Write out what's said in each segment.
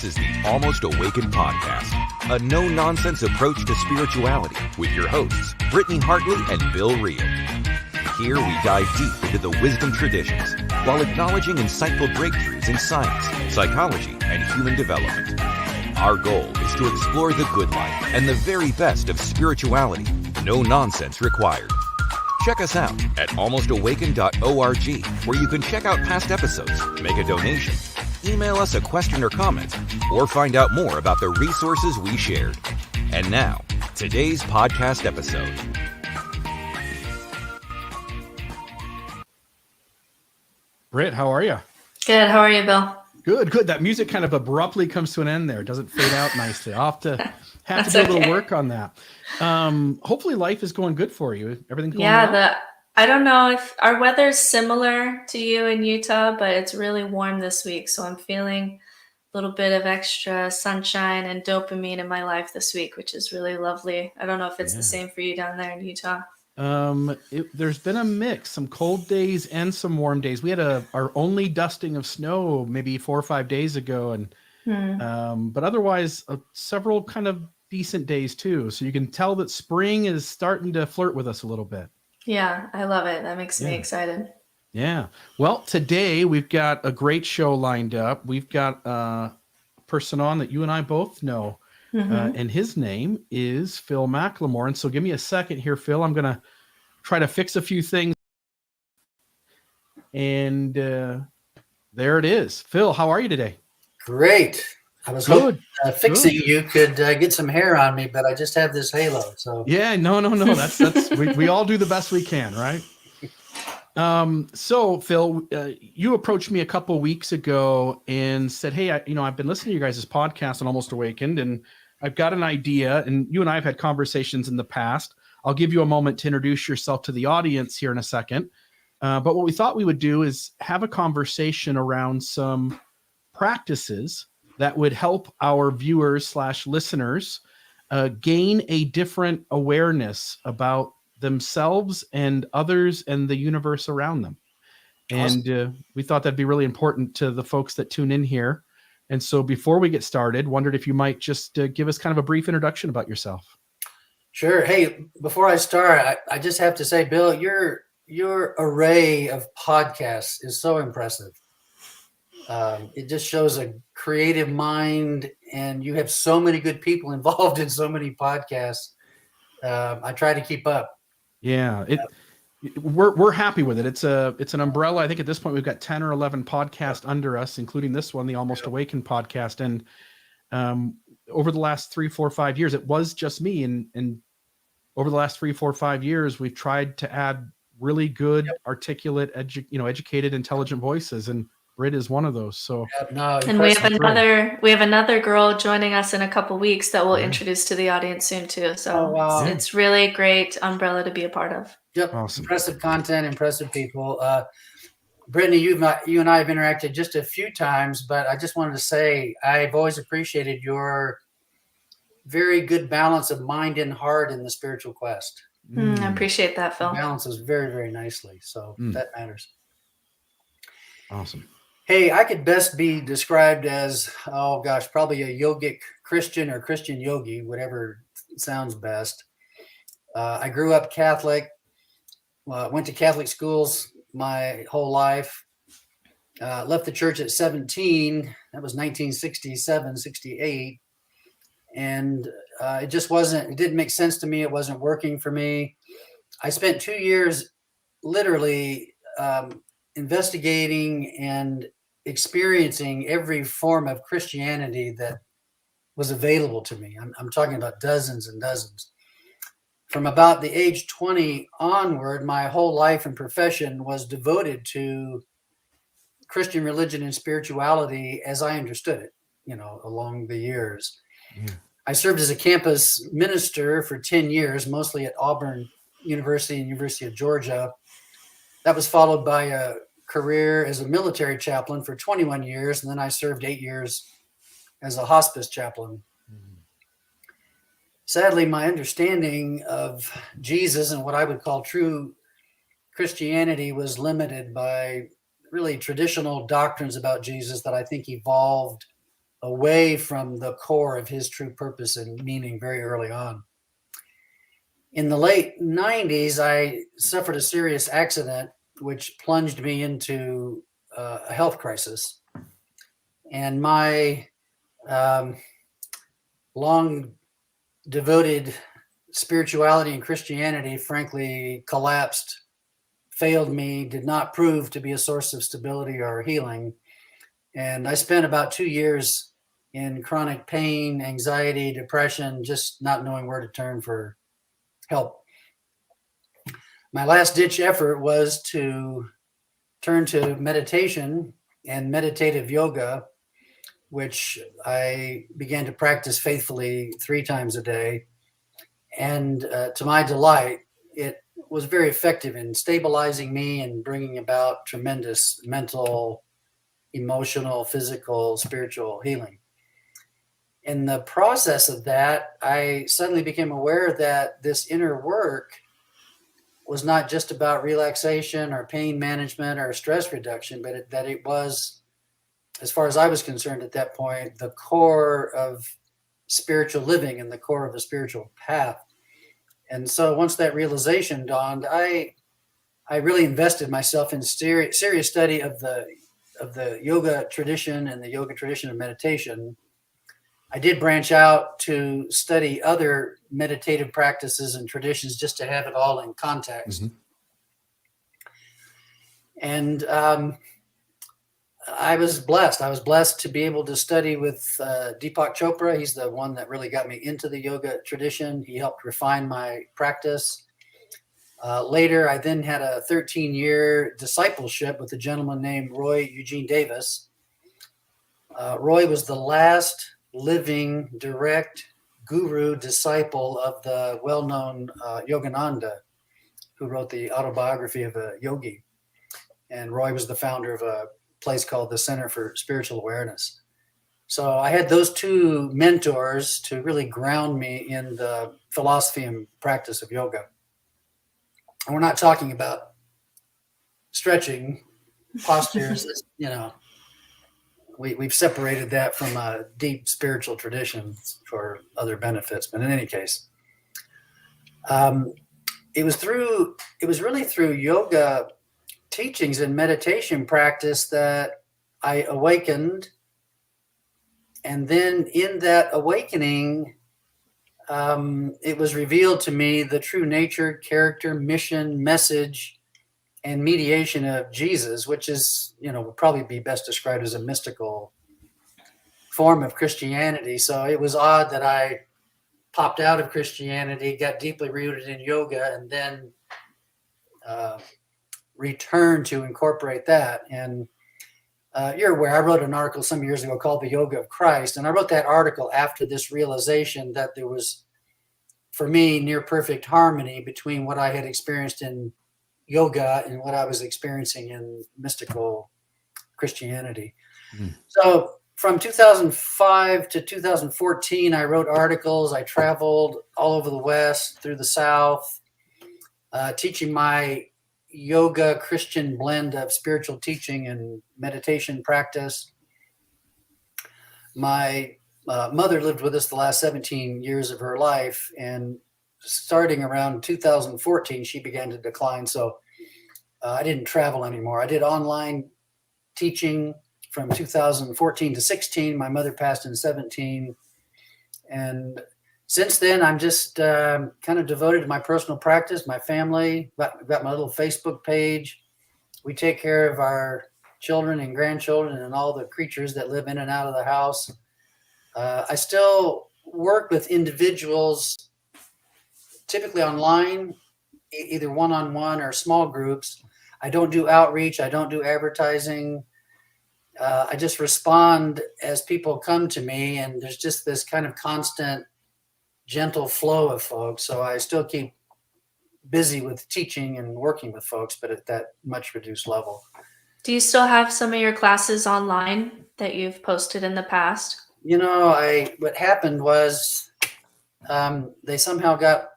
This is the Almost Awaken podcast, a no-nonsense approach to spirituality with your hosts, Brittany Hartley and Bill Reel. Here we dive deep into the wisdom traditions while acknowledging insightful breakthroughs in science, psychology, and human development. Our goal is to explore the good life and the very best of spirituality. No nonsense required. Check us out at almostawaken.org, where you can check out past episodes, make a donation, email us a question or comment, or find out more about the resources we shared. And now, today's podcast episode. Britt, how are you? Good. How are you, Bill? Good, good. That music kind of abruptly comes to an end there. It doesn't fade out nicely. I'll have to do a little work on that. Hopefully life is going good for you. Everything going well? I don't know if our weather's similar to you in Utah, but it's really warm this week. So I'm feeling a little bit of extra sunshine and dopamine in my life this week, which is really lovely. I don't know if it's the same for you down there in Utah. There's been a mix, some cold days and some warm days. We had our only dusting of snow maybe 4 or 5 days ago, and but otherwise several kind of decent days too. So you can tell that spring is starting to flirt with us a little bit. Yeah, I love it. That makes me excited. Yeah. Well, today we've got a great show lined up. We've got a person on that you and I both know. And his name is Phil McLemore. And so give me a second here, Phil. I'm going to try to fix a few things. And there it is. Phil, how are you today? Great. I was hoping fixing you could get some hair on me, but I just have this halo. So yeah, no. That's we all do the best we can, right? So Phil, you approached me a couple weeks ago and said, "Hey, I've been listening to you guys' podcast on Almost Awakened, and I've got an idea." And you and I have had conversations in the past. I'll give you a moment to introduce yourself to the audience here in a second. But what we thought we would do is have a conversation around some practices that would help our viewers / listeners gain a different awareness about themselves and others and the universe around them. And we thought that'd be really important to the folks that tune in here. And so before we get started, wondered if you might just give us kind of a brief introduction about yourself. Sure. Hey, before I start, I just have to say, Bill, your array of podcasts is so impressive. It just shows a creative mind, and you have so many good people involved in so many podcasts. I try to keep up. Yeah, we're happy with it. It's an umbrella. I think at this point we've got 10 or 11 podcasts under us, including this one, the Almost Awaken podcast. And over the last 3, 4, 5 years, it was just me. And over the last 3, 4, 5 years, we've tried to add really good, articulate, educated, intelligent voices, and Britt is one of those. So, and we have another girl joining us in a couple weeks that we'll introduce to the audience soon too. So it's really great umbrella to be a part of. Yep, awesome. Impressive content, impressive people. Brittany, you and I have interacted just a few times, but I just wanted to say I've always appreciated your very good balance of mind and heart in the spiritual quest. I appreciate that, Phil. It balances very, very nicely. So that matters. Awesome. Hey, I could best be described as, probably a yogic Christian or Christian yogi, whatever sounds best. I grew up Catholic, went to Catholic schools my whole life, left the church at 17. That was 1967, 68. And it didn't make sense to me. It wasn't working for me. I spent 2 years literally investigating and experiencing every form of Christianity that was available to me. I'm talking about dozens and dozens. From about the age 20 onward, my whole life and profession was devoted to Christian religion and spirituality as I understood it, along the years. Yeah. I served as a campus minister for 10 years, mostly at Auburn University and University of Georgia. That was followed by a career as a military chaplain for 21 years, and then I served 8 years as a hospice chaplain. Sadly, my understanding of Jesus and what I would call true Christianity was limited by really traditional doctrines about Jesus that I think evolved away from the core of his true purpose and meaning very early on. In the late 90s, I suffered a serious accident which plunged me into a health crisis. And my long devoted spirituality and Christianity, frankly, collapsed, failed me, did not prove to be a source of stability or healing. And I spent about 2 years in chronic pain, anxiety, depression, just not knowing where to turn for help. My last ditch effort was to turn to meditation and meditative yoga, which I began to practice faithfully 3 times a day. And to my delight, it was very effective in stabilizing me and bringing about tremendous mental, emotional, physical, spiritual healing. In the process of that, I suddenly became aware that this inner work was not just about relaxation or pain management or stress reduction, but that it was, as far as I was concerned at that point, the core of spiritual living and the core of the spiritual path. And so once that realization dawned, I really invested myself in serious study of the yoga tradition and the yoga tradition of meditation. I did branch out to study other meditative practices and traditions just to have it all in context. Mm-hmm. And I was blessed. I was blessed to be able to study with Deepak Chopra. He's the one that really got me into the yoga tradition. He helped refine my practice. Later, I then had a 13-year discipleship with a gentleman named Roy Eugene Davis. Roy was the last living direct guru disciple of the well-known Yogananda, who wrote the autobiography of a yogi. And Roy was the founder of a place called the Center for Spiritual Awareness. So I had those 2 mentors to really ground me in the philosophy and practice of yoga. And we're not talking about stretching postures, we've separated that from a deep spiritual tradition for other benefits. But in any case, it was really through yoga teachings and meditation practice that I awakened. And then in that awakening, it was revealed to me the true nature, character, mission, message, and mediation of Jesus, which is, would probably be best described as a mystical form of Christianity. So it was odd that I popped out of Christianity, got deeply rooted in yoga, and then returned to incorporate that. And you're aware, I wrote an article some years ago called The Yoga of Christ. And I wrote that article after this realization that there was, for me, near perfect harmony between what I had experienced in yoga and what I was experiencing in mystical Christianity. Mm. So from 2005 to 2014, I wrote articles. I traveled all over the West, through the South, teaching my yoga Christian blend of spiritual teaching and meditation practice. My mother lived with us the last 17 years of her life, and starting around 2014, she began to decline. So I didn't travel anymore. I did online teaching from 2014 to 16. My mother passed in 17. And since then, I'm just kind of devoted to my personal practice, my family. I've got my little Facebook page. We take care of our children and grandchildren and all the creatures that live in and out of the house. I still work with individuals, typically online, either one-on-one or small groups. I don't do outreach. I don't do advertising. I just respond as people come to me, and there's just this kind of constant, gentle flow of folks. So I still keep busy with teaching and working with folks, but at that much reduced level. Do you still have some of your classes online that you've posted in the past? What happened was they somehow got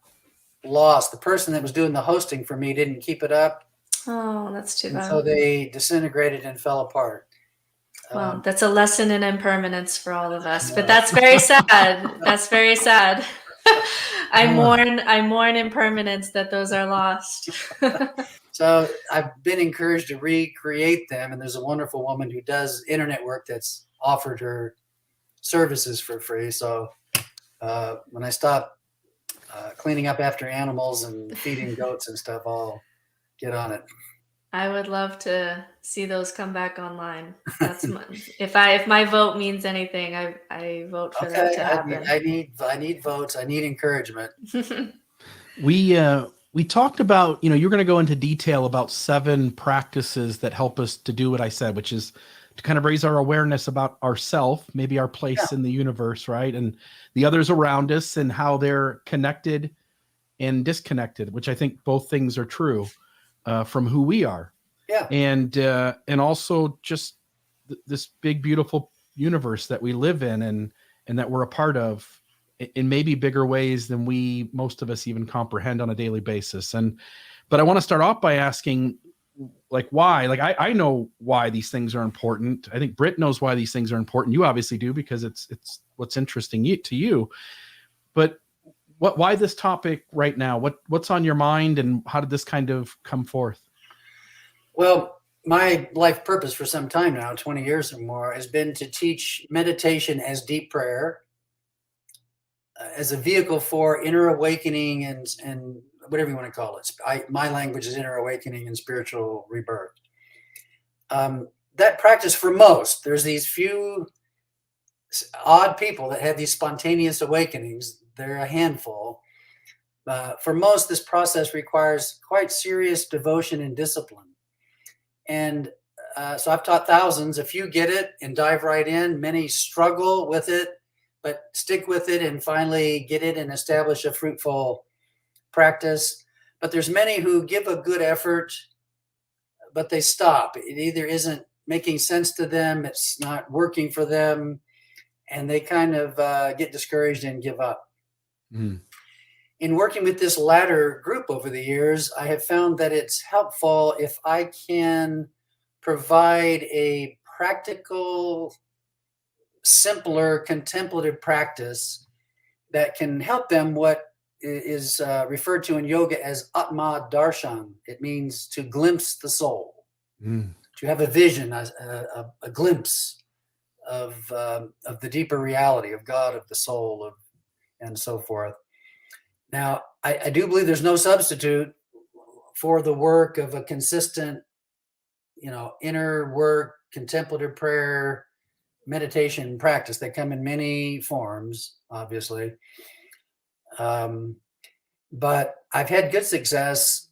lost. The person that was doing the hosting for me didn't keep it up. Oh, that's too bad. So they disintegrated and fell apart. Well, that's a lesson in impermanence for all of us, but that's very sad. That's very sad. I mourn impermanence that those are lost. So I've been encouraged to recreate them, and there's a wonderful woman who does internet work that's offered her services for free. So when I stop cleaning up after animals and feeding goats and stuff, I'll get on it. I would love to see those come back online. That's if my vote means anything, I vote for that to happen. I need votes. I need encouragement. We talked about, you're going to go into detail about 7 practices that help us to do what I said, which is to kind of raise our awareness about ourself, maybe our place in the universe, right? And the others around us and how they're connected and disconnected, which I think both things are true from who we are. Yeah. And also just this big, beautiful universe that we live in and that we're a part of in maybe bigger ways than most of us even comprehend on a daily basis. But I want to start off by asking, why? I know why these things are important. I think Britt knows why these things are important. You obviously do, because it's what's interesting to you. But why this topic right now? What's on your mind, and how did this kind of come forth? Well, my life purpose for some time now, 20 years or more, has been to teach meditation as deep prayer, as a vehicle for inner awakening and whatever you want to call it. My language is inner awakening and spiritual rebirth. That practice, for most, there's these few odd people that have these spontaneous awakenings. They're a handful. For most, this process requires quite serious devotion and discipline. And so I've taught thousands. A few get it and dive right in. Many struggle with it, but stick with it and finally get it and establish a fruitful practice. But there's many who give a good effort, but they stop. It either isn't making sense to them, it's not working for them, and they kind of get discouraged and give up. Mm. In working with this latter group over the years, I have found that it's helpful if I can provide a practical, simpler, contemplative practice that can help them what is referred to in yoga as Atma Darshan. It means to glimpse the soul, to have a vision, a glimpse of the deeper reality of God, of the soul, and so forth. Now, I do believe there's no substitute for the work of a consistent, inner work, contemplative prayer, meditation practice. They come in many forms, obviously. But I've had good success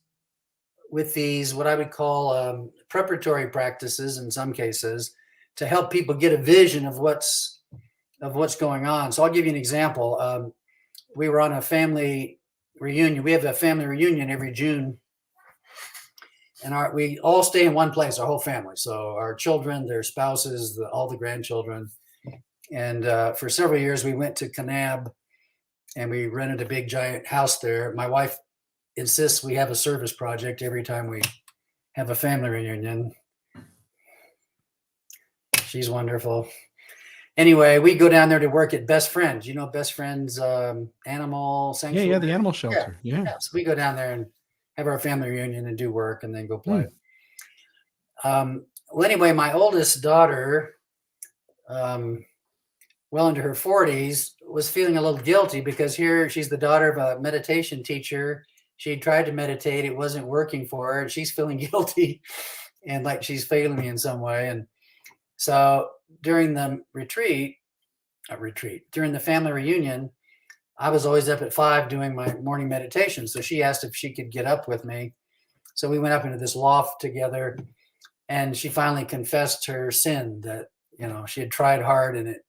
with these, what I would call preparatory practices in some cases, to help people get a vision of what's going on. So I'll give you an example. We were on a family reunion. We have a family reunion every June. And we all stay in one place, our whole family. So our children, their spouses, all the grandchildren. And for several years, we went to Kanab and we rented a big giant house there. My wife insists we have a service project every time we have a family reunion. She's wonderful. Anyway, we go down there to work at Best Friends. Best Friends animal sanctuary? Yeah, the animal shelter. Yeah. So we go down there and have our family reunion and do work and then go play. Well, anyway, my oldest daughter, well into her 40s, was feeling a little guilty because here she's the daughter of a meditation teacher. She tried to meditate. It wasn't working for her. And she's feeling guilty and like she's failing me in some way. And so during the during the family reunion, I was always up at 5 doing my morning meditation. So she asked if she could get up with me. So we went up into this loft together and she finally confessed her sin that, she had tried hard and it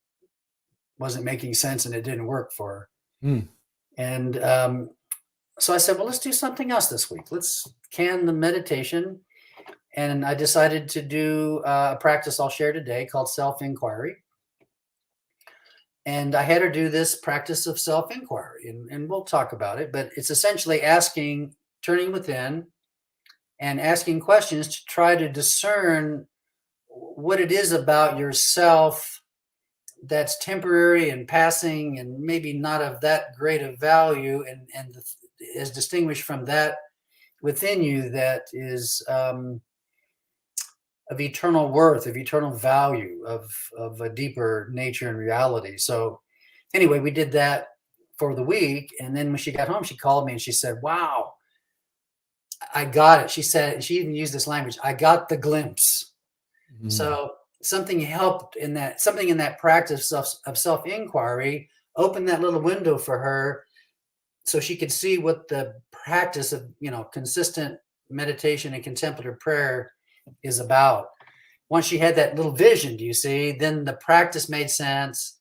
wasn't making sense and it didn't work for her. And so I said, well, let's do something else this week. Let's can the meditation. And I decided to do a practice I'll share today called self-inquiry. And I had her do this practice of self-inquiry, and we'll talk about it, but it's essentially turning within and asking questions to try to discern what it is about yourself that's temporary and passing and maybe not of that great of value, and as distinguished from that within you that is of eternal worth, of eternal value, of a deeper nature and reality. So anyway, we did that for the week. And then when she got home, she called me and she said, wow, I got it. She said, she even used this language, I got the glimpse. Mm. So something helped in that, something in that practice of self-inquiry opened that little window for her so she could see what the practice of, consistent meditation and contemplative prayer is about. Once she had that little vision, do you see, then the practice made sense.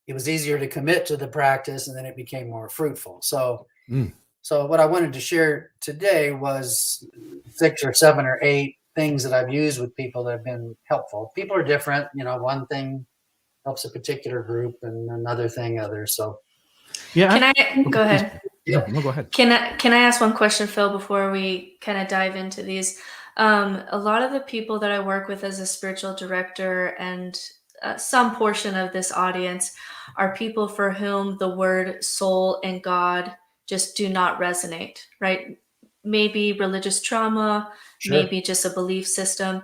It was easier to commit to the practice, and then it became more fruitful. So what I wanted to share today was 6 or 7 or 8 things that I've used with people that have been helpful. People are different. One thing helps a particular group and another thing others. So yeah. Can I go ahead? Yeah, no, go ahead. Can I ask one question, Phil, before we kind of dive into these? A lot of the people that I work with as a spiritual director and some portion of this audience are people for whom the word soul and God just do not resonate, right? Maybe religious trauma, Sure. Maybe just a belief system.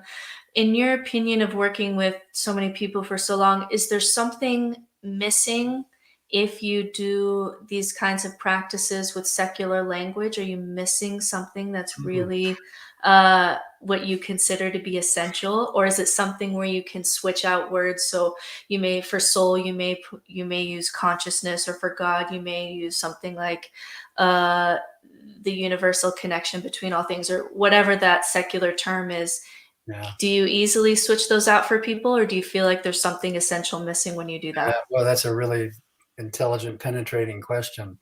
In your opinion of working with so many people for so long, is there something missing if you do these kinds of practices with secular language? Are you missing something that's really what you consider to be essential? Or is it something where you can switch out words? So you may, for soul, you may use consciousness, or for God, you may use something like the universal connection between all things, or whatever that secular term is. Yeah. Do you easily switch those out for people, or do you feel like there's something essential missing when you do that? Well, that's a really intelligent, penetrating question.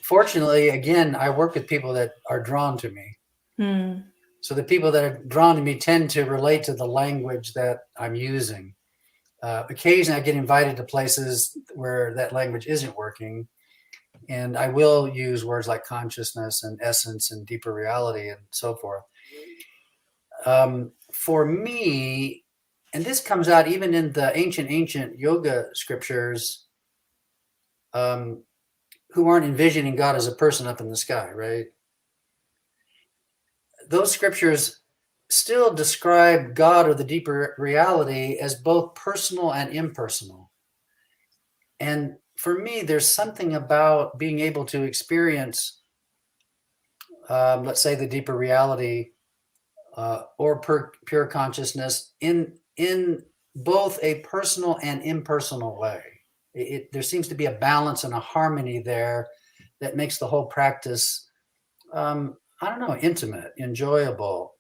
Fortunately, again, I work with people that are drawn to me. So the people that are drawn to me tend to relate to the language that I'm using. Occasionally I get invited to places where that language isn't working, and I will use words like consciousness and essence and deeper reality and so forth. For me, and this comes out even in the ancient yoga scriptures, who aren't envisioning God as a person up in the sky, right? Those scriptures still describe God or the deeper reality as both personal and impersonal. And for me, there's something about being able to experience, let's say, the deeper reality or pure consciousness in both a personal and impersonal way. There seems to be a balance and a harmony there that makes the whole practice, intimate, enjoyable.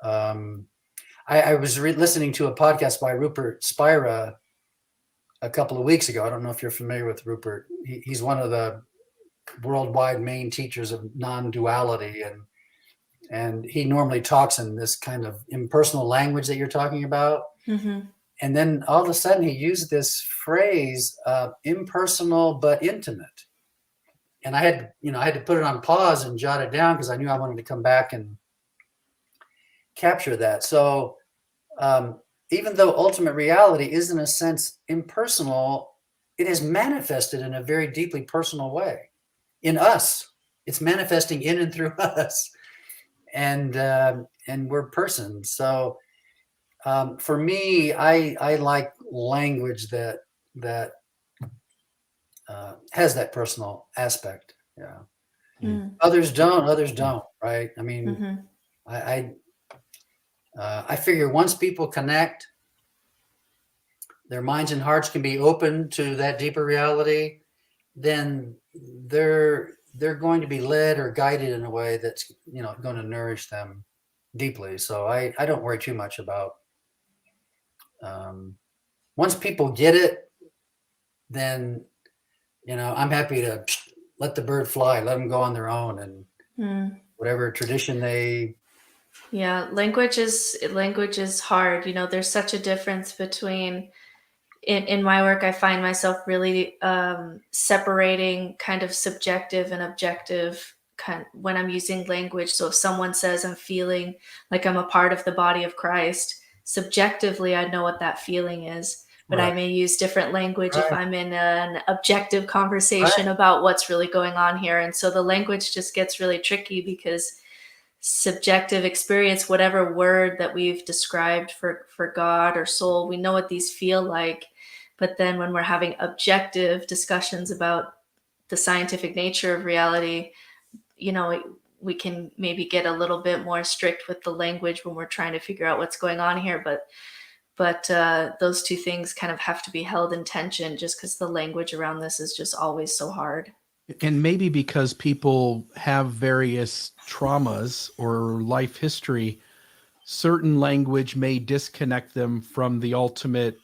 I was listening to a podcast by Rupert Spira a couple of weeks ago. I don't know if you're familiar with Rupert. He's one of the worldwide main teachers of non-duality, and he normally talks in this kind of impersonal language that you're talking about. Mm-hmm. And then all of a sudden he used this phrase, impersonal but intimate. And I had to put it on pause and jot it down because I knew I wanted to come back and capture that. So even though ultimate reality is in a sense impersonal, it is manifested in a very deeply personal way in us. It's manifesting in and through us, and we're persons. So for me, I like language that has that personal aspect. Yeah. Others don't, right? I mean, I figure once people connect, their minds and hearts can be open to that deeper reality, then they're going to be led or guided in a way that's going to nourish them deeply. So I don't worry too much about once people get it, then I'm happy to let the bird fly, let them go on their own, and whatever tradition they. Yeah, language is hard. There's such a difference between, in my work, I find myself really separating kind of subjective and objective when I'm using language. So if someone says I'm feeling like I'm a part of the body of Christ, subjectively I know what that feeling is, but I Right. may use different language if Right. I'm in an objective conversation about what's really going on here. And so the language just gets really tricky because subjective experience, whatever word that we've described for God or soul, we know what these feel like. But then when we're having objective discussions about the scientific nature of reality, you know, we can maybe get a little bit more strict with the language when we're trying to figure out what's going on here. But those two things kind of have to be held in tension, just because the language around this is just always so hard. And maybe because people have various traumas or life history, certain language may disconnect them from the ultimate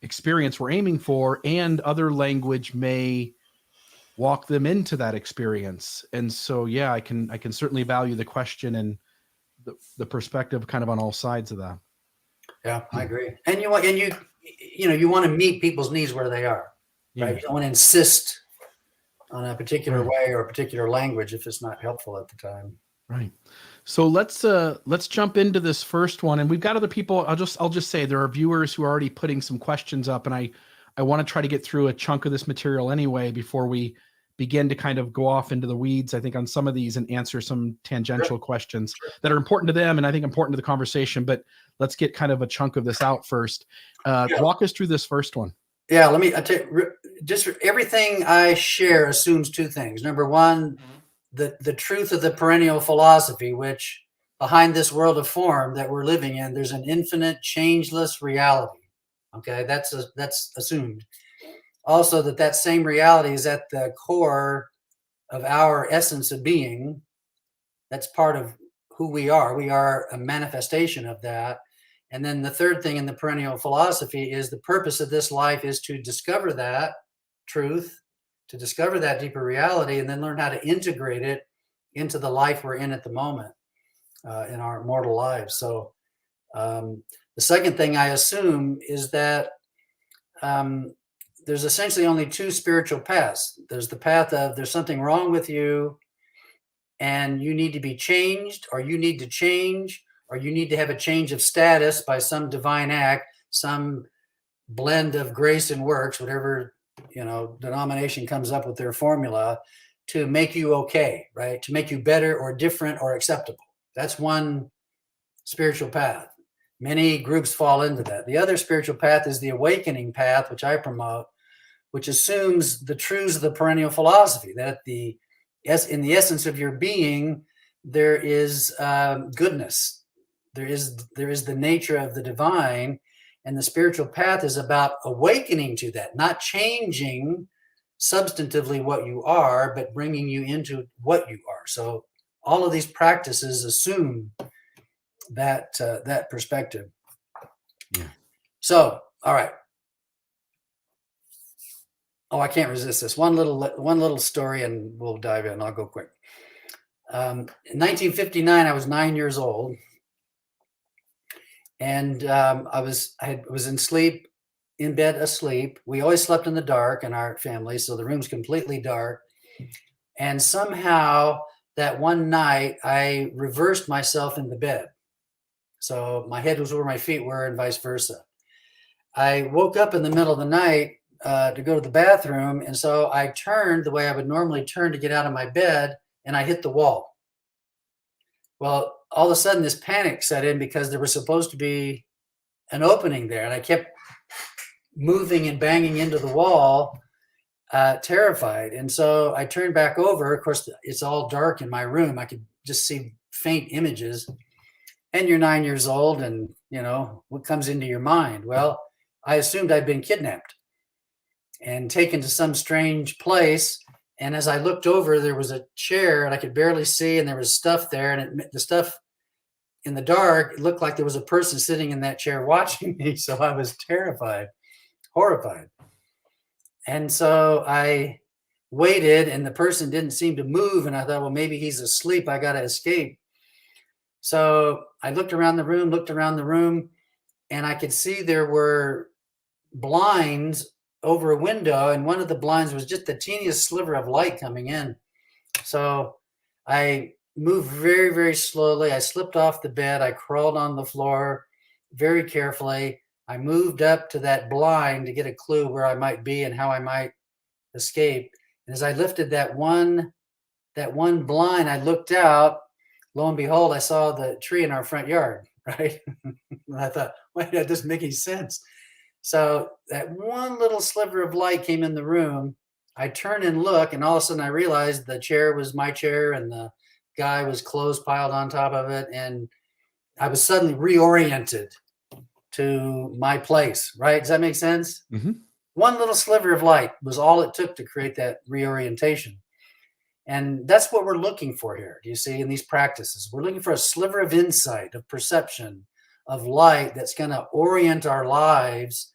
experience we're aiming for, and other language may walk them into that experience. And so, yeah, I can certainly value the question and the perspective kind of on all sides of that. Yeah, I agree. And you want to meet people's needs where they are, right? You don't want to insist on a particular way or a particular language if it's not helpful at the time. Right. So let's jump into this first one, and we've got other people. I'll just say there are viewers who are already putting some questions up, and I want to try to get through a chunk of this material anyway before we begin to kind of go off into the weeds, I think, on some of these and answer some tangential questions that are important to them and I think important to the conversation. But let's get kind of a chunk of this out first. Walk us through this first one. Yeah, I tell you, just everything I share assumes two things. Number one, the truth of the perennial philosophy, which behind this world of form that we're living in, there's an infinite, changeless reality. Okay, that's assumed. Also, that same reality is at the core of our essence of being. That's part of who we are. We are a manifestation of that. And then the third thing in the perennial philosophy is the purpose of this life is to discover that truth, to discover that deeper reality, and then learn how to integrate it into the life we're in at the moment in our mortal lives. So the second thing I assume is that there's essentially only two spiritual paths. There's the path of there's something wrong with you and you need to be changed, or you need to change, or you need to have a change of status by some divine act, some blend of grace and works, whatever denomination comes up with their formula to make you okay, right? To make you better or different or acceptable. That's one spiritual path. Many groups fall into that. The other spiritual path is the awakening path, which I promote, which assumes the truths of the perennial philosophy, that in the essence of your being, there is goodness. There is the nature of the divine, and the spiritual path is about awakening to that, not changing substantively what you are, but bringing you into what you are. So all of these practices assume that perspective. Yeah. So, all right. Oh, I can't resist this. One little story, and we'll dive in. I'll go quick. In 1959, I was 9 years old, and I was in bed asleep. We always slept in the dark in our family, so the room's completely dark. And somehow that one night, I reversed myself in the bed. So my head was where my feet were and vice versa. I woke up in the middle of the night to go to the bathroom. And so I turned the way I would normally turn to get out of my bed, and I hit the wall. Well, all of a sudden this panic set in because there was supposed to be an opening there. And I kept moving and banging into the wall, terrified. And so I turned back over. Of course, it's all dark in my room. I could just see faint images. And you're 9 years old, and what comes into your mind? Well, I assumed I'd been kidnapped and taken to some strange place. And as I looked over, there was a chair and I could barely see, and there was stuff there. And the stuff in the dark, it looked like there was a person sitting in that chair watching me. So I was terrified, horrified. And so I waited, and the person didn't seem to move. And I thought, well, maybe he's asleep. I got to escape. So I looked around the room, and I could see there were blinds over a window, and one of the blinds was just the teeniest sliver of light coming in. So I moved very, very slowly. I slipped off the bed. I crawled on the floor, very carefully. I moved up to that blind to get a clue where I might be and how I might escape. And as I lifted that one blind, I looked out. Lo and behold, I saw the tree in our front yard, right? And I thought, wait, that doesn't make any sense. So that one little sliver of light came in the room. I turn and look, and all of a sudden I realized the chair was my chair and the guy was clothes piled on top of it. And I was suddenly reoriented to my place, right? Does that make sense? Mm-hmm. One little sliver of light was all it took to create that reorientation. And that's what we're looking for here. Do you see in these practices? We're looking for a sliver of insight, of perception, of light that's going to orient our lives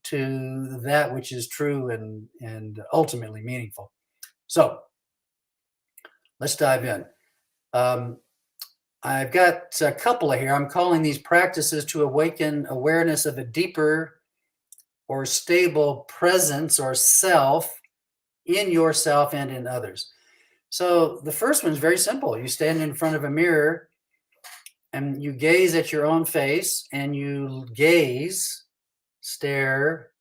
to that which is true and ultimately meaningful. So let's dive in. I've got a couple of here. I'm calling these practices to awaken awareness of a deeper or stable presence or self in yourself and in others. So the first one is very simple. You stand in front of a mirror and you gaze at your own face and you stare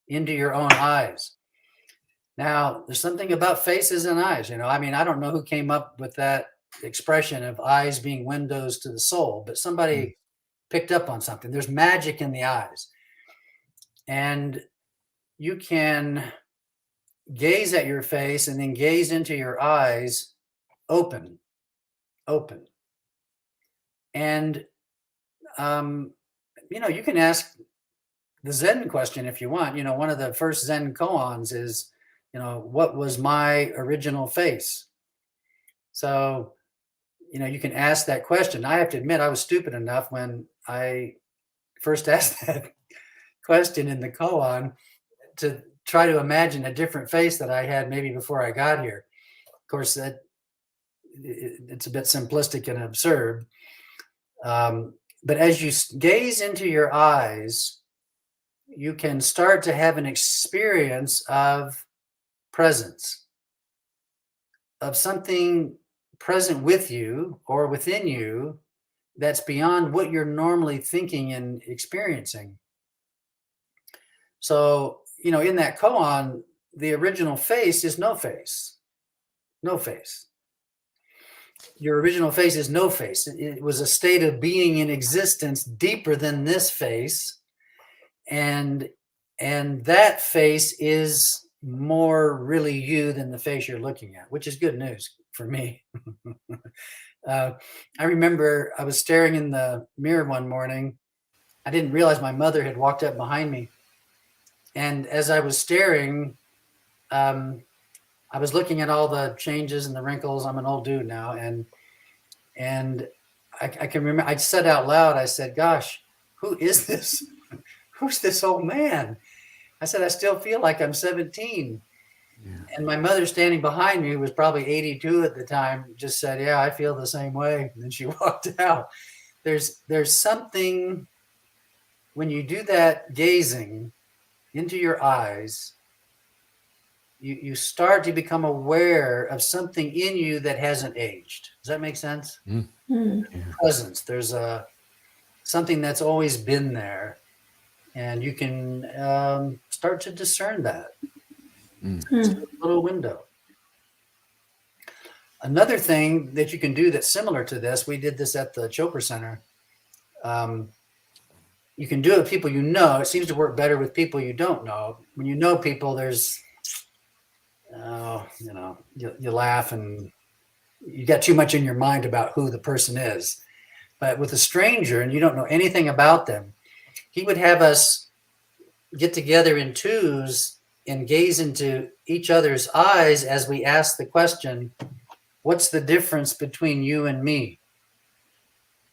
into your own eyes. Now, there's something about faces and eyes, I mean, I don't know who came up with that expression of eyes being windows to the soul, but somebody picked up on something. There's magic in the eyes. And you can gaze at your face and then gaze into your eyes open. And, you can ask the Zen question if you want. One of the first Zen koans is, what was my original face? So, you can ask that question. I have to admit, I was stupid enough when I first asked that question in the koan to try to imagine a different face that I had maybe before I got here. Of course, it's a bit simplistic and absurd. But as you gaze into your eyes, you can start to have an experience of presence, of something present with you or within you that's beyond what you're normally thinking and experiencing. So, in that koan, the original face is no face. No face. Your original face is no face. It was a state of being in existence deeper than this face. And that face is more really you than the face you're looking at, which is good news for me. I remember I was staring in the mirror one morning. I didn't realize my mother had walked up behind me. And as I was staring, I was looking at all the changes and the wrinkles. I'm an old dude now. And I can remember, I said out loud, I said, gosh, who is this? Who's this old man? I said, I still feel like I'm 17. Yeah. And my mother standing behind me, who was probably 82 at the time, just said, yeah, I feel the same way. And then she walked out. There's something when you do that gazing into your eyes, you start to become aware of something in you that hasn't aged. Does that make sense? Mm. Yeah. Presence. There's something that's always been there. And you can start to discern that. It's a little window. Another thing that you can do that's similar to this, we did this at the Chopra Center. You can do it with people you know. It seems to work better with people you don't know. When you know people, there's, you laugh and you got too much in your mind about who the person is. But with a stranger and you don't know anything about them, he would have us get together in twos and gaze into each other's eyes as we ask the question, what's the difference between you and me?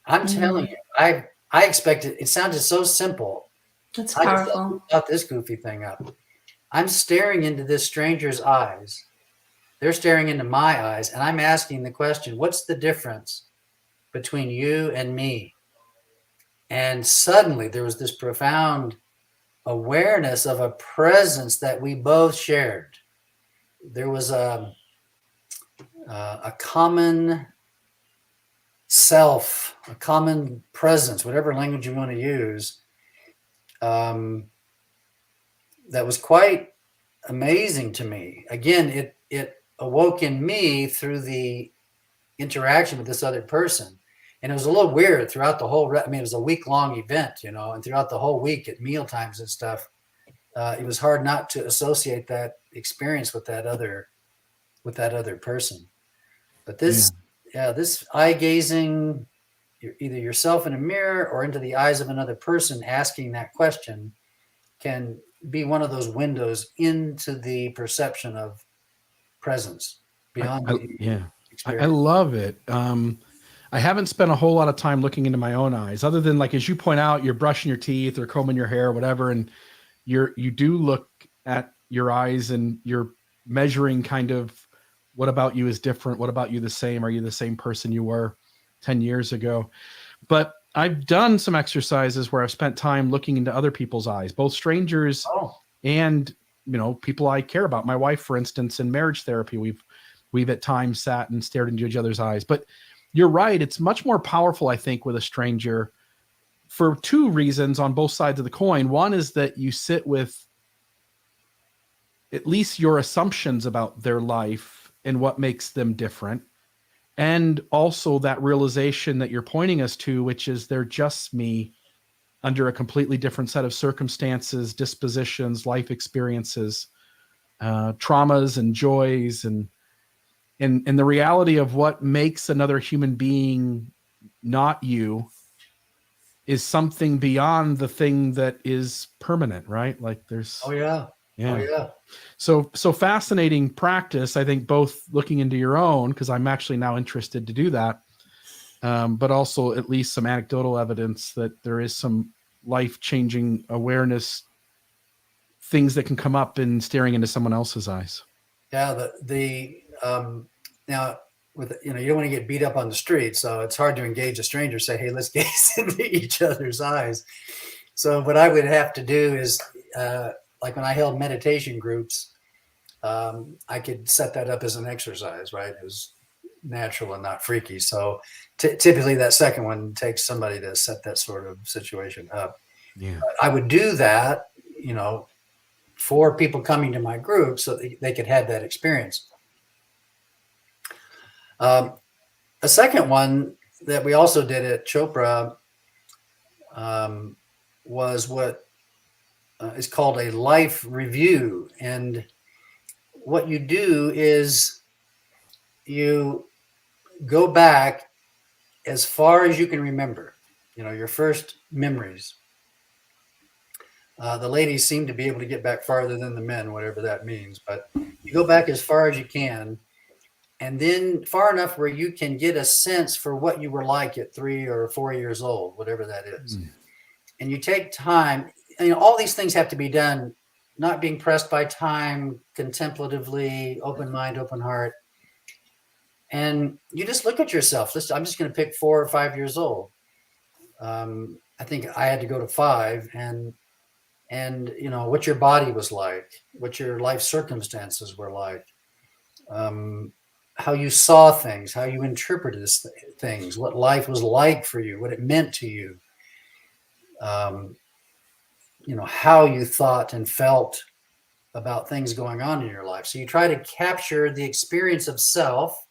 I'm telling you, I expected, it sounded so simple. That's powerful. I thought this goofy thing up. I'm staring into this stranger's eyes. They're staring into my eyes, and I'm asking the question, what's the difference between you and me? And suddenly there was this profound awareness of a presence that we both shared. There was a common self, a common presence, whatever language you want to use, that was quite amazing to me. Again, it awoke in me through the interaction with this other person. And it was a little weird throughout the whole, it was a week-long event, and throughout the whole week at meal times and stuff, it was hard not to associate that experience with that other person. But this eye gazing, either yourself in a mirror or into the eyes of another person asking that question, can be one of those windows into the perception of presence beyond I love it. I haven't spent a whole lot of time looking into my own eyes, other than, like, as you point out, you're brushing your teeth or combing your hair or whatever, and you do look at your eyes and you're measuring kind of, what about you is different? What about you the same? Are you the same person you were 10 years ago? But I've done some exercises where I've spent time looking into other people's eyes, both strangers and, people I care about. My wife, for instance, in marriage therapy, we've at times sat and stared into each other's eyes. But you're right. It's much more powerful, I think, with a stranger for two reasons on both sides of the coin. One is that you sit with at least your assumptions about their life and what makes them different. And also that realization that you're pointing us to, which is they're just me under a completely different set of circumstances, dispositions, life experiences, traumas and joys, and the reality of what makes another human being not you is something beyond the thing that is permanent, right? Like there's... Oh yeah. So fascinating practice, I think, both looking into your own, because I'm actually now interested to do that, but also at least some anecdotal evidence that there is some life-changing awareness, things that can come up in staring into someone else's eyes. Yeah, now with you don't want to get beat up on the street, so it's hard to engage a stranger. Say, hey, let's gaze into each other's eyes. So what I would have to do is, like when I held meditation groups, I could set that up as an exercise, right? It was natural and not freaky. So typically that second one takes somebody to set that sort of situation up. Yeah, I would do that, for people coming to my group so they could have that experience. A second one that we also did at Chopra was what is called a life review. And what you do is you go back as far as you can remember, your first memories. The ladies seem to be able to get back farther than the men, whatever that means, but you go back as far as you can, and then far enough where you can get a sense for what you were like at 3 or 4 years old, whatever that is. And you take time. All these things have to be done, not being pressed by time, contemplatively, open mind, open heart. And you just look at yourself. I'm just going to pick 4 or 5 years old. I think I had to go to 5, and what your body was like, what your life circumstances were like, how you saw things, how you interpreted things, what life was like for you, what it meant to you. How you thought and felt about things going on in your life. So you try to capture the experience of self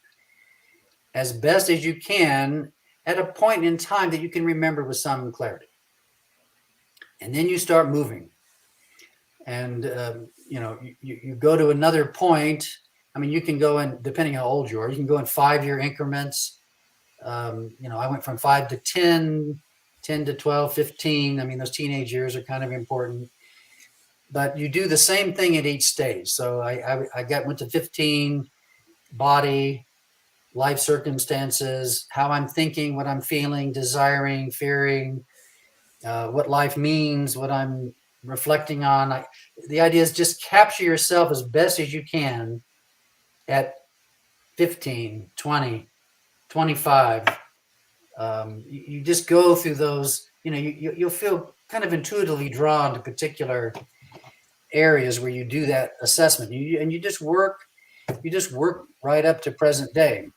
as best as you can at a point in time that you can remember with some clarity. And then you start moving. And, you go to another point. You can go in, depending how old you are, you can go in 5-year increments. I went from 5 to 10 to 12, 15. Those teenage years are kind of important. But you do the same thing at each stage. So I went to 15, body, life circumstances, how I'm thinking, what I'm feeling, desiring, fearing, what life means, what I'm reflecting on. The idea is just capture yourself as best as you can at 15, 20, 25. You just go through those, you'll feel kind of intuitively drawn to particular areas where you do that assessment. You just work right up to present day.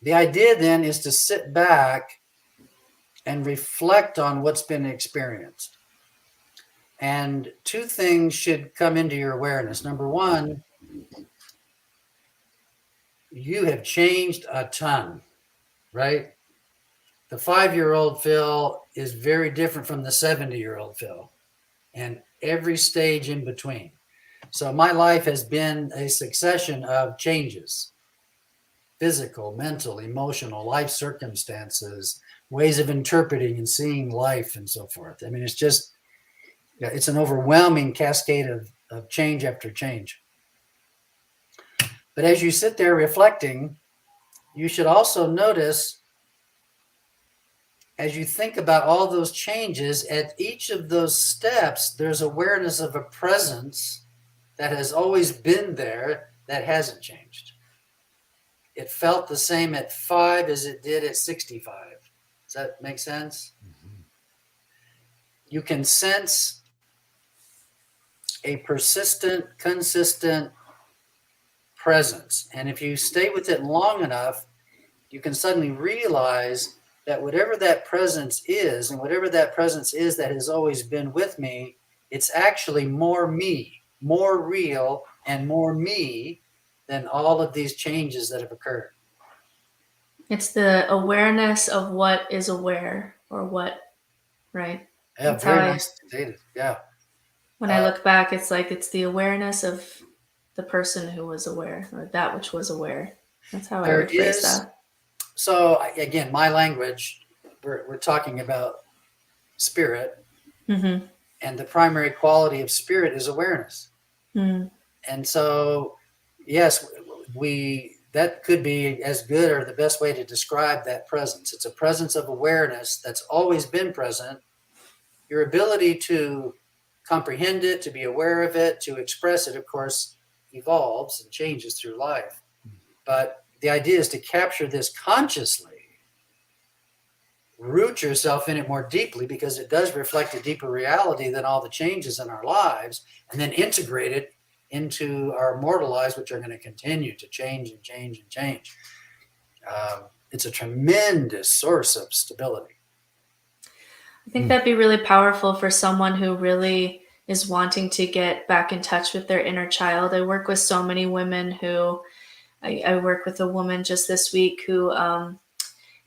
The idea then is to sit back and reflect on what's been experienced. And two things should come into your awareness. Number one, you have changed a ton, right? The 5-year-old Phil is very different from the 70-year-old Phil, and every stage in between. So my life has been a succession of changes: physical, mental, emotional, life circumstances, ways of interpreting and seeing life, and so forth. I mean, it's just, it's an overwhelming cascade of change after change. But as you sit there reflecting, you should also notice, as you think about all those changes, at each of those steps, there's awareness of a presence that has always been there that hasn't changed. It felt the same at 5 as it did at 65. Does that make sense? Mm-hmm. You can sense a persistent, consistent presence. And if you stay with it long enough, you can suddenly realize that whatever that presence is, and whatever that presence is that has always been with me, it's actually more me, more real, and more me than all of these changes that have occurred. It's the awareness of what is aware, or what, right? Yeah, That's very how nice stated. Yeah. When I look back, it's like it's the awareness of the person who was aware, or that which was aware. That's how I would phrase that. So again, my language, we're talking about spirit, Mm-hmm. and the primary quality of spirit is awareness. Mm. And so, yes, that could be as good or the best way to describe that presence. It's a presence of awareness that's always been present. Your ability to comprehend it, to be aware of it, to express it, of course, evolves and changes through life. But the idea is to capture this consciously, root yourself in it more deeply, because it does reflect a deeper reality than all the changes in our lives, and then integrate it into our mortal lives, which are going to continue to change and change and change. It's a tremendous source of stability. I think that'd be really powerful for someone who really is wanting to get back in touch with their inner child. I work with so many women who, I work with a woman just this week who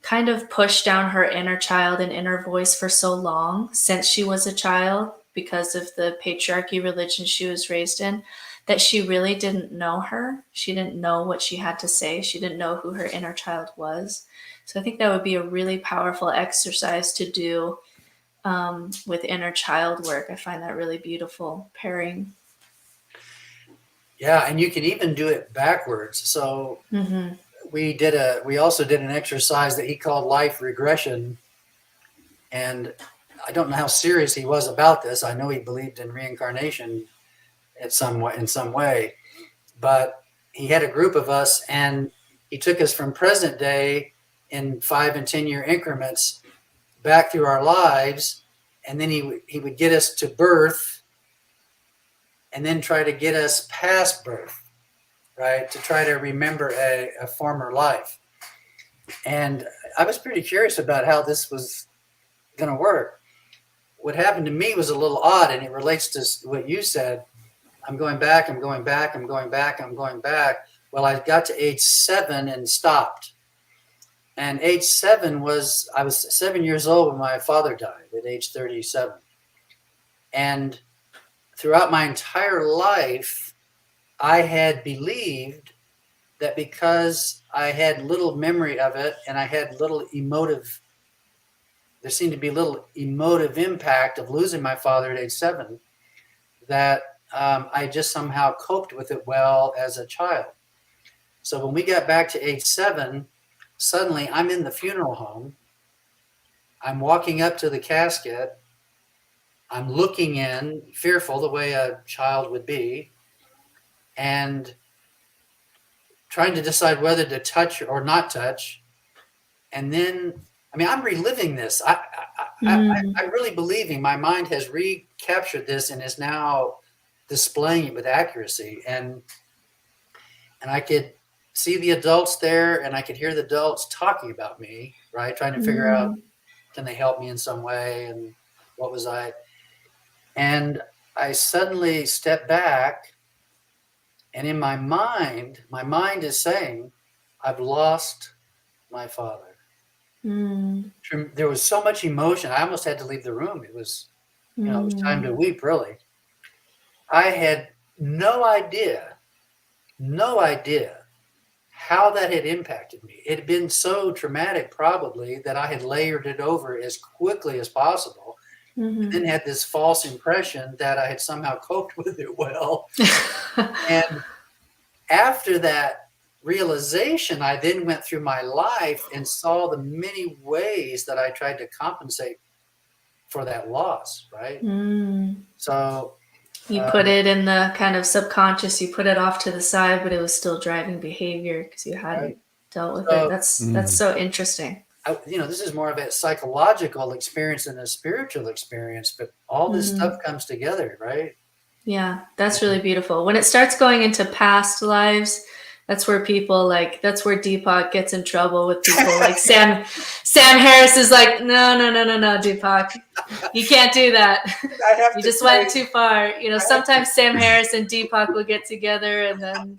kind of pushed down her inner child and inner voice for so long since she was a child, because of the patriarchy religion she was raised in, that she really didn't know her. She didn't know what she had to say. She didn't know who her inner child was. So I think that would be a really powerful exercise to do with inner child work. I find that really beautiful pairing. Yeah, and you can even do it backwards. So we also did an exercise that he called life regression. And I don't know how serious he was about this. I know he believed in reincarnation in some way, but he had a group of us, and he took us from present day in 5 and 10 year increments back through our lives. And then he would get us to birth, and then try to get us past birth, right? To try to remember a former life. And I was pretty curious about how this was going to work. What happened to me was a little odd, and it relates to what you said. I'm going back, I'm going back, I'm going back, I'm going back. Well, I got to age 7 and stopped. And age 7 I was 7 years old when my father died at age 37. And throughout my entire life, I had believed that because I had little memory of it, and I had there seemed to be little emotive impact of losing my father at age 7, that I just somehow coped with it well as a child. So when we got back to age 7, suddenly I'm in the funeral home. I'm walking up to the casket. I'm looking in, fearful the way a child would be, and trying to decide whether to touch or not touch. And then, I mean, I'm reliving this. I'm really believing my mind has recaptured this and is now displaying it with accuracy. And I could see the adults there, and I could hear the adults talking about me, right? Trying to figure out, can they help me in some way, and what was I? And I suddenly stepped back, and in my mind is saying, I've lost my father. There was so much emotion. I almost had to leave the room. It was, it was time to weep, really. I had no idea how that had impacted me. It had been so traumatic, probably, that I had layered it over as quickly as possible. And then had this false impression that I had somehow coped with it well. And after that realization, I then went through my life and saw the many ways that I tried to compensate for that loss, right? So you put it in the kind of subconscious, you put it off to the side, but it was still driving behavior because you hadn't dealt with it. That's so interesting. This is more of a psychological experience than a spiritual experience, but all this stuff comes together, right? Yeah, that's really beautiful. When it starts going into past lives, that's where people that's where Deepak gets in trouble with people like Sam Harris is like, no, Deepak, you can't do that. You just went too far. Sometimes Sam Harris and Deepak will get together and then,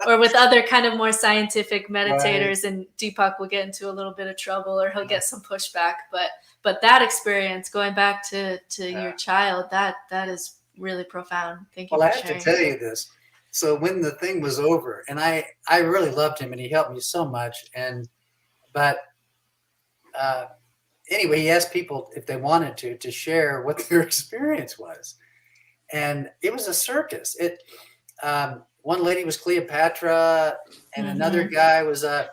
or with other kind of more scientific meditators, and Deepak will get into a little bit of trouble, or he'll get some pushback. But that experience, going back to your child, that is really profound. Thank you for sharing. I have to tell you this. So when the thing was over, and I really loved him, and he helped me so much. But anyway, he asked people if they wanted to share what their experience was, and it was a circus. One lady was Cleopatra, and another guy was a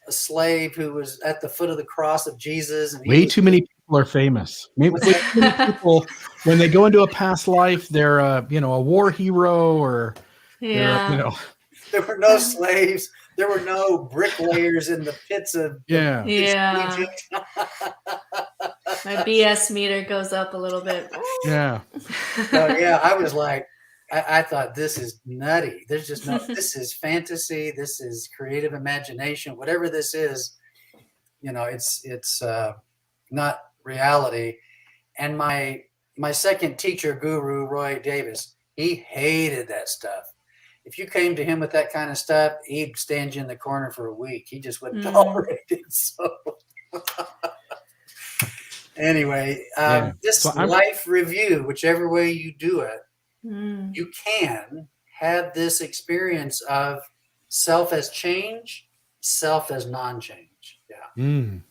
slave who was at the foot of the cross of Jesus. And way too many people are famous. Maybe too many people, when they go into a past life, they're a war hero, or there were no slaves. There were no bricklayers in the pits of Egypt. My BS meter goes up a little bit. Yeah. So, I was like, I thought, this is nutty. There's just no. This is fantasy. This is creative imagination. Whatever this is, it's not reality. And my second teacher, guru, Roy Davis, he hated that stuff. If you came to him with that kind of stuff, he'd stand you in the corner for a week. He just wouldn't tolerate it. So anyway, this life review, whichever way you do it, you can have this experience of self as change, self as non-change. Yeah,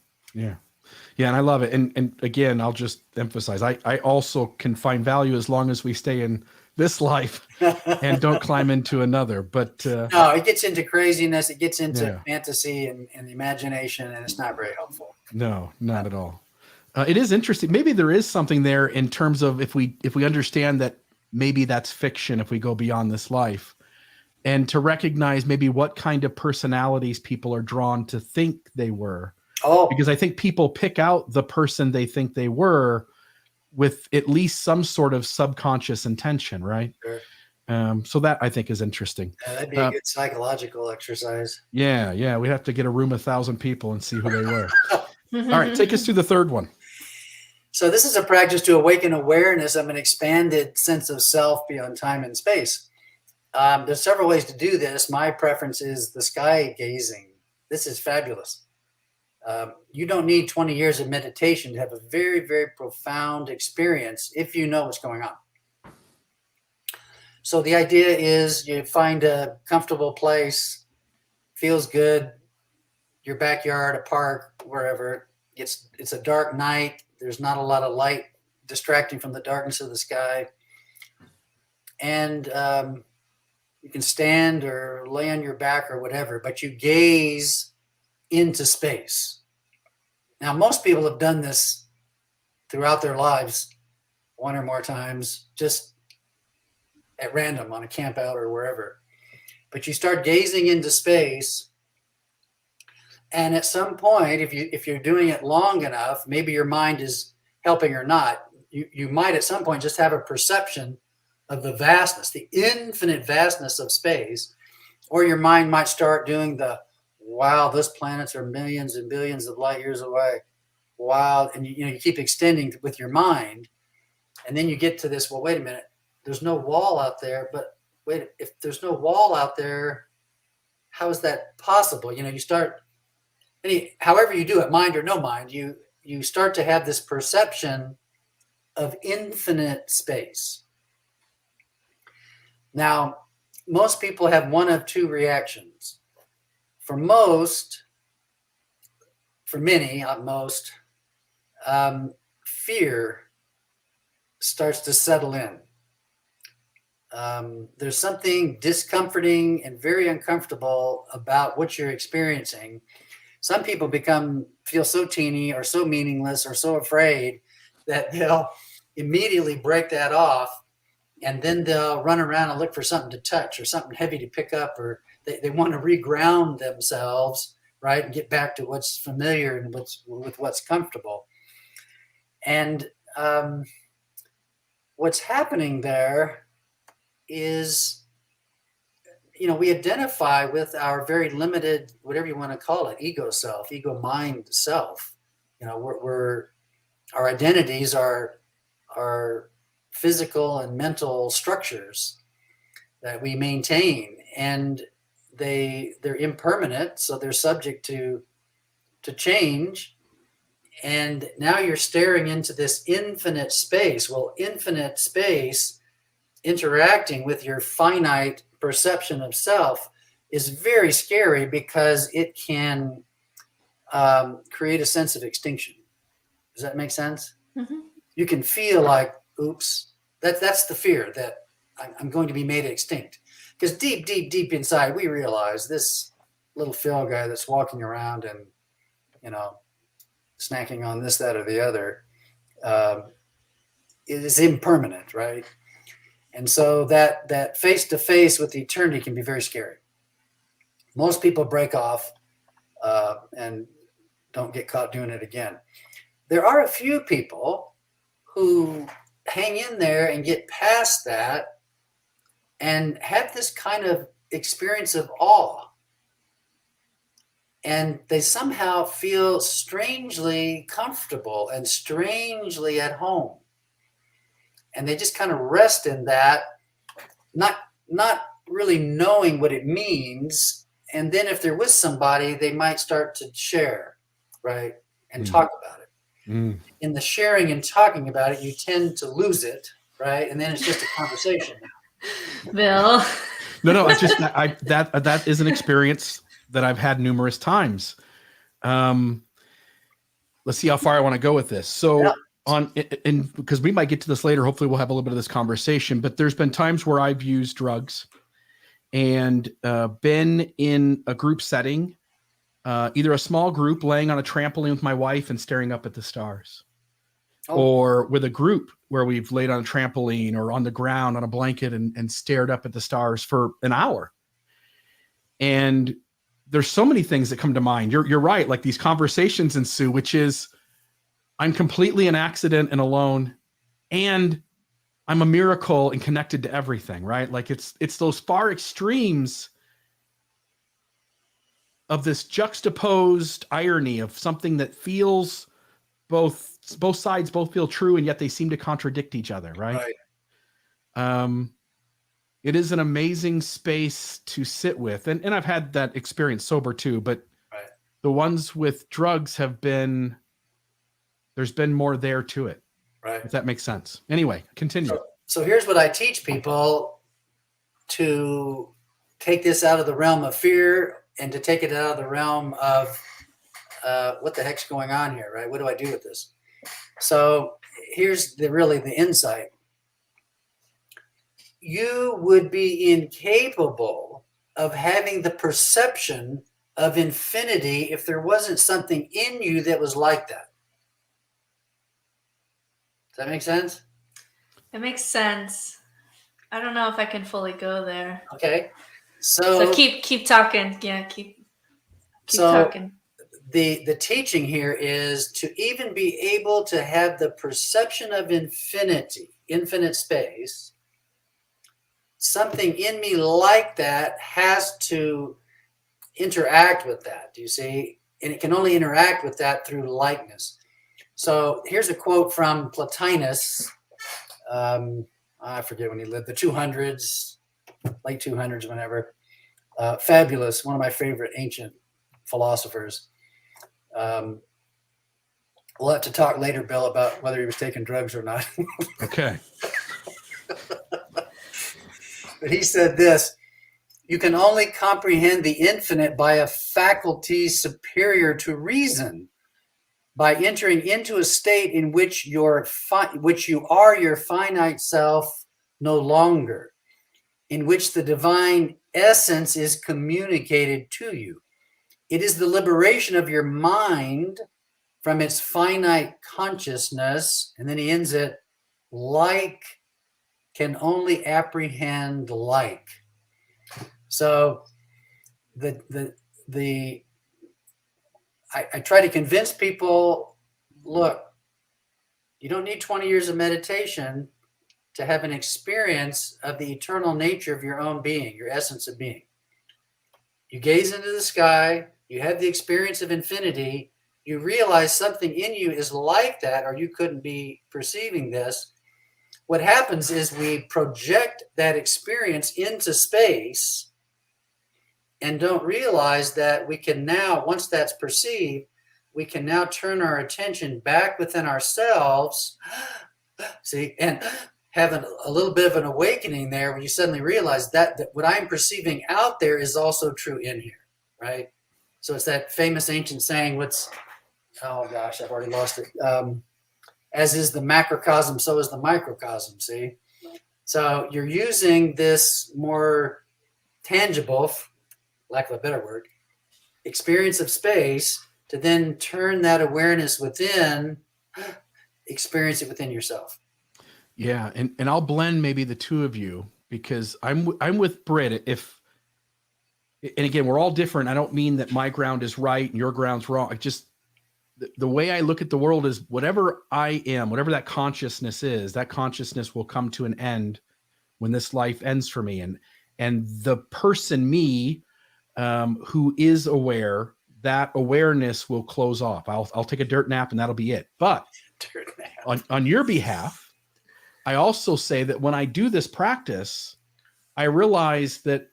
and I love it. And again, I'll just emphasize, I also can find value as long as we stay in this life and don't climb into another. But no, it gets into craziness. It gets into fantasy and the imagination, and it's not very helpful. No, not at all. It is interesting. Maybe there is something there in terms of if we understand that maybe that's fiction, if we go beyond this life, and to recognize maybe what kind of personalities people are drawn to think they were. Because I think people pick out the person they think they were with at least some sort of subconscious intention, right? Sure. So that I think is interesting. That'd be a good psychological exercise. Yeah. We'd have to get a room of 1,000 people and see who they were. All right, take us to the third one. So this is a practice to awaken awareness of an expanded sense of self beyond time and space. There's several ways to do this. My preference is the sky gazing. This is fabulous. You don't need 20 years of meditation to have a very, very profound experience if you know what's going on. So the idea is you find a comfortable place, feels good, your backyard, a park, wherever. It's a dark night. There's not a lot of light distracting from the darkness of the sky. And you can stand or lay on your back or whatever, but you gaze into space. Now, most people have done this throughout their lives, one or more times, just at random on a camp out or wherever. But you start gazing into space, and at some point, if you're doing it long enough, maybe your mind is helping or not, you might at some point just have a perception of the vastness, the infinite vastness of space, Or your mind might start doing the, wow, those planets are millions and billions of light years away. Wow. And you keep extending with your mind. And then you get to this, well, wait a minute, there's no wall out there. But wait, if there's no wall out there, how is that possible? You start, however you do it, mind or no mind, you start to have this perception of infinite space. Now, most people have one of two reactions. For many, not most, fear starts to settle in. There's something discomforting and very uncomfortable about what you're experiencing. Some people feel so teeny or so meaningless or so afraid that they'll immediately break that off, and then they'll run around and look for something to touch or something heavy to pick up, or they want to reground themselves, right, and get back to what's familiar and what's comfortable. And what's happening there is, we identify with our very limited, whatever you want to call it, ego self, ego mind self. Our identities are physical and mental structures that we maintain, and they're impermanent, so they're subject to change. And now you're staring into this infinite space. Well, infinite space interacting with your finite perception of self is very scary, because it can create a sense of extinction. Does that make sense? Mm-hmm. You can feel like, oops, that's the fear that I'm going to be made extinct. Because deep, deep, deep inside, we realize this little Phil guy that's walking around and, snacking on this, that, or the other, is impermanent, right? And so that face-to-face with eternity can be very scary. Most people break off and don't get caught doing it again. There are a few people who hang in there and get past that and have this kind of experience of awe. And they somehow feel strangely comfortable and strangely at home. And they just kind of rest in that, not really knowing what it means. And then if they're with somebody, they might start to share, right? And talk about it. In the sharing and talking about it, you tend to lose it, right? And then it's just a conversation now. Bill. No, it's just that is an experience that I've had numerous times. Let's see how far I want to go with this. So because we might get to this later, hopefully we'll have a little bit of this conversation, but there's been times where I've used drugs and been in a group setting, either a small group laying on a trampoline with my wife and staring up at the stars, or with a group where we've laid on a trampoline or on the ground on a blanket and stared up at the stars for an hour. And there's so many things that come to mind. You're right. Like these conversations ensue, which is I'm completely an accident and alone, and I'm a miracle and connected to everything, right? Like it's those far extremes of this juxtaposed irony of something that feels both sides both feel true, and yet they seem to contradict each other, right? It is an amazing space to sit with. And I've had that experience sober too, but the ones with drugs there's been more there to it. Right. If that makes sense. Anyway, continue. So here's what I teach people to take this out of the realm of fear and to take it out of the realm of what the heck's going on here, right? What do I do with this? So here's the insight. You would be incapable of having the perception of infinity if there wasn't something in you that was like that. Does that make sense? It makes sense. I don't know if I can fully go there. Okay. So keep talking. Yeah, keep talking. The teaching here is to even be able to have the perception of infinite space. something in me like that has to interact with that. Do you see? And it can only interact with that through likeness. So here's a quote from Plotinus. I forget when he lived, the 200s, late 200s, whenever. Fabulous, one of my favorite ancient philosophers. We'll have to talk later, Bill, about whether he was taking drugs or not. Okay. But he said this: you can only comprehend the infinite by a faculty superior to reason, by entering into a state in which you are your finite self no longer, in which the divine essence is communicated to you. It is the liberation of your mind from its finite consciousness. And then he ends it, like can only apprehend like. So I try to convince people, look, you don't need 20 years of meditation to have an experience of the eternal nature of your own being, your essence of being. You gaze into the sky, you have the experience of infinity, you realize something in you is like that, or you couldn't be perceiving this. What happens is we project that experience into space and don't realize that we can now, once that's perceived, we can now turn our attention back within ourselves, see, and have a little bit of an awakening there when you suddenly realize that what I'm perceiving out there is also true in here, right? So it's that famous ancient saying, oh gosh, I've already lost it. As is the macrocosm, so is the microcosm, see? So you're using this more tangible, lack of a better word, experience of space to then turn that awareness within, experience it within yourself. Yeah, and I'll blend maybe the two of you, because I'm with Britt. And again, we're all different. I don't mean that my ground is right and your ground's wrong. The way I look at the world is whatever I am, whatever that consciousness is, that consciousness will come to an end when this life ends for me. And the person, me, who is aware, that awareness will close off. I'll take a dirt nap and that'll be it. But on your behalf, I also say that when I do this practice, I realize that,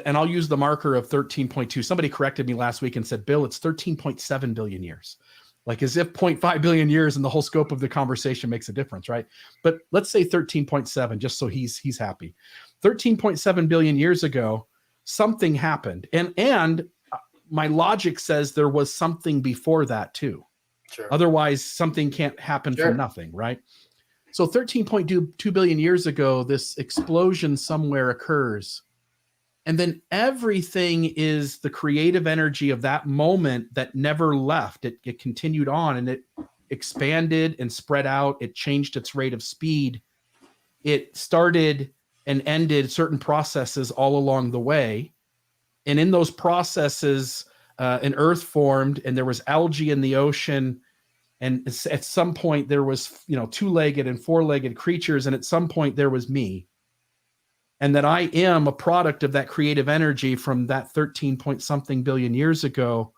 and I'll use the marker of 13.2. Somebody corrected me last week and said, Bill, it's 13.7 billion years. Like as if 0.5 billion years in the whole scope of the conversation makes a difference, right? But let's say 13.7, just so he's happy. 13.7 billion years ago, something happened. And my logic says there was something before that too. Sure. Otherwise, something can't happen from nothing, right? So 13.2 billion years ago, this explosion somewhere occurs. And then everything is the creative energy of that moment that never left. It continued on and it expanded and spread out. It changed its rate of speed. It started and ended certain processes all along the way. And in those processes, an earth formed and there was algae in the ocean. And at some point there was, two-legged and four-legged creatures. And at some point there was me. And that I am a product of that creative energy from that 13 point something billion years ago.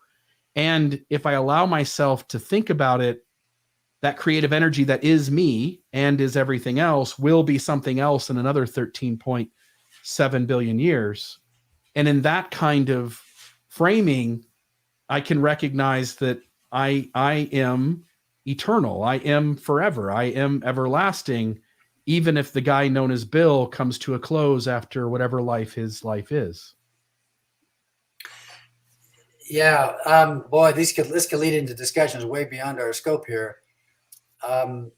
And if I allow myself to think about it, that creative energy that is me and is everything else will be something else in another 13.7 billion years. And in that kind of framing, I can recognize that I am eternal. I am forever. I am everlasting, even if the guy known as Bill comes to a close after whatever his life is. Yeah, boy, this could lead into discussions way beyond our scope here. In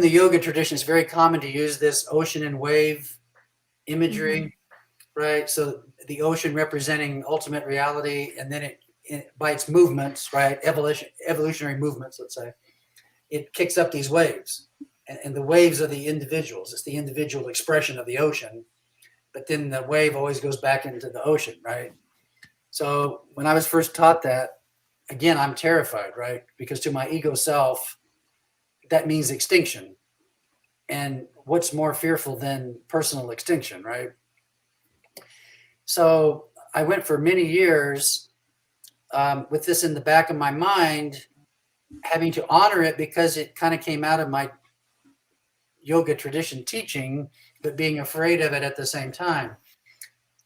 the yoga tradition, it's very common to use this ocean and wave imagery, right? So the ocean representing ultimate reality, and then it by its movements, right? Evolutionary movements, let's say, it kicks up these waves, and the waves are the individuals. It's the individual expression of the ocean, but then the wave always goes back into the ocean, right? So when I was first taught that, again, I'm terrified, right? Because to my ego self, that means extinction. And what's more fearful than personal extinction, right? So I went for many years with this in the back of my mind, having to honor it because it kind of came out of my yoga tradition teaching, but being afraid of it at the same time.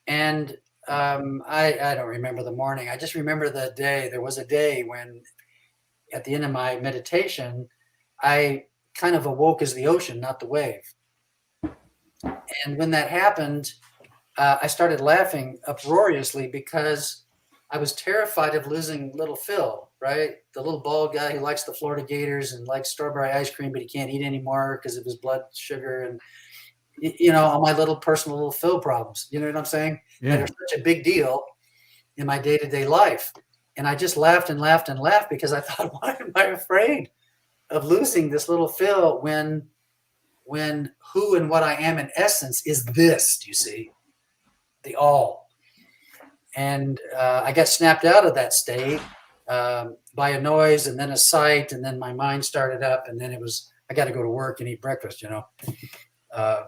And I don't remember the morning. I just remember the day. There was a day when at the end of my meditation, I kind of awoke as the ocean, not the wave. And when that happened, I started laughing uproariously because I was terrified of losing little Phil, right? The little bald guy who likes the Florida Gators and likes strawberry ice cream, but he can't eat anymore because of his blood sugar and, you know, all my little personal little Phil problems. You know what I'm saying? Yeah. That are such a big deal in my day-to-day life. And I just laughed and laughed and laughed because I thought, why am I afraid of losing this little Phil when who and what I am in essence is this, do you see? The all. And I got snapped out of that state by a noise and then a sight, and then my mind started up, and then it was, I got to go to work and eat breakfast, you know,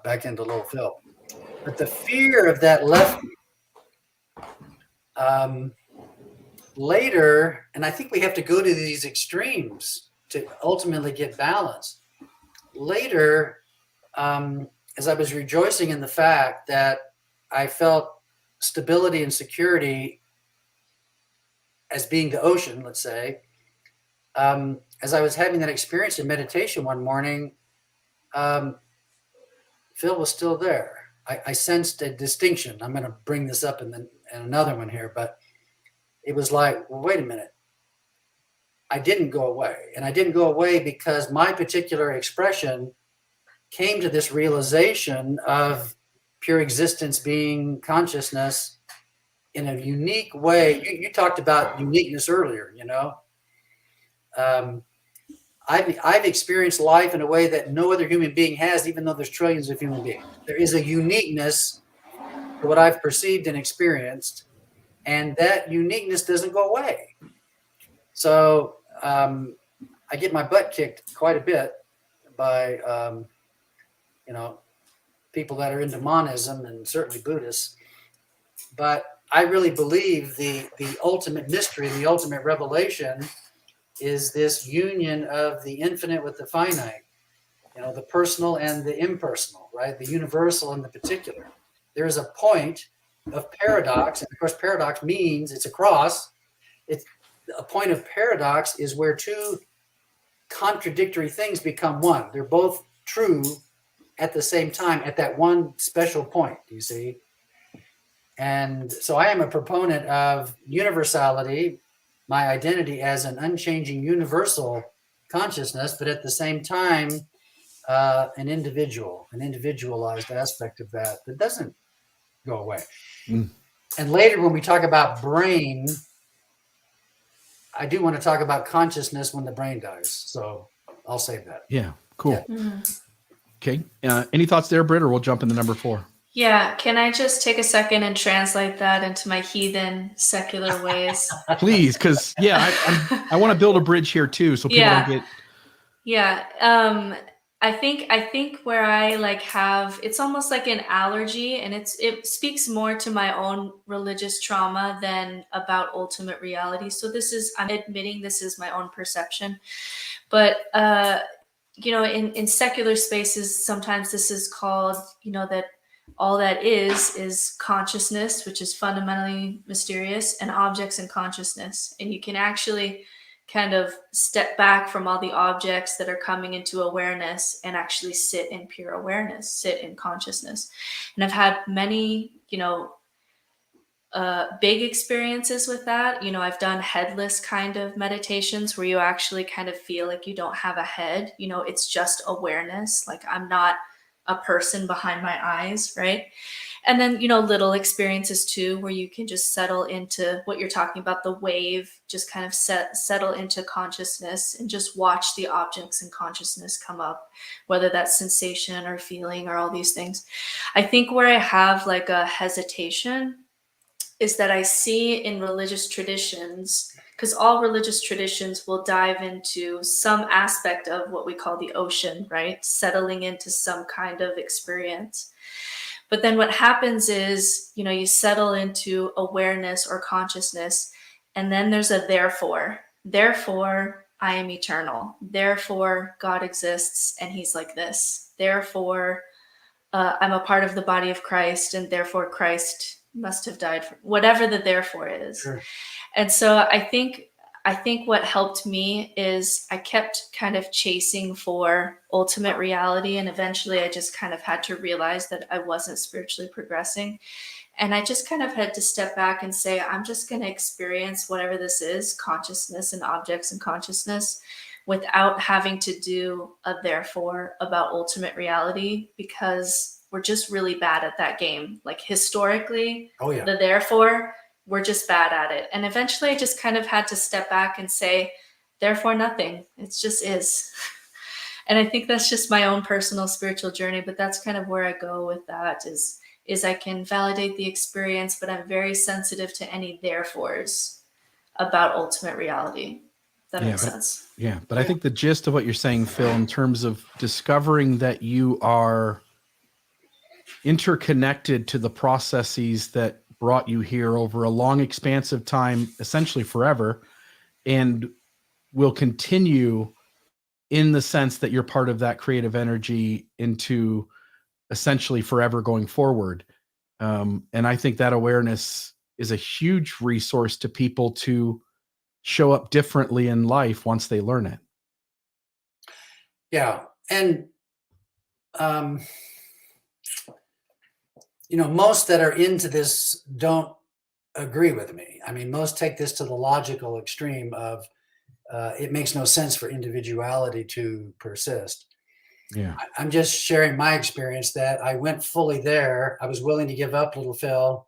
back into little Phil. But the fear of that left later, and I think we have to go to these extremes to ultimately get balance. Later, as I was rejoicing in the fact that I felt stability and security as being the ocean, let's say, as I was having that experience in meditation one morning, Phil was still there. I sensed a distinction. I'm going to bring this up in another one here, but it was like, well, wait a minute. I didn't go away. And I didn't go away because my particular expression came to this realization of pure existence being consciousness in a unique way. You talked about uniqueness earlier, you know. I've experienced life in a way that no other human being has, even though there's trillions of human beings. There is a uniqueness to what I've perceived and experienced, and that uniqueness doesn't go away. So I get my butt kicked quite a bit by, you know, people that are into monism and certainly Buddhists. But I really believe the ultimate mystery, the ultimate revelation is this union of the infinite with the finite, you know, the personal and the impersonal, right? The universal and the particular. There is a point of paradox. And of course, paradox means it's a cross. It's a point of paradox is where two contradictory things become one. They're both true at the same time at that one special point, you see? And so I am a proponent of universality, my identity as an unchanging universal consciousness, but at the same time, an individualized aspect of that doesn't go away. Mm. And later when we talk about brain, I do want to talk about consciousness when the brain dies. So I'll save that. Yeah, cool. Yeah. Mm. Okay. Any thoughts there, Britt, or we'll jump into number 4? Yeah, can I just take a second and translate that into my heathen secular ways? Please, because I want to build a bridge here too, so people don't get. Yeah, I think where I like have, it's almost like an allergy, and it speaks more to my own religious trauma than about ultimate reality. So I'm admitting this is my own perception, but you know, in secular spaces, sometimes this is called, you know, that all that is consciousness, which is fundamentally mysterious, and objects in consciousness. And you can actually kind of step back from all the objects that are coming into awareness and actually sit in pure awareness, sit in consciousness. And I've had many, you know, big experiences with that. You know, I've done headless kind of meditations where you actually kind of feel like you don't have a head, you know, it's just awareness. Like I'm not a person behind my eyes, right? And then, you know, little experiences too, where you can just settle into what you're talking about, the wave, just kind of settle into consciousness and just watch the objects in consciousness come up, whether that's sensation or feeling or all these things. I think where I have like a hesitation is that I see in religious traditions, because all religious traditions will dive into some aspect of what we call the ocean, right? Settling into some kind of experience. But then what happens is, you settle into awareness or consciousness, and then there's a therefore. Therefore, I am eternal. Therefore, God exists and he's like this. Therefore, I'm a part of the body of Christ, and therefore Christ must have died for whatever the therefore is. Sure. And so I think what helped me is I kept kind of chasing for ultimate reality, and eventually I just kind of had to realize that I wasn't spiritually progressing. And I just kind of had to step back and say, I'm just going to experience whatever this is, consciousness and objects and consciousness, without having to do a therefore about ultimate reality, because we're just really bad at that game. Like historically, the therefore, we're just bad at it. And eventually I just kind of had to step back and say, therefore nothing. It just is. And I think that's just my own personal spiritual journey, but that's kind of where I go with that is I can validate the experience, but I'm very sensitive to any therefores about ultimate reality. That makes sense. Yeah. But I think the gist of what you're saying, Phil, in terms of discovering that you are interconnected to the processes that brought you here over a long, expansive time, essentially forever, and will continue in the sense that you're part of that creative energy into essentially forever going forward. And I think that awareness is a huge resource to people to show up differently in life once they learn it. Yeah. And, most that are into this don't agree with me. I mean, most take this to the logical extreme of it makes no sense for individuality to persist. Yeah. I'm just sharing my experience that I went fully there. I was willing to give up, little Phil,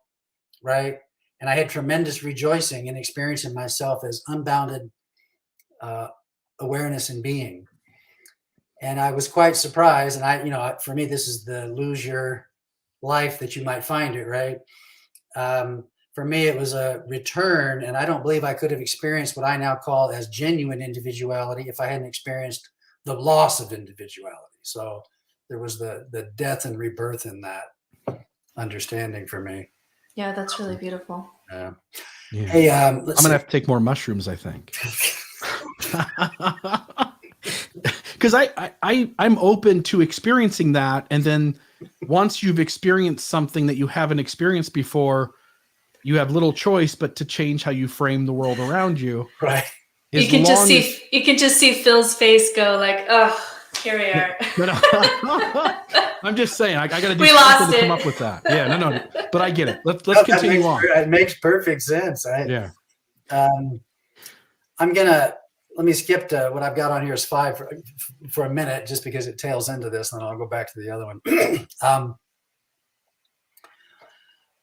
right? And I had tremendous rejoicing in experiencing myself as unbounded awareness and being. And I was quite surprised. And for me, this is the lose your life that you might find it, right? For me, it was a return, and I don't believe I could have experienced what I now call as genuine individuality if I hadn't experienced the loss of individuality. So there was the death and rebirth in that understanding for me. Yeah, that's really beautiful. Yeah. Hey, I'm gonna have to take more mushrooms, I think. Because I'm open to experiencing that, and then once you've experienced something that you haven't experienced before, you have little choice but to change how you frame the world around you. Right. You can just see Phil's face go like, oh, here we are. No. I'm just saying, I got to do we something to it. come up with that. Yeah, no. But I get it. Let's continue on. It makes perfect sense. Yeah. Let me skip to what I've got on here is 5 for a minute, just because it tails into this, and then I'll go back to the other one.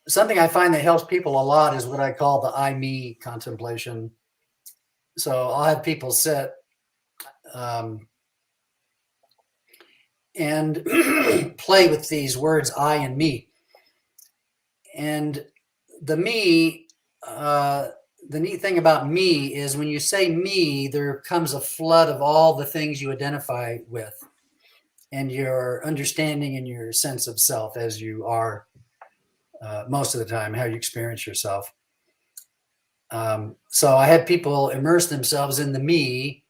Something I find that helps people a lot is what I call the I, me contemplation. So I'll have people sit and play with these words, I and me. And the me, the neat thing about me is when you say me, there comes a flood of all the things you identify with and your understanding and your sense of self as you are most of the time, how you experience yourself. So I have people immerse themselves in the me,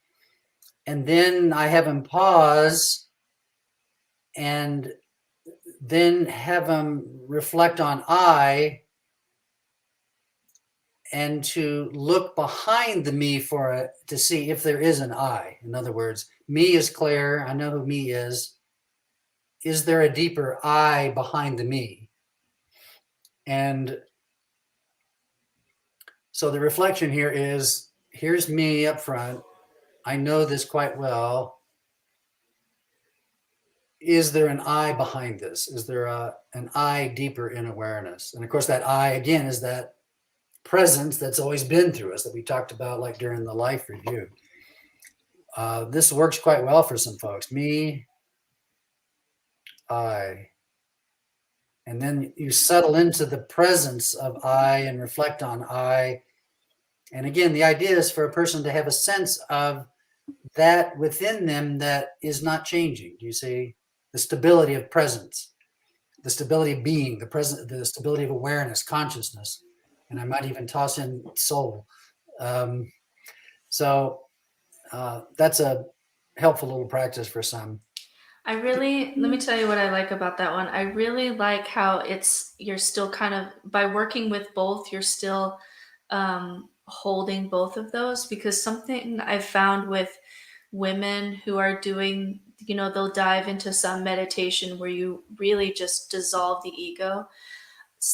and then I have them pause and then have them reflect on I, and to look behind the me to see if there is an I. In other words, me is clear. I know who me is. Is there a deeper I behind the me? And so the reflection here is, here's me up front. I know this quite well. Is there an I behind this? Is there an I deeper in awareness? And of course, that I, again, is that presence that's always been through us that we talked about like during the life review. This works quite well for some folks. Me, I. And then you settle into the presence of I and reflect on I. And again, the idea is for a person to have a sense of that within them that is not changing. Do you see the stability of presence, the stability of being, the stability of awareness, consciousness, and I might even toss in soul. So that's a helpful little practice for some. Let me tell you what I like about that one. I really like how you're still kind of, by working with both, you're still holding both of those, because something I've found with women who are doing, they'll dive into some meditation where you really just dissolve the ego.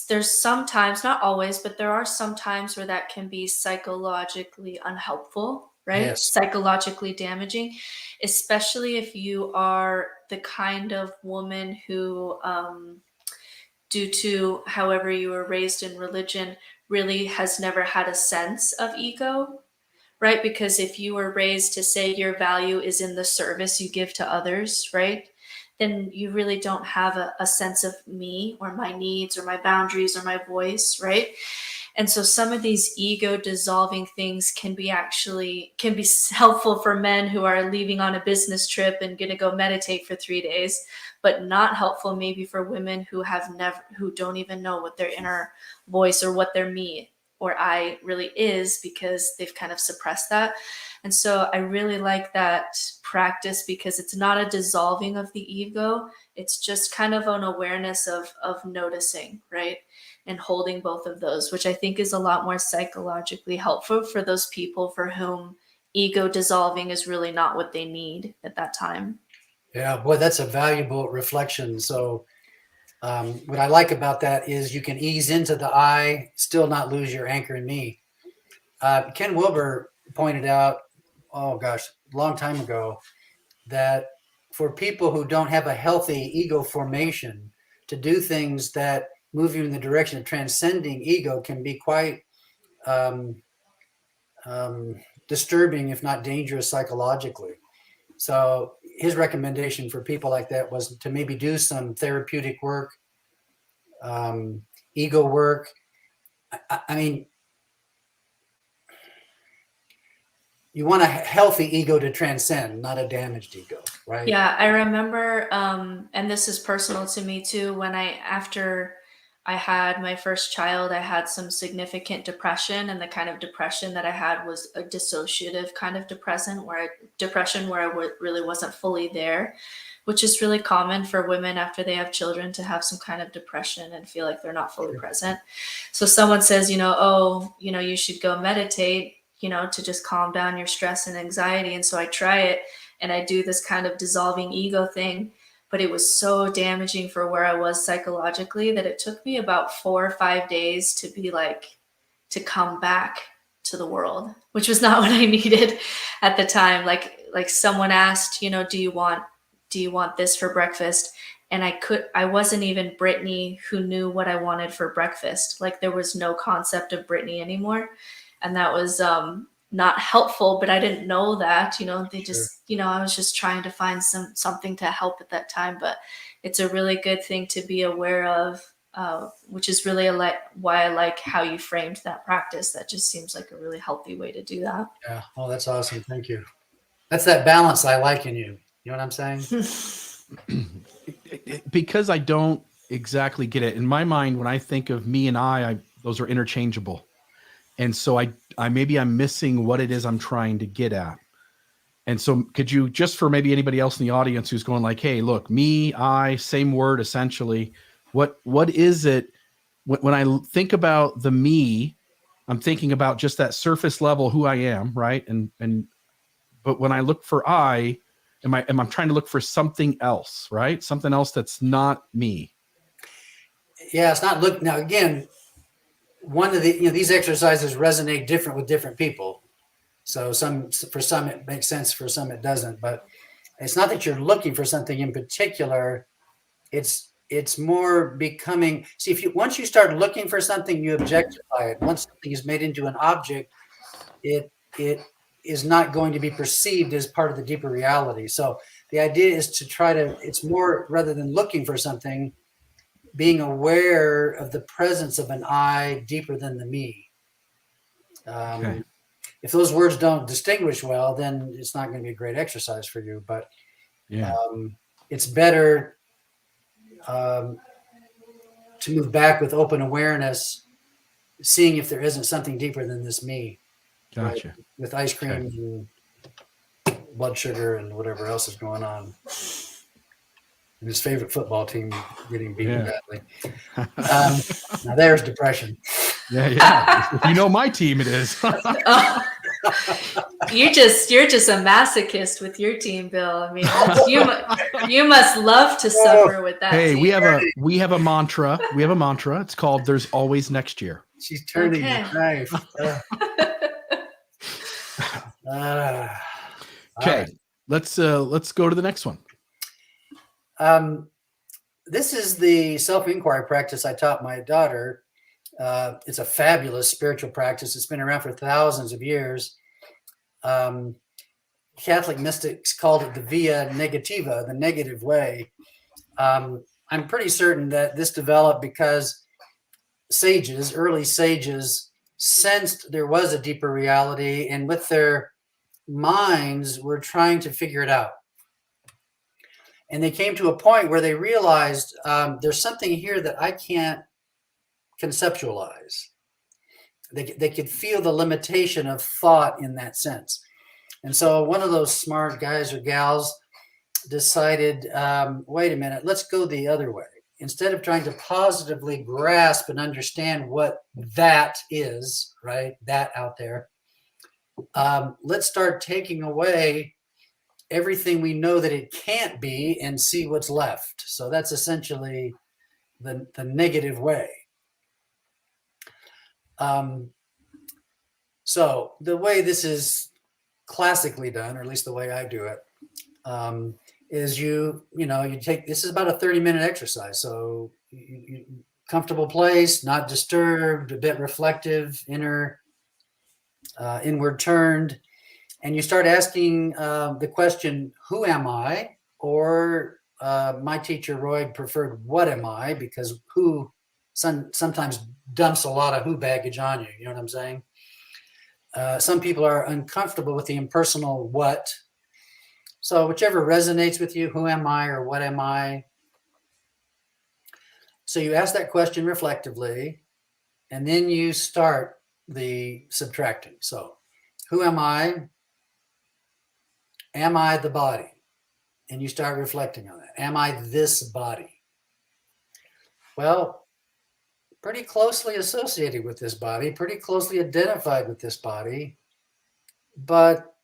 There's sometimes, not always, but there are some times where that can be psychologically unhelpful, right? Yes. Psychologically damaging, especially if you are the kind of woman who, due to however you were raised in religion, really has never had a sense of ego, right? Because if you were raised to say your value is in the service you give to others, right, then you really don't have a sense of me or my needs or my boundaries or my voice, right? And so some of these ego dissolving things can be helpful for men who are leaving on a business trip and going to go meditate for 3 days, but not helpful maybe for women who don't even know what their inner voice or what their me or I really is, because they've kind of suppressed that. And so I really like that practice, because it's not a dissolving of the ego. It's just kind of an awareness of noticing, right? And holding both of those, which I think is a lot more psychologically helpful for those people for whom ego dissolving is really not what they need at that time. Yeah, boy, that's a valuable reflection. So what I like about that is you can ease into the I, still not lose your anchor in me. Ken Wilber pointed out, oh gosh, a long time ago, that for people who don't have a healthy ego formation, to do things that move you in the direction of transcending ego can be quite disturbing, if not dangerous psychologically. So his recommendation for people like that was to maybe do some therapeutic work, ego work. I mean, you want a healthy ego to transcend, not a damaged ego, right? Yeah, I remember, and this is personal to me too, when after I had my first child, I had some significant depression, and the kind of depression that I had was a dissociative kind of depression where I really wasn't fully there, which is really common for women after they have children to have some kind of depression and feel like they're not fully present. So someone says, you should go meditate, to just calm down your stress and anxiety. And so I try it, and I do this kind of dissolving ego thing, but it was so damaging for where I was psychologically that it took me about 4 or 5 days to come back to the world, which was not what I needed at the time. Like someone asked, do you want this for breakfast? And I wasn't even Brittany who knew what I wanted for breakfast. Like there was no concept of Brittany anymore. And that was not helpful, but I didn't know that, they just, I was just trying to find something to help at that time. But it's a really good thing to be aware of, which is really why I like how you framed that practice. That just seems like a really healthy way to do that. Yeah. Oh, that's awesome. Thank you. That's that balance I like in you. You know what I'm saying? Because I don't exactly get it. In my mind, when I think of me and I those are interchangeable. And so I'm missing what it is I'm trying to get at. And so could you, just for maybe anybody else in the audience who's going like, hey, look, me, I, same word, essentially, what is it? When I think about the me, I'm thinking about just that surface level, who I am. Right. But when I look for I, am I trying to look for something else, right? Something else that's not me. Yeah. It's not now again, one of the, these exercises resonate different with different people. So for some it makes sense, for some it doesn't. But it's not that you're looking for something in particular. It's more becoming. See, once you start looking for something, you objectify it. Once something is made into an object, it is not going to be perceived as part of the deeper reality. So the idea is to it's more, rather than looking for something, being aware of the presence of an I deeper than the me. Okay. If those words don't distinguish well, then it's not going to be a great exercise for you. But Yeah. it's better to move back with open awareness, seeing if there isn't something deeper than this me. Gotcha. Right? With ice cream and blood sugar and whatever else is going on. And his favorite football team getting beaten badly. Now there's depression. Yeah. You know my team it is. Oh, you're just a masochist with your team, Bill. I mean, you must love to suffer with that. Hey, team. we have a mantra. We have a mantra. It's called "There's always next year." She's turning the knife. Okay, let's go to the next one. This is the self-inquiry practice I taught my daughter. It's a fabulous spiritual practice. It's been around for thousands of years. Catholic mystics called it the via negativa, the negative way. I'm pretty certain that this developed because early sages, sensed there was a deeper reality, and with their minds were trying to figure it out. And they came to a point where they realized there's something here that I can't conceptualize. They could feel the limitation of thought in that sense. And so one of those smart guys or gals decided, wait a minute, let's go the other way. Instead of trying to positively grasp and understand what that is, right, that out there, let's start taking away everything we know that it can't be and see what's left. So that's essentially the negative way. So the way this is classically done, or at least the way I do it, is you take, this is about a 30-minute exercise. So you comfortable place, not disturbed, a bit reflective, inward turned. And you start asking the question, who am I? Or my teacher, Roy, preferred, what am I? Because who sometimes dumps a lot of who baggage on you. You know what I'm saying? Some people are uncomfortable with the impersonal what. So whichever resonates with you, who am I or what am I? So you ask that question reflectively, and then you start the subtracting. So who am I? Am I the body? And you start reflecting on that. Am I this body? Well, pretty closely associated with this body, pretty closely identified with this body. But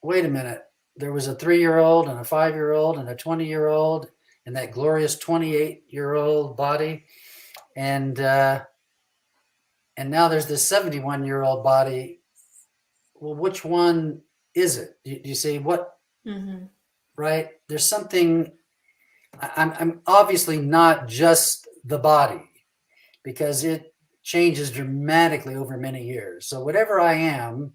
wait a minute. There was a 3-year-old and a 5-year-old and a 20-year-old and that glorious 28-year-old body. And now there's this 71-year-old body. Well, which one is it? Do you see what? Mm-hmm. Right? There's something. I'm obviously not just the body, because it changes dramatically over many years. So whatever I am,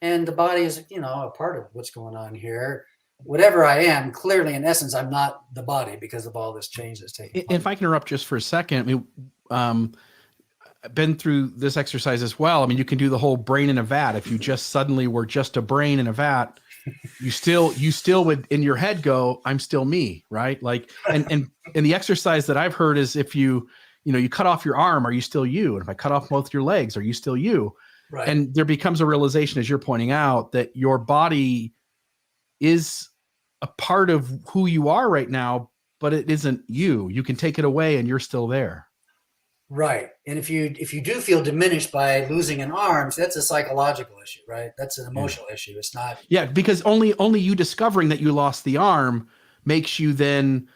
and the body is, a part of what's going on here. Whatever I am, clearly, in essence, I'm not the body because of all this change that's taking place. If I can interrupt just for a second, I've been through this exercise as well. I mean, you can do the whole brain in a vat. If you just suddenly were just a brain in a vat, you still would in your head go, I'm still me, right? Like, and the exercise that I've heard is if you cut off your arm, are you still you? And if I cut off both your legs, are you still you? Right. And there becomes a realization, as you're pointing out, that your body is a part of who you are right now, but it isn't you. You can take it away and you're still there. Right. And if you do feel diminished by losing an arm, that's a psychological issue, right? That's an emotional issue. It's not. Yeah, because only you discovering that you lost the arm makes you then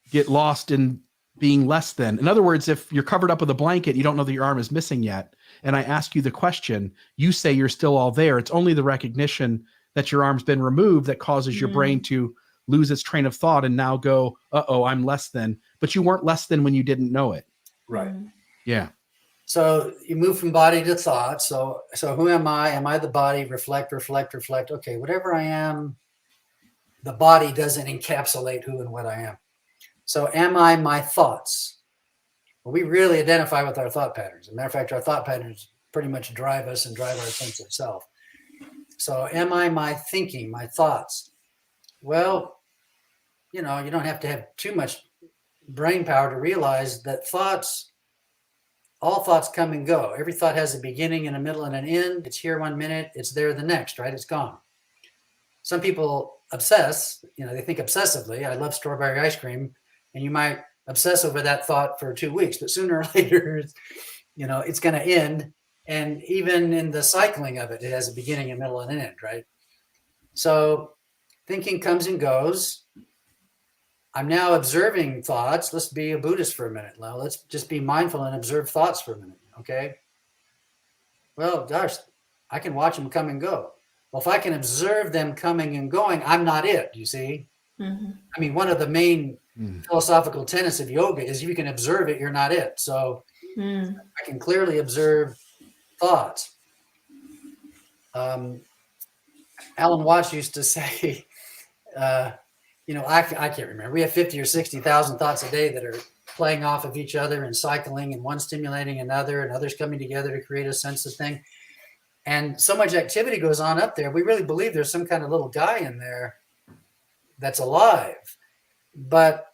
get lost in being less than. In other words, if you're covered up with a blanket, you don't know that your arm is missing yet, and I ask you the question, you say you're still all there. It's only the recognition that your arm's been removed that causes your brain to lose its train of thought and now go, uh-oh, I'm less than. But you weren't less than when you didn't know it. Right. Yeah. So you move from body to thought. So who am I? Am I the body? Reflect. Okay, whatever I am, the body doesn't encapsulate who and what I am. So am I my thoughts? Well, we really identify with our thought patterns. As a matter of fact, our thought patterns pretty much drive us and drive our sense of self. So am I my thinking, my thoughts? Well, you don't have to have too much brain power to realize that all thoughts come and go. Every thought has a beginning and a middle and an end. It's here 1 minute, it's there the next, right? It's gone. Some people obsess, they think obsessively. I love strawberry ice cream, and you might obsess over that thought for 2 weeks, but sooner or later, it's going to end. And even in the cycling of it, it has a beginning, a middle, and an end, right? So thinking comes and goes. I'm now observing thoughts. Let's be a Buddhist for a minute. Now let's just be mindful and observe thoughts for a minute, okay? Well, gosh, I can watch them come and go. Well, if I can observe them coming and going, I'm not it, you see? Mm-hmm. I mean, one of the main philosophical tenets of yoga is if you can observe it, you're not it. So I can clearly observe thoughts. Alan Watts used to say, I can't remember. We have 50 or 60,000 thoughts a day that are playing off of each other and cycling, and one stimulating another, and others coming together to create a sense of thing. And so much activity goes on up there. We really believe there's some kind of little guy in there that's alive. But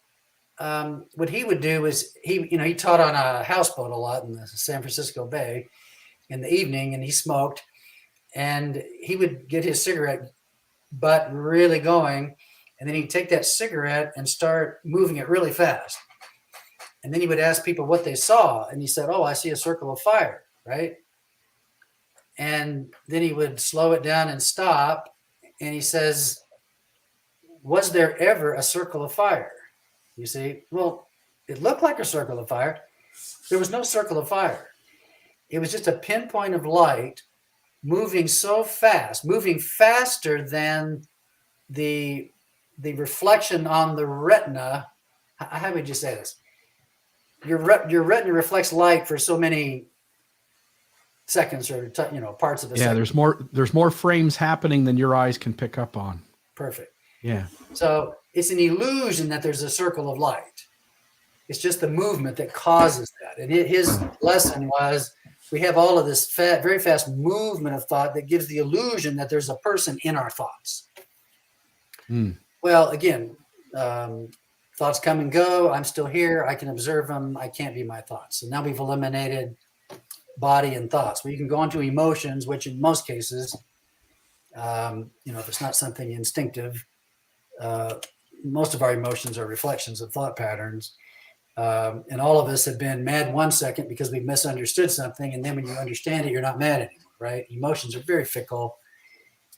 what he would do is he taught on a houseboat a lot in the San Francisco Bay in the evening, and he smoked, and he would get his cigarette butt really going, and then he'd take that cigarette and start moving it really fast. And then he would ask people what they saw, and he said, "Oh, I see a circle of fire," right? And then he would slow it down and stop, and he says, "Was there ever a circle of fire?" You see, well, it looked like a circle of fire. There was no circle of fire. It was just a pinpoint of light moving so fast, moving faster than the reflection on the retina. How would you say this? Your retina reflects light for so many seconds or parts of a second. There's more frames happening than your eyes can pick up on. Perfect. Yeah. So it's an illusion that there's a circle of light. It's just the movement that causes that. And his lesson was, we have all of this very fast movement of thought that gives the illusion that there's a person in our thoughts. Well, again, thoughts come and go. I'm still here. I can observe them. I can't be my thoughts. So now we've eliminated body and thoughts. Well, you can go into emotions, which in most cases, if it's not something instinctive, most of our emotions are reflections of thought patterns. And all of us have been mad 1 second because we've misunderstood something. And then when you understand it, you're not mad anymore, right? Emotions are very fickle.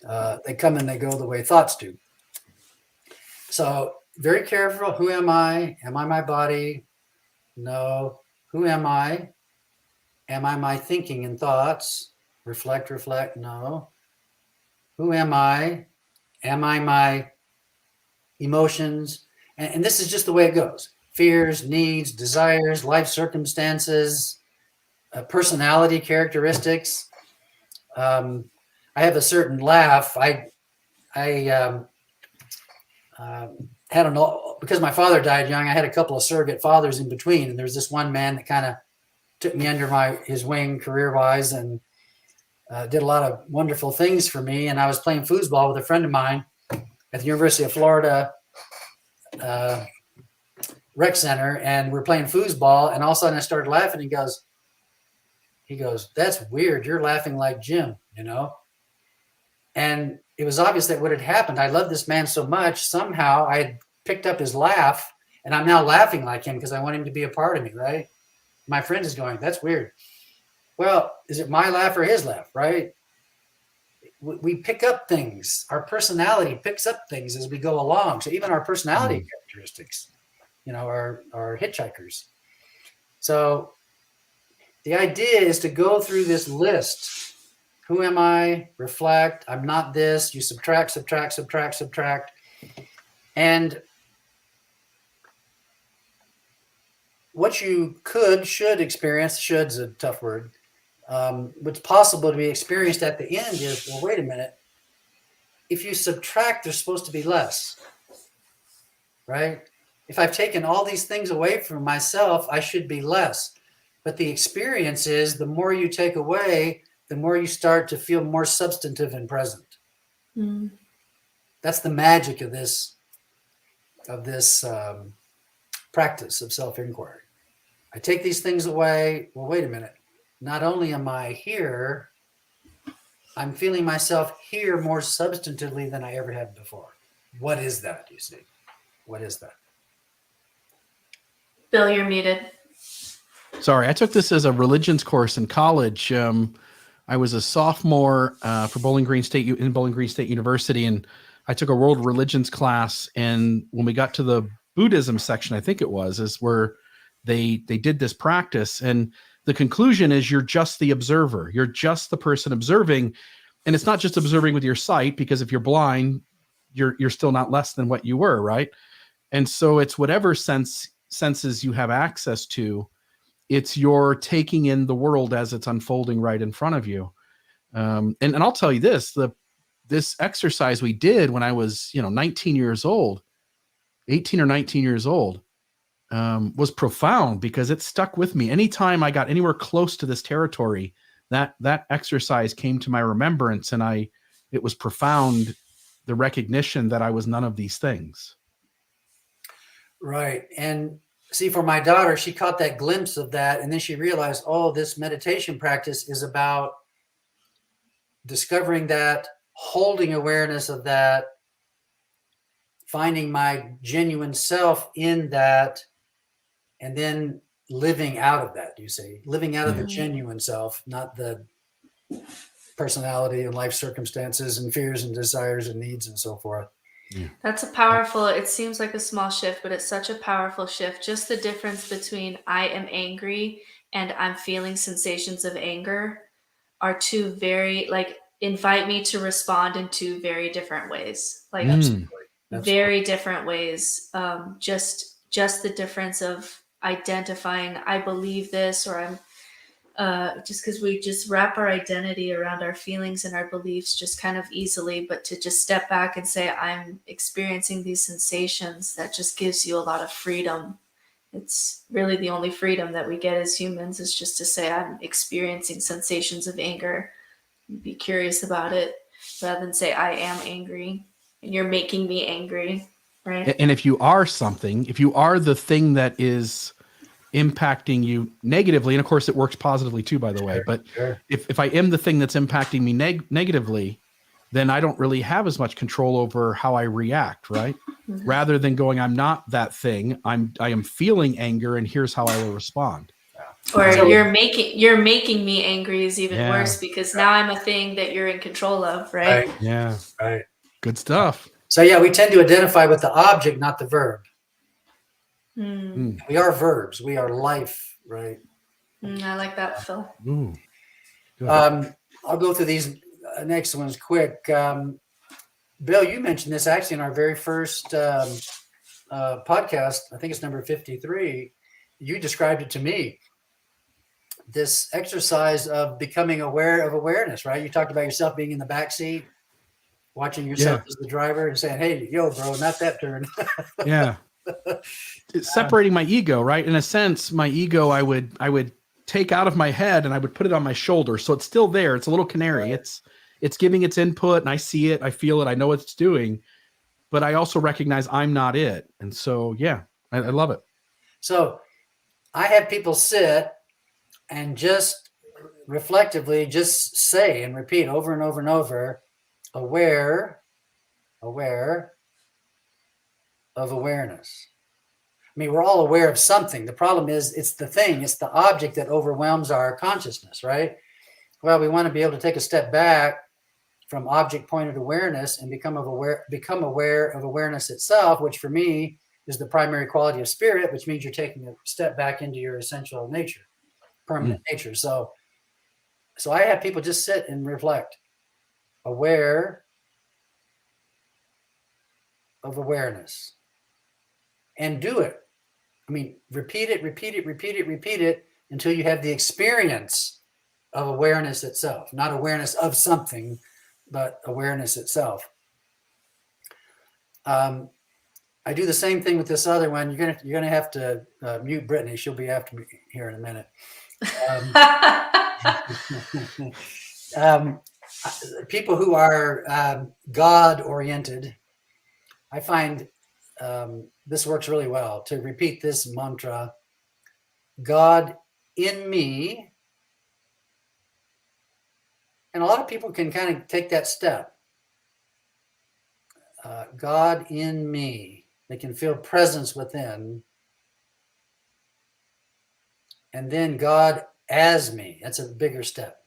They come and they go the way thoughts do. So very careful. Who am I? Am I my body? No. Who am I? Am I my thinking and thoughts? Reflect. No. Who am I? Am I my emotions? And this is just the way it goes. Fears, needs, desires, life circumstances, personality characteristics. I have a certain laugh. I had because my father died young, I had a couple of surrogate fathers in between. And there's this one man that kind of took me under his wing career-wise and did a lot of wonderful things for me. And I was playing foosball with a friend of mine at the University of Florida rec center, and we're playing foosball, and all of a sudden I started laughing. He goes, "That's weird. You're laughing like Jim," And it was obvious that what had happened, I loved this man so much, somehow I had picked up his laugh, and I'm now laughing like him because I want him to be a part of me, right? My friend is going, "That's weird." Well, is it my laugh or his laugh, right? We pick up things. Our personality picks up things as we go along. So even our personality characteristics, are hitchhikers. So the idea is to go through this list. Who am I? Reflect. I'm not this. You subtract. And what you should experience, should's a tough word. What's possible to be experienced at the end is, well, wait a minute. If you subtract, there's supposed to be less, right? if I've taken all these things away from myself, I should be less. But the experience is the more you take away, the more you start to feel more substantive and present. Mm. That's the magic of this practice of self-inquiry. I take these things away. Well, wait a minute. Not only am I here, I'm feeling myself here more substantively than I ever have before. What is that, you see? What is that? Bill, you're muted. Sorry, I took this as a religions course in college. I was a sophomore for Bowling Green State University, and I took a world religions class. And when we got to the Buddhism section, I think it was, is where they did this practice. And the conclusion is you're just the observer. You're just the person observing. And it's not just observing with your sight, because if you're blind, you're still not less than what you were, right? And so it's whatever senses you have access to, it's your taking in the world as it's unfolding right in front of you. And I'll tell you this exercise we did when I was 19 years old, 18 or 19 years old, was profound, because it stuck with me. Anytime I got anywhere close to this territory, that exercise came to my remembrance, and it was profound, the recognition that I was none of these things. Right. And see, for my daughter, she caught that glimpse of that, and then she realized, oh, this meditation practice is about discovering that, holding awareness of that, finding my genuine self in that, and then living out of that, you see, living out of the genuine self, not the personality and life circumstances and fears and desires and needs and so forth. Yeah. That's a powerful, it seems like a small shift, but it's such a powerful shift. Just the difference between I am angry and I'm feeling sensations of anger are two very, invite me to respond in two very different ways. Absolutely. Very different ways. Just the difference of identifying, I believe this, or I'm just because we just wrap our identity around our feelings and our beliefs just kind of easily, but to just step back and say, I'm experiencing these sensations, that just gives you a lot of freedom. It's really the only freedom that we get as humans, is just to say, I'm experiencing sensations of anger. Be curious about it, rather than say, I am angry and you're making me angry. Right. And if you are something, if you are the thing that is impacting you negatively, and of course it works positively too, by the way, but if I am the thing that's impacting me negatively, then I don't really have as much control over how I react, right? Mm-hmm. Rather than going, I'm not that thing, I am feeling anger, and here's how I will respond. Or you're making me angry is even worse, because now I'm a thing that you're in control of, right? Yeah. Right. Good stuff. So we tend to identify with the object, not the verb. We are verbs. We are life, right? I like that, Phil. I'll go through these next ones quick. Bill, you mentioned this actually in our very first podcast. I think it's number 53. You described it to me. This exercise of becoming aware of awareness, right? You talked about yourself being in the back seat, watching yourself as the driver, and saying, "Hey, yo, bro, not that turn." Yeah. It's separating my ego, right? In a sense, my ego, I would take out of my head and I would put it on my shoulder. So it's still there. It's a little canary. Right. It's giving its input, and I see it, I feel it, I know what it's doing, but I also recognize I'm not it. And so, I love it. So I have people sit and just reflectively just say and repeat over and over and over, aware of awareness. I mean, we're all aware of something. The problem is it's the object that overwhelms our consciousness, right? Well, we want to be able to take a step back from object-pointed awareness and become aware of awareness itself, which for me is the primary quality of spirit, which means you're taking a step back into your essential nature, permanent nature. So I have people just sit and reflect, aware of awareness, and do it. I mean, repeat it until you have the experience of awareness itself, not awareness of something, but awareness itself. I do the same thing with this other one. You're gonna have to mute Brittany. She'll be after me here in a minute. People who are God oriented, I find this works really well to repeat this mantra: God in me. And a lot of people can kind of take that step. God in me. They can feel presence within. And then God as me. That's a bigger step.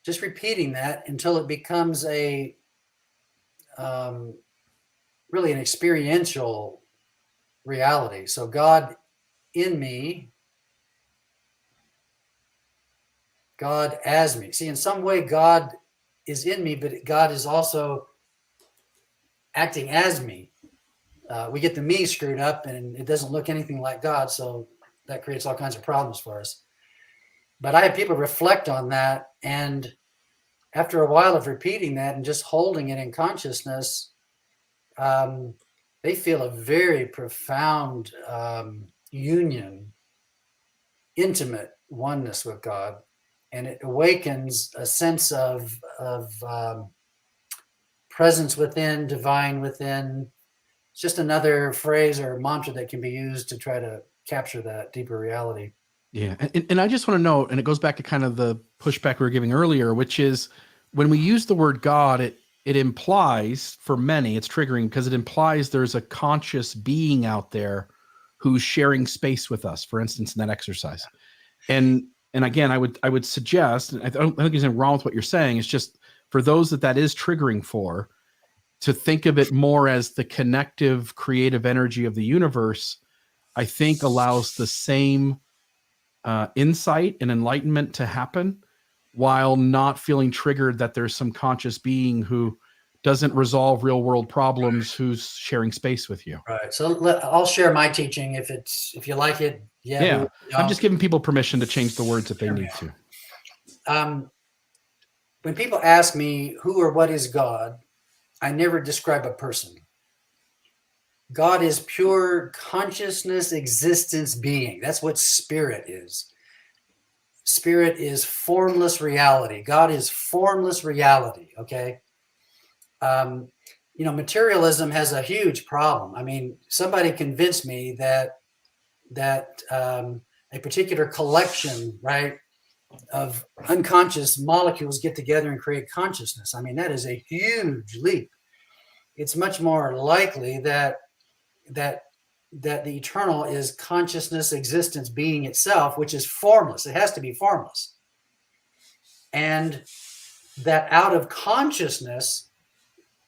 Just repeating that until it becomes a really an experiential reality. So God in me, God as me. See, in some way, God is in me, but God is also acting as me. We get the me screwed up and it doesn't look anything like God. So that creates all kinds of problems for us. But I have people reflect on that. And after a while of repeating that and just holding it in consciousness, they feel a very profound union, intimate oneness with God. And it awakens a sense of presence within, divine within. It's just another phrase or mantra that can be used to try to capture that deeper reality. Yeah. And I just want to know, and it goes back to kind of the pushback we were giving earlier, which is when we use the word God, it implies, for many, it's triggering because it implies there's a conscious being out there who's sharing space with us, for instance, in that exercise. And again, I would suggest, I don't think there's anything wrong with what you're saying. It's just for those that is triggering for, to think of it more as the connective, creative energy of the universe, I think allows the same insight and enlightenment to happen while not feeling triggered that there's some conscious being who doesn't resolve real world problems, who's sharing space with you. Right. So I'll share my teaching if you like it. Yeah. I'm just giving people permission to change the words if they need to. When people ask me who or what is God, I never describe a person. God is pure consciousness, existence, being. That's what spirit is. Spirit is formless reality. God is formless reality. Okay. Materialism has a huge problem. I mean, somebody convinced me that a particular collection, right, of unconscious molecules get together and create consciousness. I mean, that is a huge leap. It's much more likely that the eternal is consciousness, existence, being itself, which is formless. It has to be formless. And that out of consciousness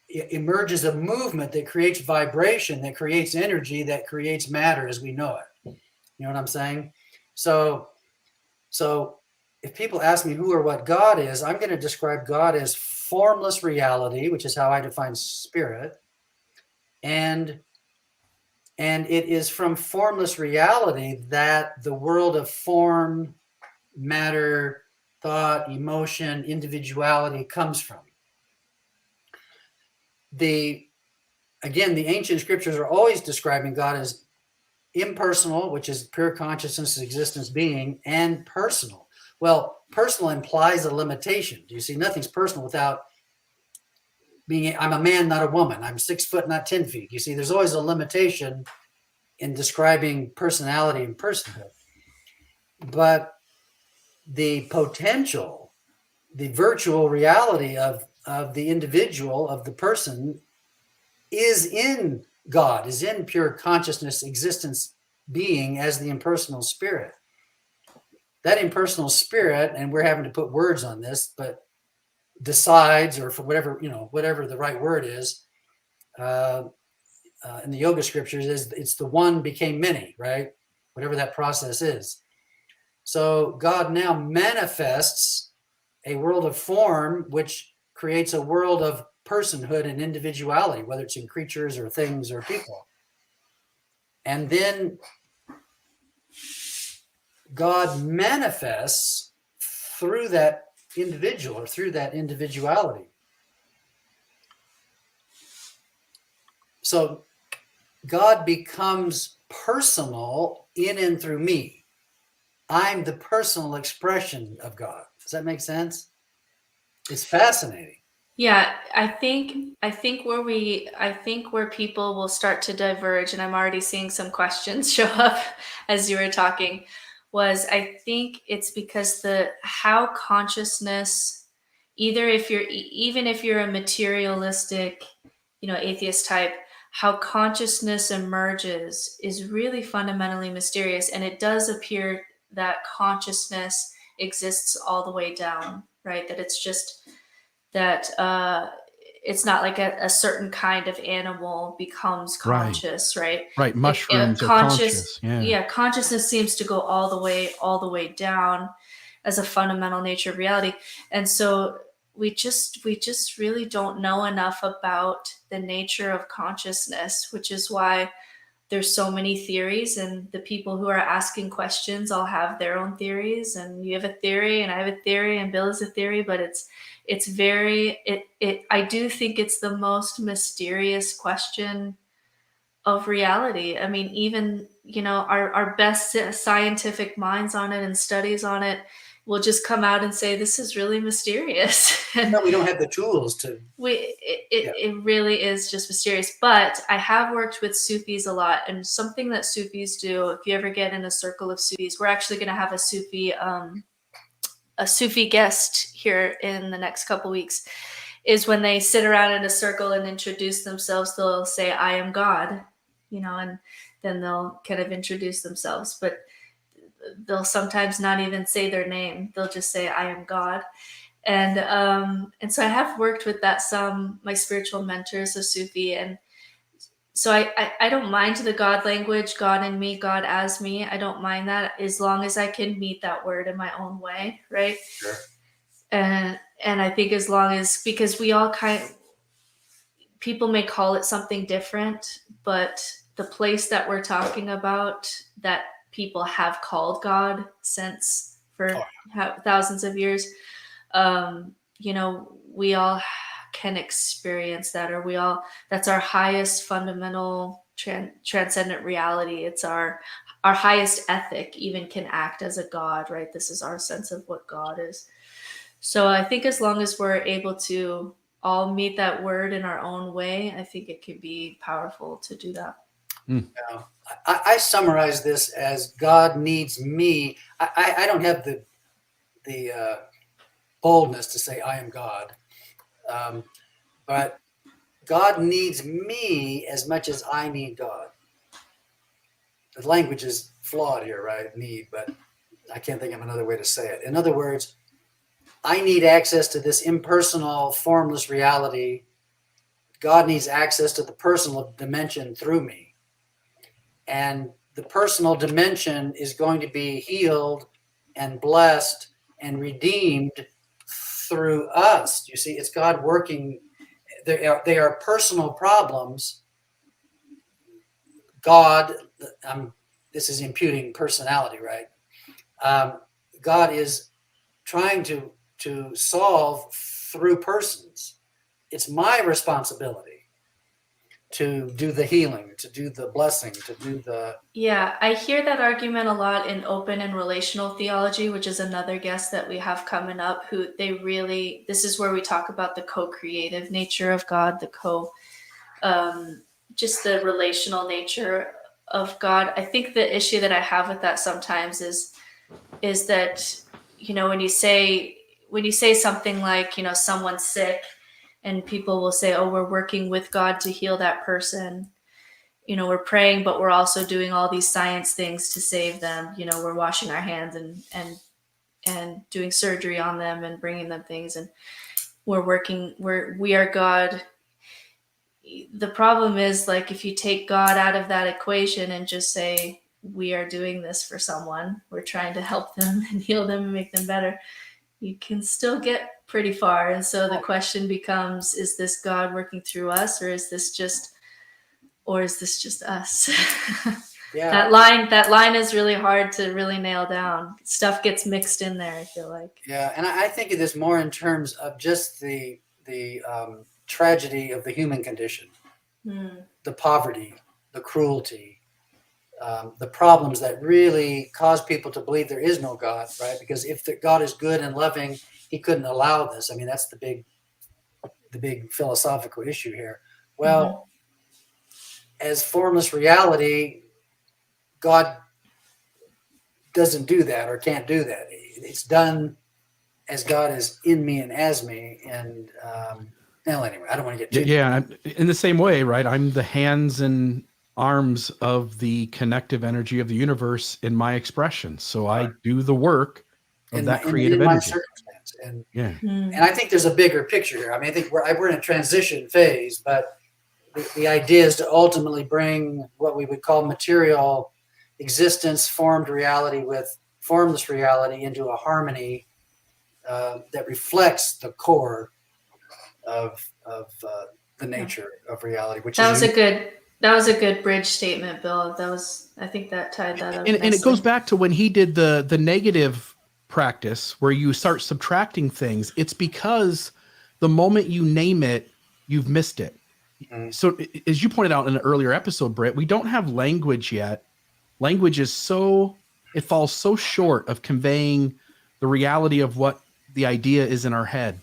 emerges a movement that creates vibration, that creates energy, that creates matter as we know it. You know what I'm saying? So if people ask me who or what God is, I'm going to describe God as formless reality, which is how I define spirit. And it is from formless reality that the world of form, matter, thought, emotion, individuality comes from. The ancient scriptures are always describing God as impersonal, which is pure consciousness, existence, being, and personal. Well, personal implies a limitation. Do you see? Nothing's personal without being, I'm a man, not a woman. I'm 6 foot, not 10 feet. You see, there's always a limitation in describing personality and personhood. But the potential, the virtual reality of the individual, of the person, is in God, is in pure consciousness, existence, being as the impersonal spirit. That impersonal spirit, and we're having to put words on this, but decides, or for whatever the right word is, in the yoga scriptures, is it's the one became many, right? Whatever that process is. So God now manifests a world of form, which creates a world of personhood and individuality, whether it's in creatures or things or people. And then God manifests through that individual or through that individuality. So God becomes personal in and through me. I'm the personal expression of God. Does that make sense? It's fascinating. Yeah, I think where people will start to diverge, and I'm already seeing some questions show up as you were talking, was I think it's because how consciousness, even if you're a materialistic, atheist type, how consciousness emerges is really fundamentally mysterious, and it does appear that consciousness exists all the way down, right? That it's just that it's not like a certain kind of animal becomes conscious, right? Right. Mushrooms are conscious. Yeah, consciousness seems to go all the way down as a fundamental nature of reality. And so we just really don't know enough about the nature of consciousness, which is why there's so many theories, and the people who are asking questions all have their own theories, and you have a theory and I have a theory and Bill has a theory, but I do think it's the most mysterious question of reality. I mean, even, our best scientific minds on it and studies on it will just come out and say, this is really mysterious. And No, we don't have the tools to. It really is just mysterious. But I have worked with Sufis a lot, and something that Sufis do, if you ever get in a circle of Sufis, we're actually going to have a Sufi guest here in the next couple weeks, is when they sit around in a circle and introduce themselves, they'll say, I am God, and then they'll kind of introduce themselves, but they'll sometimes not even say their name. They'll just say, I am God. And so I have worked with that my spiritual mentors of Sufi. And so I don't mind the God language, God in me, God as me. I don't mind that, as long as I can meet that word in my own way, right? Sure. And I think as long as, because we all people may call it something different, but the place that we're talking about, that people have called God since for thousands of years, we all can experience that, or that's our highest fundamental transcendent reality. It's our highest ethic even can act as a God, right? This is our sense of what God is. So I think as long as we're able to all meet that word in our own way, I think it can be powerful to do that. Yeah. I summarize this as God needs me. I don't have the boldness to say I am God, but God needs me as much as I need God. The language is flawed here, right? Need, but I can't think of another way to say it. In other words, I need access to this impersonal, formless reality. God needs access to the personal dimension through me. And the personal dimension is going to be healed and blessed and redeemed through us. You see, it's God working. They are personal problems. God, this is imputing personality, right? God is trying to solve through persons. It's my responsibility to do the healing, to do the blessing, to do the... Yeah, I hear that argument a lot in open and relational theology, which is another guest that we have coming up, who this is where we talk about the co-creative nature of God, just the relational nature of God. I think the issue that I have with that sometimes is that, when you say something like, someone's sick, and people will say, oh, we're working with God to heal that person. We're praying, but we're also doing all these science things to save them. We're washing our hands and doing surgery on them and bringing them things. And we are God. The problem is, like, if you take God out of that equation and just say, we are doing this for someone, we're trying to help them and heal them and make them better, you can still get pretty far. And so the question becomes, is this God working through us, or is this just us? Yeah. That line is really hard to really nail down. Stuff gets mixed in there, I feel like. Yeah, and I think of this more in terms of just the tragedy of the human condition. the poverty, the cruelty, the problems that really cause people to believe there is no God, right? Because if God is good and loving, he couldn't allow this. I mean, that's the big philosophical issue here. Well, as formless reality, God doesn't do that or can't do that. It's done as God is in me and as me. And well, anyway, I don't want to get too in the same way, right? I'm the hands and arms of the connective energy of the universe in my expression. So I do the work of that creative in my energy. circumstance. And And I think there's a bigger picture here. I mean, I think we're in a transition phase, but the idea is to ultimately bring what we would call material existence, formed reality with formless reality into a harmony that reflects the core of the nature of reality. Which that was a good bridge statement, Bill. I think that tied that up. And it goes back to when he did the negative practice where you start subtracting things. It's because the moment you name it, you've missed it. So as you pointed out in an earlier episode, Britt, we don't have language yet. Language is it falls so short of conveying the reality of what the idea is in our head.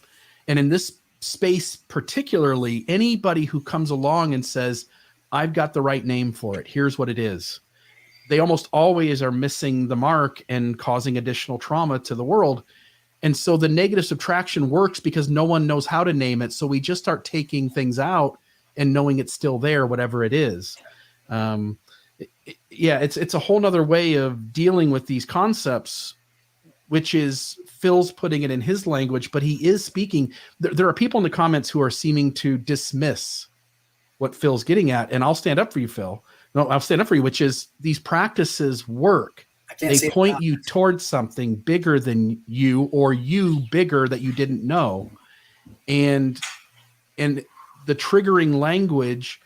And in this space, particularly, anybody who comes along and says, I've got the right name for it, here's what it is, they almost always are missing the mark and causing additional trauma to the world. And so the negative subtraction works because no one knows how to name it. So we just start taking things out and knowing it's still there, whatever it is. It's a whole nother way of dealing with these concepts, which is Phil's putting it in his language, but he is speaking. There are people in the comments who are seeming to dismiss what Phil's getting at. And I'll stand up for you, Phil. No, I'll stand up for you, which is these practices work. They point you towards something bigger than you, or you bigger that you didn't know. And the triggering language,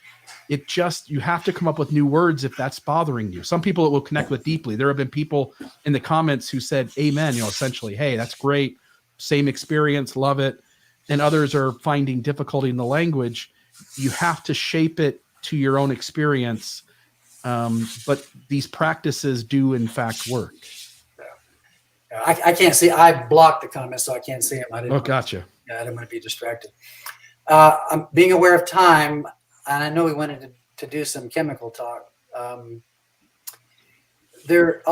you have to come up with new words if that's bothering you. Some people it will connect with deeply. There have been people in the comments who said, amen, essentially, hey, that's great. Same experience, love it. And others are finding difficulty in the language. You have to shape it to your own experience. But these practices do in fact work. I can't see. I blocked the comments, so I can't see them. Gotcha. I didn't want to be distracted. I'm being aware of time, and I know we wanted to do some chemical talk. I'll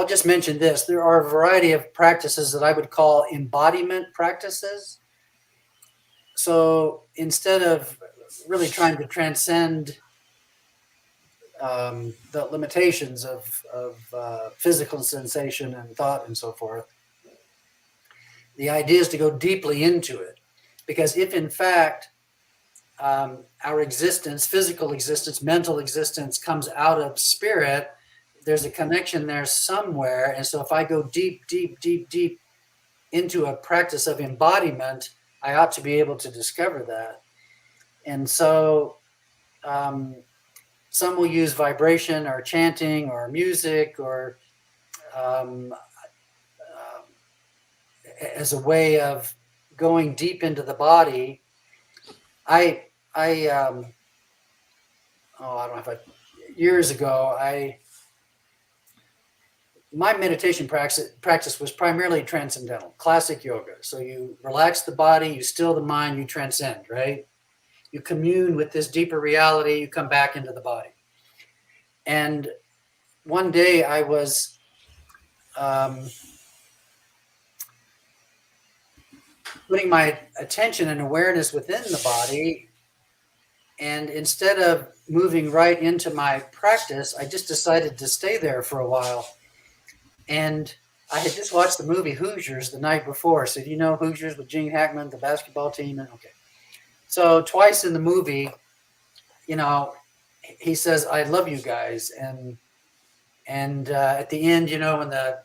just mention this. There are a variety of practices that I would call embodiment practices. So instead of really trying to transcend the limitations of physical sensation and thought and so forth, the idea is to go deeply into it. Because if in fact our existence, physical existence, mental existence comes out of spirit, there's a connection there somewhere. And so if I go deep, deep, deep, deep into a practice of embodiment, I ought to be able to discover that. And so some will use vibration or chanting or music or as a way of going deep into the body. Years ago, my meditation practice was primarily transcendental, classic yoga. So you relax the body, you still the mind, you transcend, right? You commune with this deeper reality, you come back into the body. And one day I was putting my attention and awareness within the body, and instead of moving right into my practice, I just decided to stay there for a while. And I had just watched the movie Hoosiers the night before. So do you know Hoosiers with Gene Hackman, the basketball team? Okay. So twice in the movie, he says, I love you guys. And at the end, when the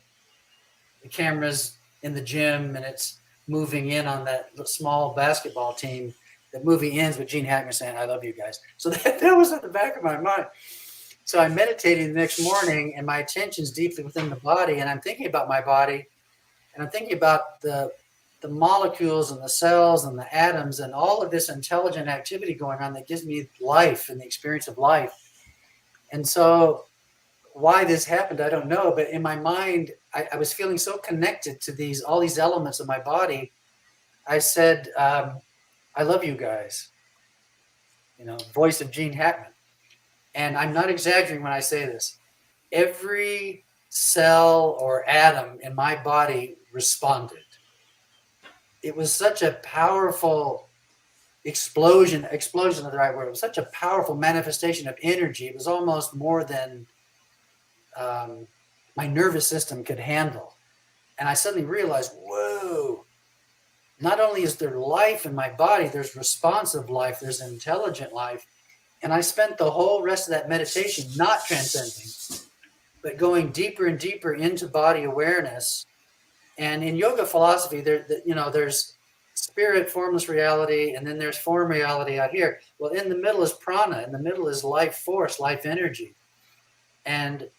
camera's in the gym and it's moving in on that small basketball team, the movie ends with Gene Hackman saying, I love you guys. So that was at the back of my mind. So I'm meditating the next morning and my attention's deeply within the body, and I'm thinking about my body, and I'm thinking about the the molecules and the cells and the atoms and all of this intelligent activity going on that gives me life and the experience of life. And so why this happened, I don't know. But in my mind, I was feeling so connected to all these elements of my body. I said, I love you guys. Voice of Gene Hackman. And I'm not exaggerating when I say this. Every cell or atom in my body responded. It was such a powerful explosion is the right word. It was such a powerful manifestation of energy. It was almost more than my nervous system could handle. And I suddenly realized, whoa, not only is there life in my body, there's responsive life, there's intelligent life. And I spent the whole rest of that meditation not transcending, but going deeper and deeper into body awareness. And in yoga philosophy, there's spirit, formless reality, and then there's form reality out here. Well, in the middle is prana. In the middle is life force, life energy. And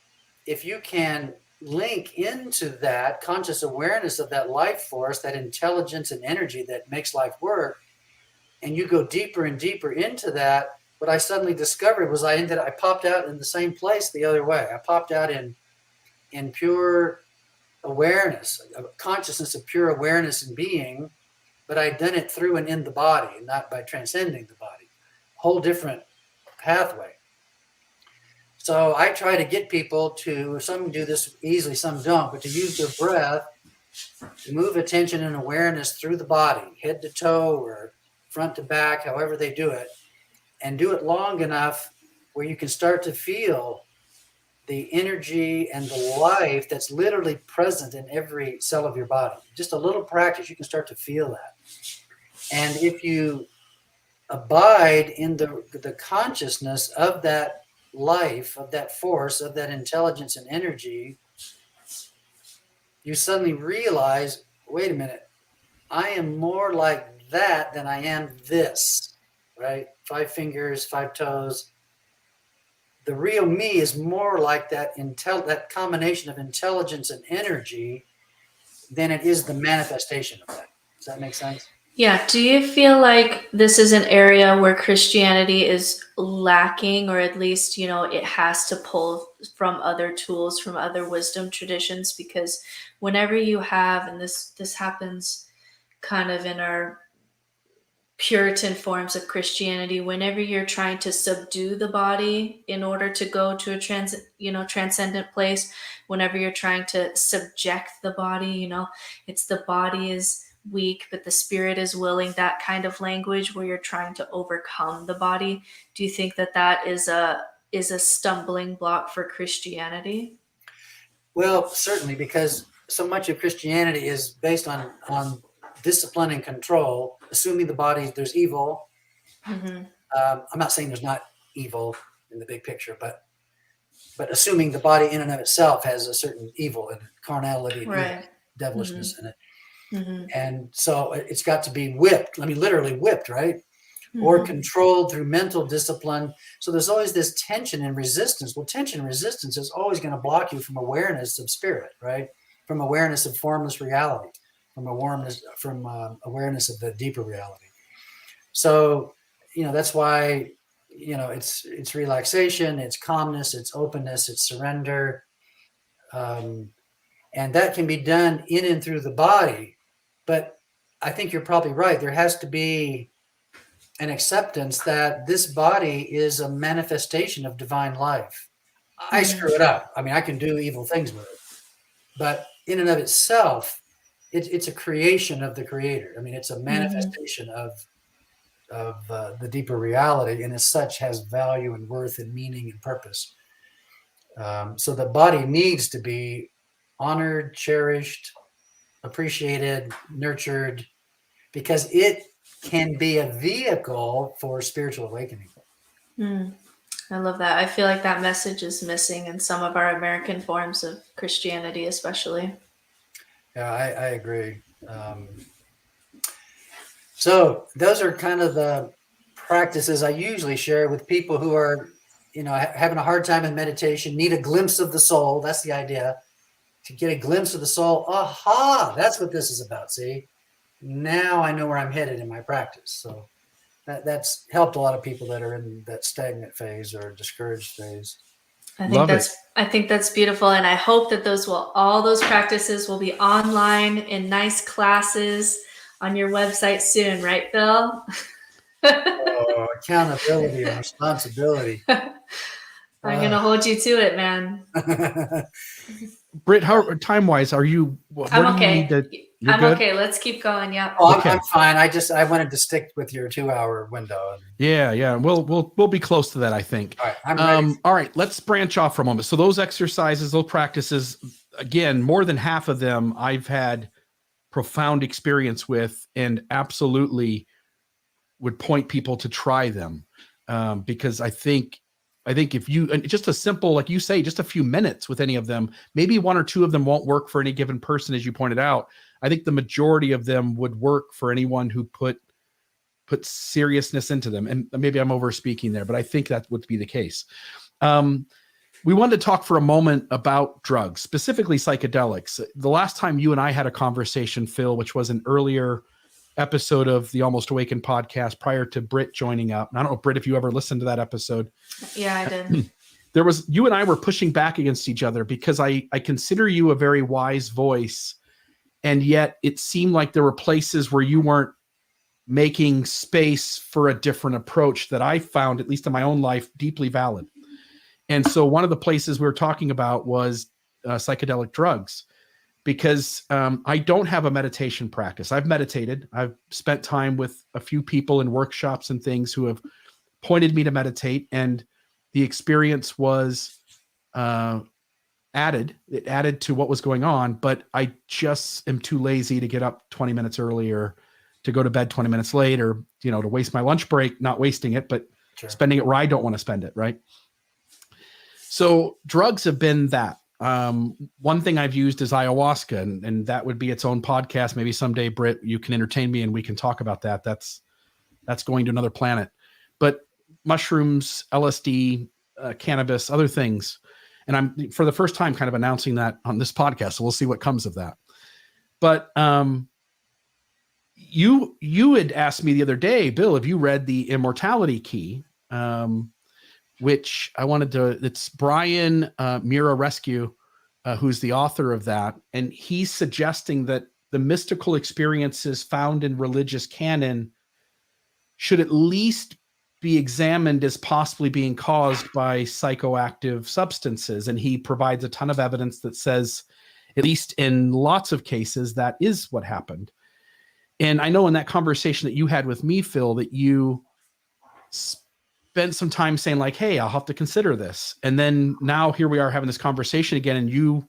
if you can link into that conscious awareness of that life force, that intelligence and energy that makes life work, and you go deeper and deeper into that, what I suddenly discovered was I popped out in the same place the other way. I popped out in pure awareness, a consciousness of pure awareness and being, but I'd done it through and in the body, not by transcending the body. Whole different pathway. So I try to get people to, some do this easily, some don't, but to use their breath to move attention and awareness through the body, head to toe or front to back, however they do it, and do it long enough where you can start to feel the energy and the life that's literally present in every cell of your body. Just a little practice, you can start to feel that. And if you abide in the consciousness of that life, of that force, of that intelligence and energy, you suddenly realize, wait a minute, I am more like that than I am this, right? 5 fingers, 5 toes. The real me is more like that combination of intelligence and energy than it is the manifestation of that. Does that make sense? Yeah. Do you feel like this is an area where Christianity is lacking, or at least, it has to pull from other tools, from other wisdom traditions? Because whenever you have, and this happens kind of in our Puritan forms of Christianity, whenever you're trying to subdue the body in order to go to a transcendent place, whenever you're trying to subject the body, it's the body is weak, but the spirit is willing, that kind of language where you're trying to overcome the body. Do you think that is a stumbling block for Christianity? Well, certainly, because so much of Christianity is based on discipline and control, assuming the body, there's evil. Mm-hmm. I'm not saying there's not evil in the big picture, but assuming the body in and of itself has a certain evil and carnality, right, devilishness mm-hmm. in it. Mm-hmm. And so it's got to be whipped. Literally whipped, right? Mm-hmm. Or controlled through mental discipline. So there's always this tension and resistance. Well, tension and resistance is always going to block you from awareness of spirit, right? From awareness of formless reality. From awareness of the deeper reality. So, that's why, it's relaxation, it's calmness, it's openness, it's surrender. And that can be done in and through the body. But I think you're probably right. There has to be an acceptance that this body is a manifestation of divine life. I screw it up. I can do evil things with it. But in and of itself, it's a creation of the Creator. It's a manifestation of the deeper reality, and as such has value and worth and meaning and purpose. So the body needs to be honored, cherished, appreciated, nurtured, because it can be a vehicle for spiritual awakening. I love that. I feel like that message is missing in some of our American forms of Christianity, especially. Yeah, I agree. So those are kind of the practices I usually share with people who are, having a hard time in meditation, need a glimpse of the soul. That's the idea, to get a glimpse of the soul. Aha, that's what this is about, see? now I know where I'm headed in my practice. So that's helped a lot of people that are in that stagnant phase or discouraged phase. I think that's beautiful, and I hope that all those practices will be online in nice classes on your website soon, right, Phil? Oh, accountability and responsibility. I'm gonna hold you to it, man. Britt, how time-wise are you? I'm Where do you okay. need to? You're I'm good? okay. Let's keep going. Yeah. Oh, Okay. I'm fine. I wanted to stick with your 2-hour window. Yeah. We'll be close to that, I think. All right, I'm ready. All right, let's branch off for a moment. So those exercises, those practices, again, more than half of them I've had profound experience with, and absolutely would point people to try them, because I think if you, and just a simple, like you say, just a few minutes with any of them, maybe one or two of them won't work for any given person, as you pointed out. I think the majority of them would work for anyone who put seriousness into them. And maybe I'm over speaking there, but I think that would be the case. We wanted to talk for a moment about drugs, specifically psychedelics. The last time you and I had a conversation, Phil, which was an earlier episode of the Almost Awaken podcast prior to Britt joining up. And I don't know, Britt, if you ever listened to that episode. Yeah, I did. You and I were pushing back against each other because I consider you a very wise voice. And yet it seemed like there were places where you weren't making space for a different approach that I found, at least in my own life, deeply valid. And so one of the places we were talking about was psychedelic drugs, because I don't have a meditation practice. I've meditated. I've spent time with a few people in workshops and things who have pointed me to meditate, and the experience was added. It added to what was going on, but I just am too lazy to get up 20 minutes earlier, to go to bed 20 minutes later, to waste my lunch break, not wasting it, but Sure. spending it where I don't want to spend it, right? So drugs have been that. One thing I've used is ayahuasca, and that would be its own podcast. Maybe someday, Britt, you can entertain me and we can talk about that. That's going to another planet. But mushrooms, LSD, cannabis, other things. And I'm, for the first time, kind of announcing that on this podcast. So we'll see what comes of that. But you had asked me the other day, Bill, have you read The Immortality Key? Which I wanted to, it's Brian Mira Rescue, who's the author of that. And he's suggesting that the mystical experiences found in religious canon should at least be examined as possibly being caused by psychoactive substances. And he provides a ton of evidence that says, at least in lots of cases, that is what happened. And I know in that conversation that you had with me, Phil, that you spent some time saying like, hey, I'll have to consider this. And then now here we are having this conversation again, and you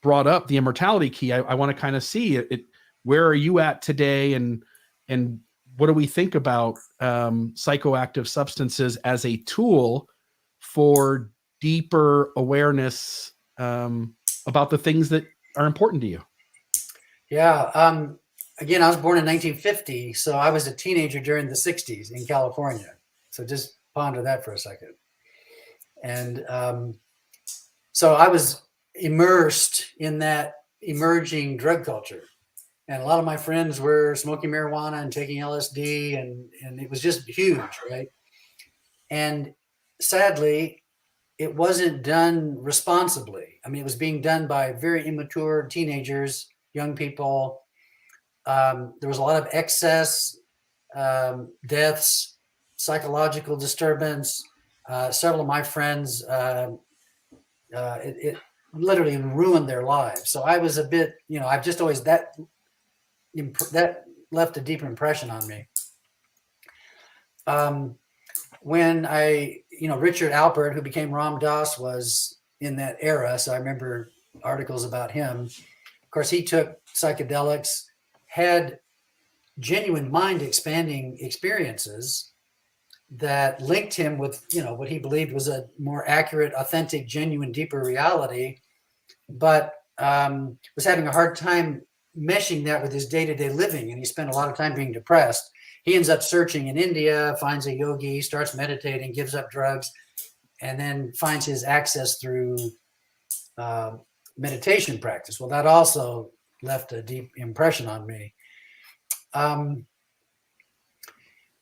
brought up the Immortality Key. I want to kind of see it. Where are you at today? And what do we think about psychoactive substances as a tool for deeper awareness about the things that are important to you? Yeah. Again, I was born in 1950, so I was a teenager during the 60s in California. So just ponder that for a second. And so I was immersed in that emerging drug culture. And a lot of my friends were smoking marijuana and taking LSD, and it was just huge, right? And sadly, it wasn't done responsibly. I mean, it was being done by very immature teenagers, young people. There was a lot of excess, deaths, psychological disturbance. Several of my friends, it literally ruined their lives. So I was a bit, I've just always, that left a deep impression on me. When Richard Alpert, who became Ram Dass, was in that era. So I remember articles about him. Of course, he took psychedelics, had genuine mind expanding experiences that linked him with, what he believed was a more accurate, authentic, genuine, deeper reality, but was having a hard time meshing that with his day-to-day living. And he spent a lot of time being depressed. He ends up searching in India, finds a yogi, starts meditating, gives up drugs, and then finds his access through meditation practice. Well, that also left a deep impression on me.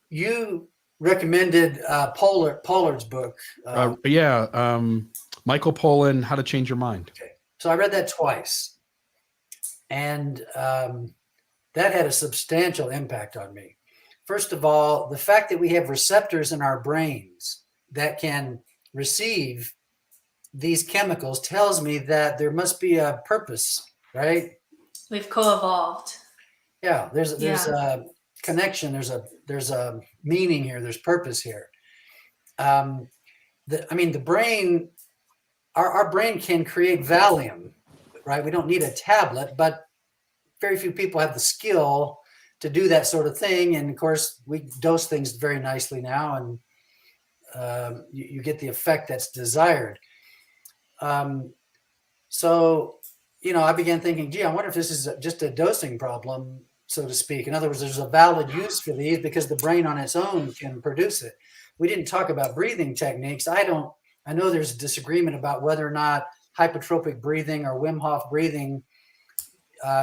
You recommended Pollard's book. Michael Pollan, How to Change Your Mind. Okay. So I read that twice, and that had a substantial impact on me. First of all, the fact that we have receptors in our brains that can receive these chemicals tells me that there must be a purpose, right? We've co-evolved. Yeah, there's a connection. There's a meaning here. There's purpose here. The brain, our brain can create Valium, right? We don't need a tablet, but very few people have the skill to do that sort of thing. And of course, we dose things very nicely now, and you get the effect that's desired. So, I began thinking, gee, I wonder if this is just a dosing problem, so to speak. In other words, there's a valid use for these because the brain on its own can produce it. We didn't talk about breathing techniques. I know there's a disagreement about whether or not hypertropic breathing or Wim Hof breathing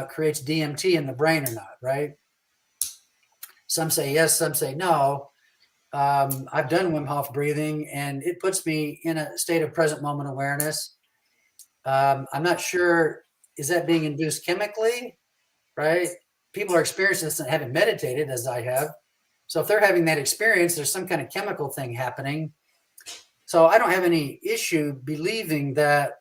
creates DMT in the brain or not, right? Some say yes, some say no. I've done Wim Hof breathing, and it puts me in a state of present moment awareness. I'm not sure, is that being induced chemically, right? People are experiencing this and haven't meditated as I have. So if they're having that experience, there's some kind of chemical thing happening. So I don't have any issue believing that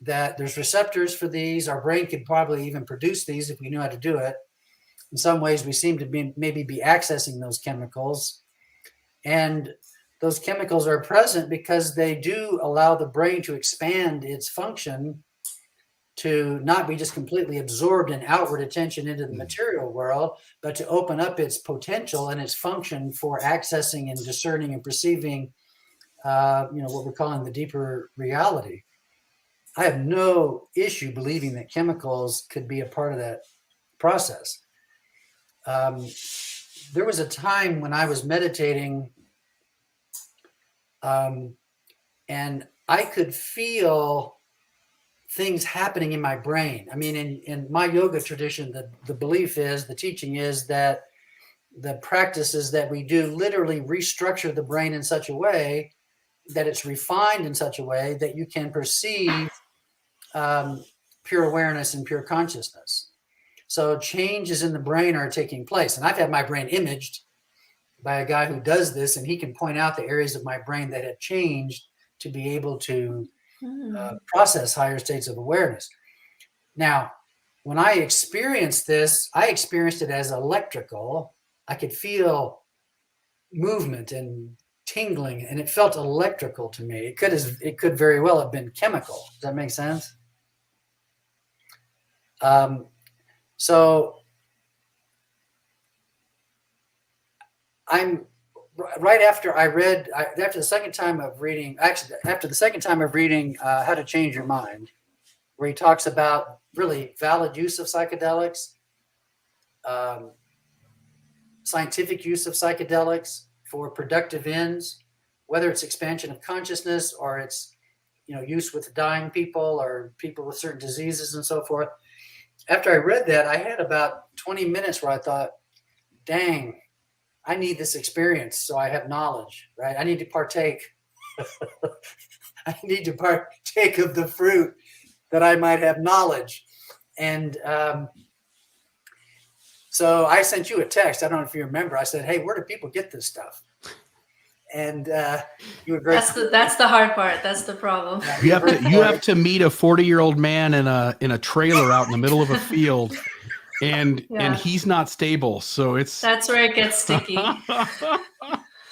that there's receptors for these. Our brain could probably even produce these if we knew how to do it. In some ways, we seem to maybe be accessing those chemicals. And those chemicals are present because they do allow the brain to expand its function, to not be just completely absorbed in outward attention into the material world, but to open up its potential and its function for accessing and discerning and perceiving, what we're calling the deeper reality. I have no issue believing that chemicals could be a part of that process. There was a time when I was meditating, and I could feel things happening in my brain. I mean, in my yoga tradition, the belief is, the teaching is that the practices that we do literally restructure the brain in such a way that it's refined in such a way that you can perceive pure awareness and pure consciousness. So changes in the brain are taking place. And I've had my brain imaged by a guy who does this, and he can point out the areas of my brain that have changed to be able to process higher states of awareness. Now, when I experienced this, I experienced it as electrical. I could feel movement and tingling, and it felt electrical to me. It could very well have been chemical. Does that make sense? So I'm right after I read, after the second time of reading How to Change Your Mind, where he talks about really valid use of psychedelics, scientific use of psychedelics for productive ends, whether it's expansion of consciousness or it's, use with dying people or people with certain diseases and so forth. After I read that, I had about 20 minutes where I thought, dang, I need this experience so I have knowledge, right? I need to partake. I need to partake of the fruit that I might have knowledge. And so I sent you a text. I don't know if you remember. I said, hey, where do people get this stuff? And you were very. That's the hard part. That's the problem. You have to meet a 40-year-old man in a trailer out in the middle of a field, and he's not stable. So that's where it gets sticky.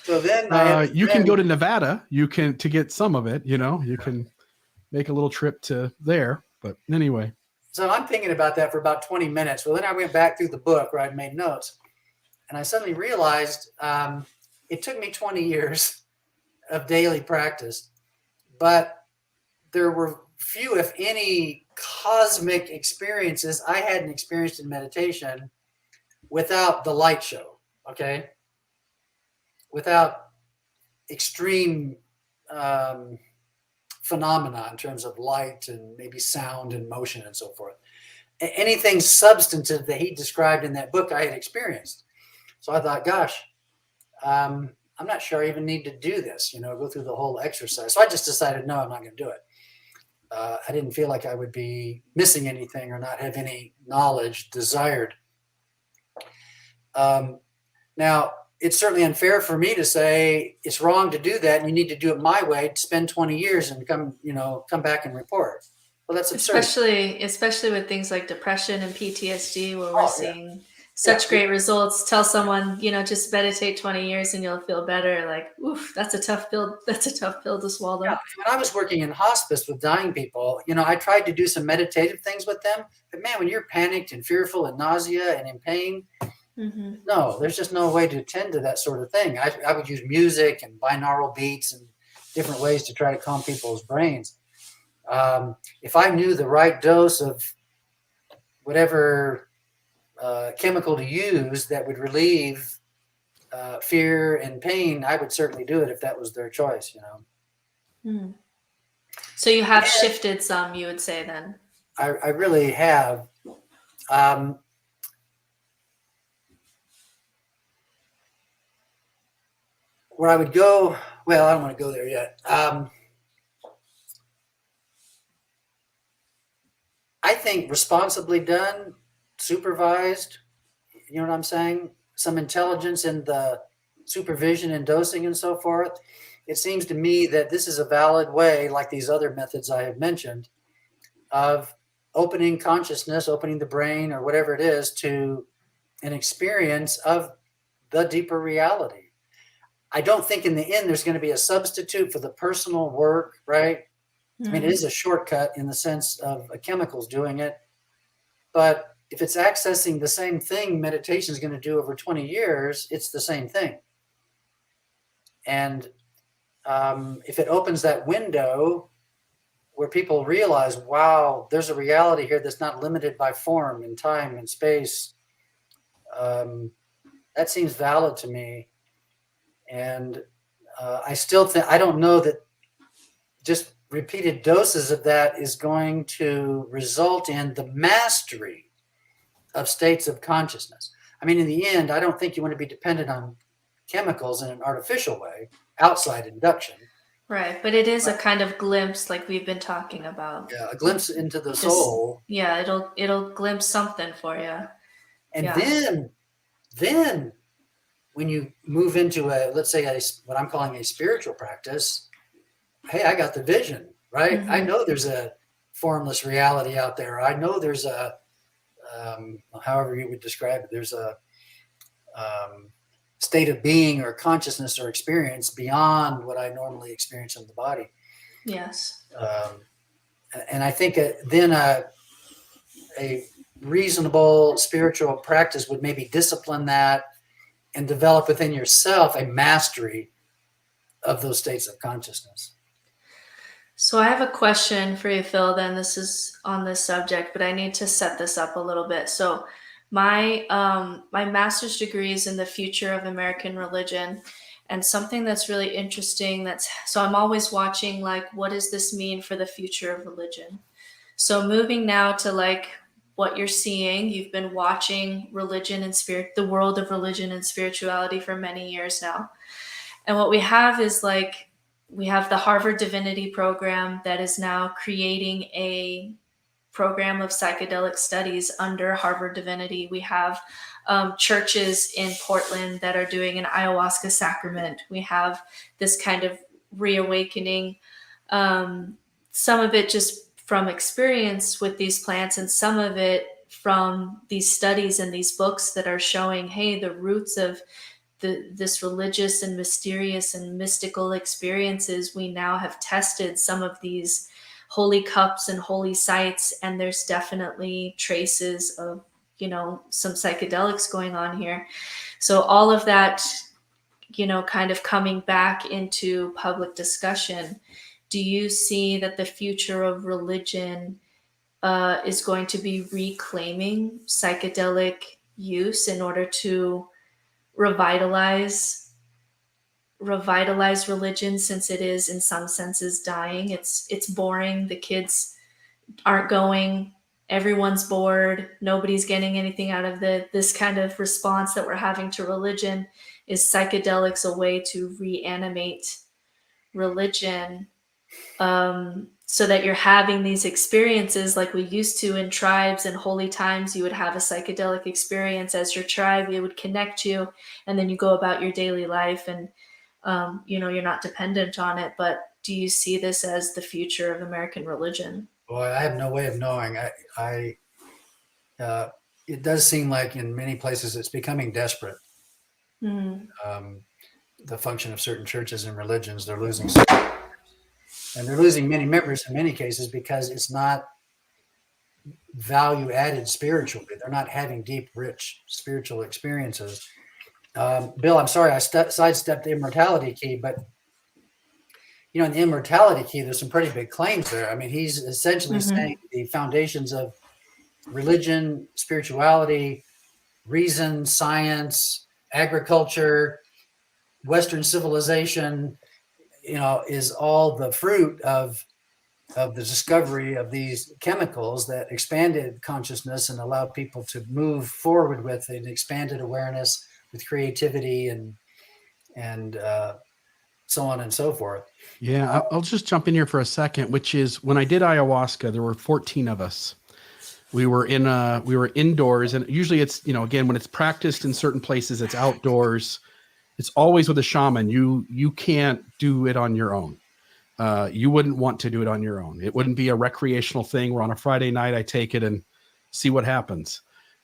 So then you can go to Nevada. To get some of it. You can make a little trip to there. But anyway. So I'm thinking about that for about 20 minutes. Well, then I went back through the book where I'd made notes, and I suddenly realized. It took me 20 years of daily practice, but there were few, if any, cosmic experiences I hadn't experienced in meditation without the light show, okay? Without extreme phenomena in terms of light and maybe sound and motion and so forth. anything substantive that he described in that book I had experienced. So I thought, gosh, I'm not sure I even need to do this, go through the whole exercise. So I just decided, no, I'm not going to do it. I didn't feel like I would be missing anything or not have any knowledge desired. Now, it's certainly unfair for me to say it's wrong to do that and you need to do it my way, spend 20 years and come back and report. Well, that's absurd. Especially with things like depression and PTSD, where we're seeing such great results. Tell someone, just meditate 20 years and you'll feel better. Like, oof, that's a tough pill. That's a tough pill to swallow. Yeah. When I was working in hospice with dying people, I tried to do some meditative things with them. But man, when you're panicked and fearful and nausea and in pain, no, there's just no way to attend to that sort of thing. I would use music and binaural beats and different ways to try to calm people's brains. If I knew the right dose of whatever chemical to use that would relieve fear and pain, I would certainly do it if that was their choice, So you have shifted some, you would say then? I really have. Where I would go, well, I don't want to go there yet. I think responsibly done, supervised, you know what I'm saying? Some intelligence in the supervision and dosing and so forth. It seems to me that this is a valid way, like these other methods I have mentioned, of opening consciousness, opening the brain or whatever it is to an experience of the deeper reality. I don't think in the end there's going to be a substitute for the personal work, right? I mean, it is a shortcut in the sense of chemicals doing it. But if it's accessing the same thing meditation is going to do over 20 years, it's the same thing. And if it opens that window where people realize, wow, there's a reality here that's not limited by form and time and space, that seems valid to me. And I still think, I don't know that just repeated doses of that is going to result in the mastery of states of consciousness. I mean, in the end, I don't think you want to be dependent on chemicals in an artificial way, outside induction. Right, but it is a kind of glimpse, like we've been talking about. Yeah, a glimpse into the soul. Yeah, it'll glimpse something for you. And then when you move into let's say what I'm calling a spiritual practice, hey, I got the vision, right? I know there's a formless reality out there. I know there's a, however you would describe it, there's a state of being or consciousness or experience beyond what I normally experience in the body. Yes. And I think then a reasonable spiritual practice would maybe discipline that and develop within yourself a mastery of those states of consciousness. So I have a question for you, Phil, then. This is on this subject, but I need to set this up a little bit. So my master's degree is in the future of American religion, and something that's really interesting, so I'm always watching, like, what does this mean for the future of religion? So moving now to like what you're seeing, you've been watching religion and the world of religion and spirituality for many years now. And what we have is we have the Harvard Divinity program that is now creating a program of psychedelic studies under Harvard Divinity. We have churches in Portland that are doing an ayahuasca sacrament. We have this kind of reawakening, some of it just from experience with these plants, and some of it from these studies and these books that are showing, hey, the roots of this religious and mysterious and mystical experiences, we now have tested some of these holy cups and holy sites, and there's definitely traces of, some psychedelics going on here. So all of that, kind of coming back into public discussion. Do you see that the future of religion is going to be reclaiming psychedelic use in order to revitalize religion, since it is in some senses dying? It's boring. The kids aren't going everyone's bored, nobody's getting anything out of this kind of response that we're having to religion. Is psychedelics a way to reanimate religion, so that you're having these experiences like we used to in tribes and holy times? You would have a psychedelic experience as your tribe, it would connect you, and then you go about your daily life, and you're not dependent on it. But do you see this as the future of American religion? Boy, I have no way of knowing. It does seem like in many places it's becoming desperate. The function of certain churches and religions, they're losing and they're losing many members in many cases because it's not value added spiritually. They're not having deep, rich spiritual experiences. Bill, I'm sorry, I sidestepped the immortality key, but in the immortality key, there's some pretty big claims there. I mean, he's essentially saying the foundations of religion, spirituality, reason, science, agriculture, Western civilization, is all the fruit of the discovery of these chemicals that expanded consciousness and allowed people to move forward with an expanded awareness with creativity and so on and so forth. Yeah, I'll just jump in here for a second, which is when I did ayahuasca, there were 14 of us. We were indoors, and usually it's, again, when it's practiced in certain places, it's outdoors. It's always with a shaman. You can't do it on your own. You wouldn't want to do it on your own. It wouldn't be a recreational thing where on a Friday night I take it and see what happens.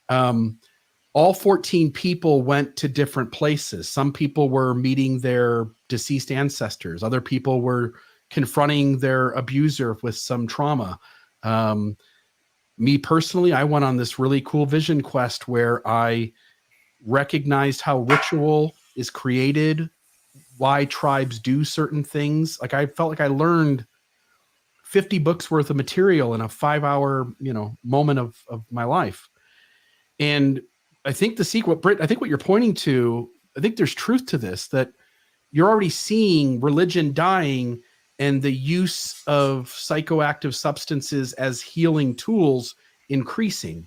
All 14 people went to different places. Some people were meeting their deceased ancestors. Other people were confronting their abuser with some trauma. Me personally, I went on this really cool vision quest where I recognized how ritual is created, why tribes do certain things. Like I felt like I learned 50 books worth of material in a 5-hour, moment of my life. And I think the secret, Britt, I think what you're pointing to, I think there's truth to this, that you're already seeing religion dying and the use of psychoactive substances as healing tools increasing.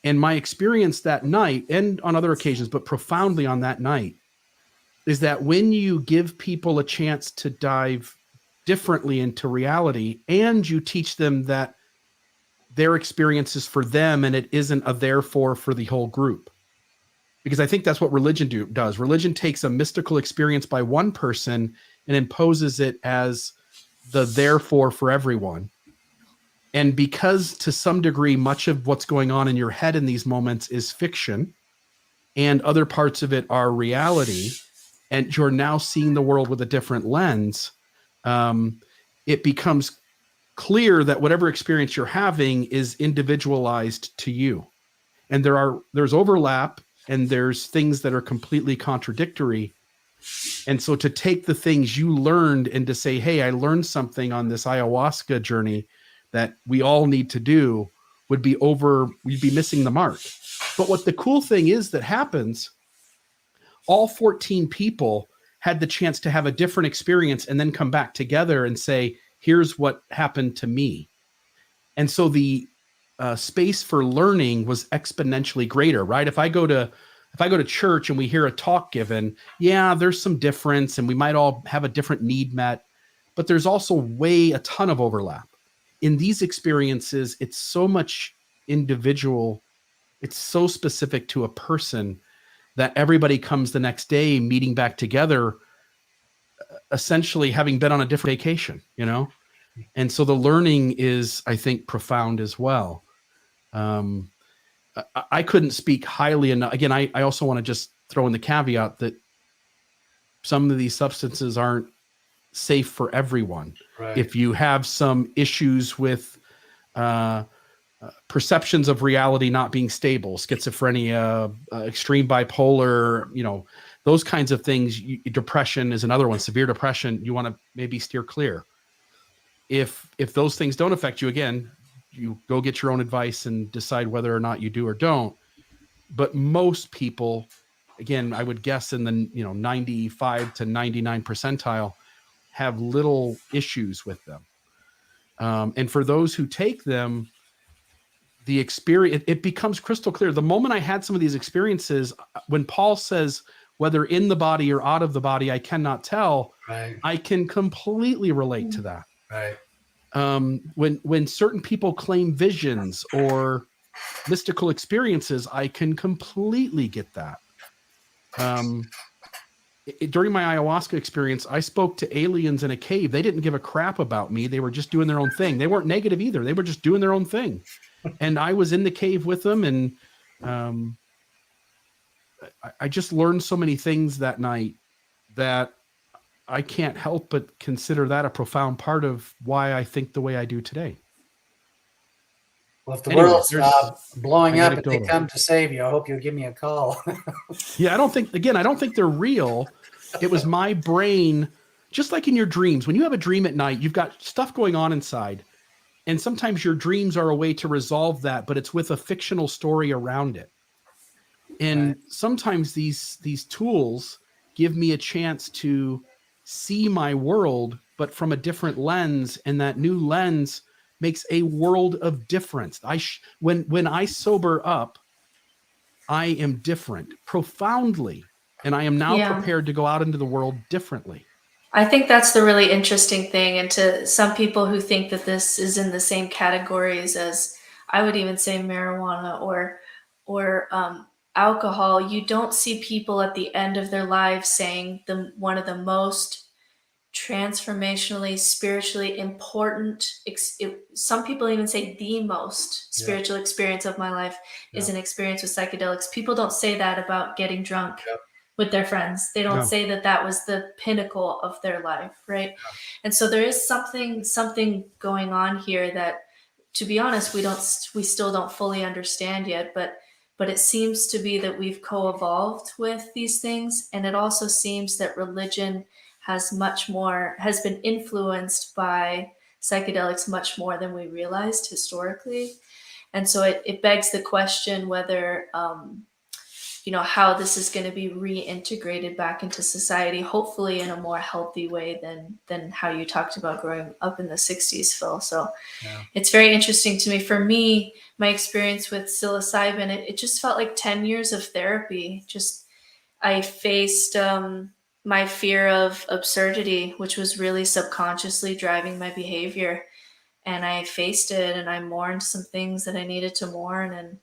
And my experience that night, and on other occasions, but profoundly on that night, is that when you give people a chance to dive differently into reality, and you teach them that their experience is for them and it isn't a therefore for the whole group. Because I think that's what religion does. Religion takes a mystical experience by one person and imposes it as the therefore for everyone. And because to some degree, much of what's going on in your head in these moments is fiction and other parts of it are reality, and you're now seeing the world with a different lens, it becomes clear that whatever experience you're having is individualized to you. And there's overlap and there's things that are completely contradictory. And so to take the things you learned and to say, hey, I learned something on this ayahuasca journey that we all need to do, we'd be missing the mark. But what the cool thing is that happens, all 14 people had the chance to have a different experience and then come back together and say, here's what happened to me. And so the space for learning was exponentially greater, right? If I go to church and we hear a talk given, yeah, there's some difference and we might all have a different need met, but there's also a ton of overlap. In these experiences, it's so much individual. It's so specific to a person that everybody comes the next day meeting back together, essentially having been on a different vacation, And so the learning is, I think, profound as well. I couldn't speak highly enough. Again, I also want to just throw in the caveat that some of these substances aren't safe for everyone. Right. If you have some issues with perceptions of reality not being stable, schizophrenia, extreme bipolar, those kinds of things, depression is another one, severe depression, you want to maybe steer clear. If those things don't affect you, again, you go get your own advice and decide whether or not you do or don't. But most people, again, I would guess in the 95 to 99 percentile, have little issues with them. And for those who take them, the experience, it becomes crystal clear. The moment I had some of these experiences, when Paul says, whether in the body or out of the body, I cannot tell, Right. I can completely relate to that. Right. When certain people claim visions or mystical experiences, I can completely get that. During my ayahuasca experience, I spoke to aliens in a cave. They didn't give a crap about me. They were just doing their own thing. They weren't negative either. They were just doing their own thing. And I was in the cave with them. And I just learned so many things that night that I can't help but consider that a profound part of why I think the way I do today. Well, if the Anyway, world's blowing up and they anecdotal. come to save you, I hope you'll give me a call. Yeah, I don't think they're real. It was my brain, just like in your dreams. When you have a dream at night, you've got stuff going on inside. And sometimes your dreams are a way to resolve that, but it's with a fictional story around it. And Right. sometimes these tools give me a chance to see my world, but from a different lens. And that new lens makes a world of difference. When I sober up, I am different profoundly. And I am now prepared to go out into the world differently. I think that's the really interesting thing. And to some people who think that this is in the same categories as, I would even say, marijuana or alcohol, you don't see people at the end of their lives saying one of the most transformationally, spiritually important, some people even say the most spiritual experience of my life is an experience with psychedelics. People don't say that about getting drunk with their friends. They don't say that was the pinnacle of their life, right? And so there is something going on here that, to be honest, we still don't fully understand yet, but it seems to be that we've co-evolved with these things. And it also seems that religion has been influenced by psychedelics much more than we realized historically. And so it begs the question whether, how this is going to be reintegrated back into society, hopefully in a more healthy way than how you talked about growing up in the 60s, Phil. So it's very interesting to me. For me, my experience with psilocybin, it just felt like 10 years of therapy. I faced my fear of absurdity, which was really subconsciously driving my behavior. And I faced it, and I mourned some things that I needed to mourn.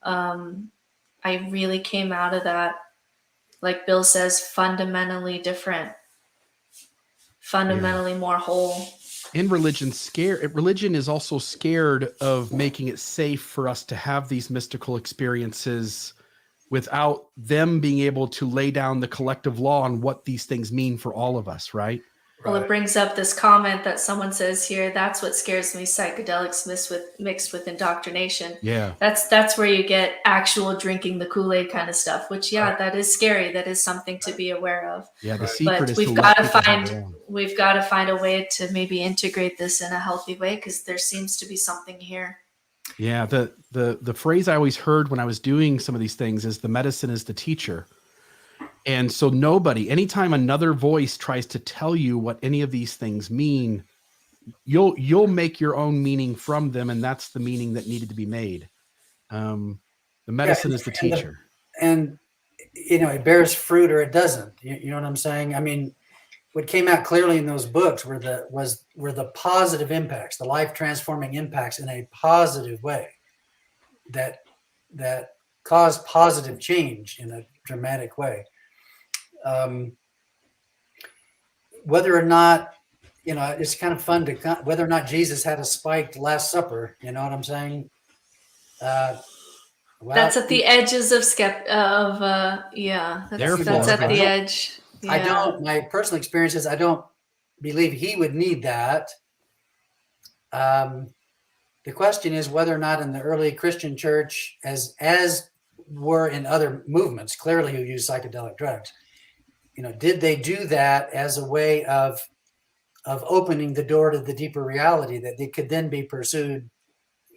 And I really came out of that, like Bill says, fundamentally different, fundamentally more whole. In religion is also scared of making it safe for us to have these mystical experiences without them being able to lay down the collective law on what these things mean for all of us, right? Well, it brings up this comment that someone says here, that's what scares me, psychedelics mixed with indoctrination. Yeah. That's where you get actual drinking the Kool-Aid kind of stuff, which, that is scary. That is something to be aware of. Yeah, the secret is we've got to find a way to maybe integrate this in a healthy way, because there seems to be something here. Yeah, the phrase I always heard when I was doing some of these things is the medicine is the teacher. And so anytime another voice tries to tell you what any of these things mean, you'll make your own meaning from them, and that's the meaning that needed to be made. The medicine is the teacher. And it bears fruit or it doesn't. You know what I'm saying? I mean, what came out clearly in those books were the positive impacts, the life transforming impacts in a positive way that caused positive change in a dramatic way. Whether or not, it's kind of fun whether or not Jesus had a spiked Last Supper, you know what I'm saying? That's at the edges of that's at the edge. Yeah. My personal experience is I don't believe he would need that. The question is whether or not in the early Christian church, as were in other movements, clearly who use psychedelic drugs, did they do that as a way of opening the door to the deeper reality that they could then be pursued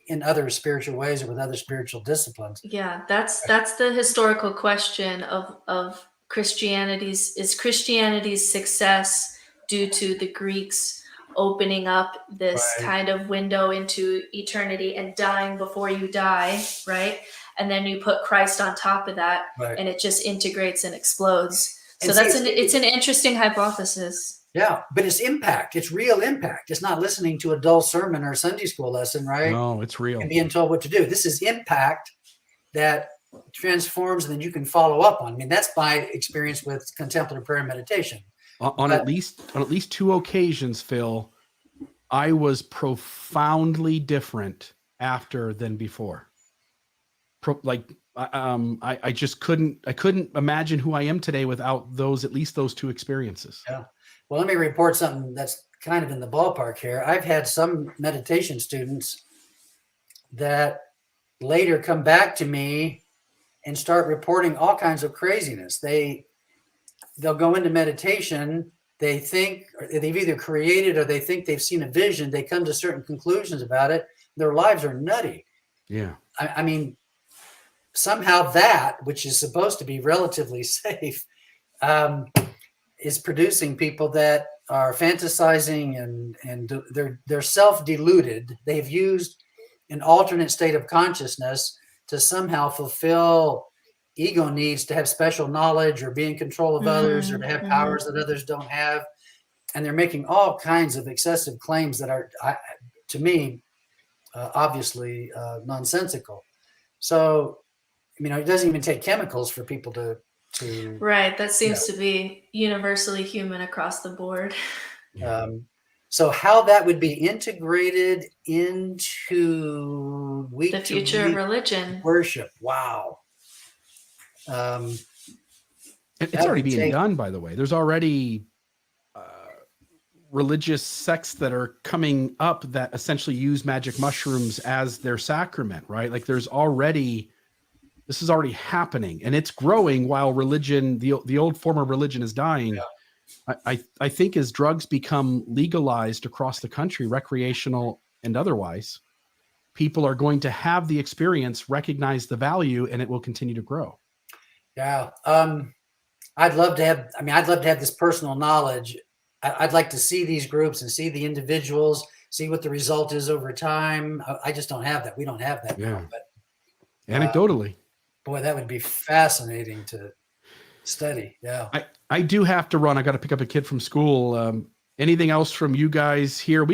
in other spiritual ways or with other spiritual disciplines? Yeah, that's the historical question of Christianity's. Is Christianity's success due to the Greeks opening up this Right. kind of window into eternity and dying before you die, right? And then you put Christ on top of that, Right. and it just integrates and explodes. So And see, it's an interesting hypothesis. yeah, but it's impact. It's real impact. It's not listening to a dull sermon or a Sunday school lesson, right? No, it's real. And being told what to do. This is impact that transforms and then you can follow up on. I mean, that's my experience with contemplative prayer and meditation. On at least 2 occasions, Phil, I was profoundly different after than before. I just couldn't imagine who I am today without at least those 2 experiences. Yeah. Well, let me report something that's kind of in the ballpark here. I've had some meditation students that later come back to me and start reporting all kinds of craziness. They'll go into meditation. They think they've either created or they think they've seen a vision. They come to certain conclusions about it. Their lives are nutty. Yeah. I mean, somehow that, which is supposed to be relatively safe, is producing people that are fantasizing and they're self-deluded. They've used an alternate state of consciousness to somehow fulfill ego needs to have special knowledge or be in control of others or to have powers that others don't have. And they're making all kinds of excessive claims that are, to me, obviously nonsensical. So, it doesn't even take chemicals for people to right. That seems to be universally human across the board. So how that would be integrated into the future of religion worship. Wow. It's already being done, by the way. There's already religious sects that are coming up that essentially use magic mushrooms as their sacrament, right? Like this is already happening, and it's growing while religion, the old form of religion, is dying. Yeah. I think as drugs become legalized across the country, recreational and otherwise, people are going to have the experience, recognize the value, and it will continue to grow. Yeah. I'd love to have this personal knowledge. I'd like to see these groups and see the individuals, see what the result is over time. I just don't have that. We don't have that now, but anecdotally. Boy, that would be fascinating to study. Yeah. I do have to run. I got to pick up a kid from school. Anything else from you guys here?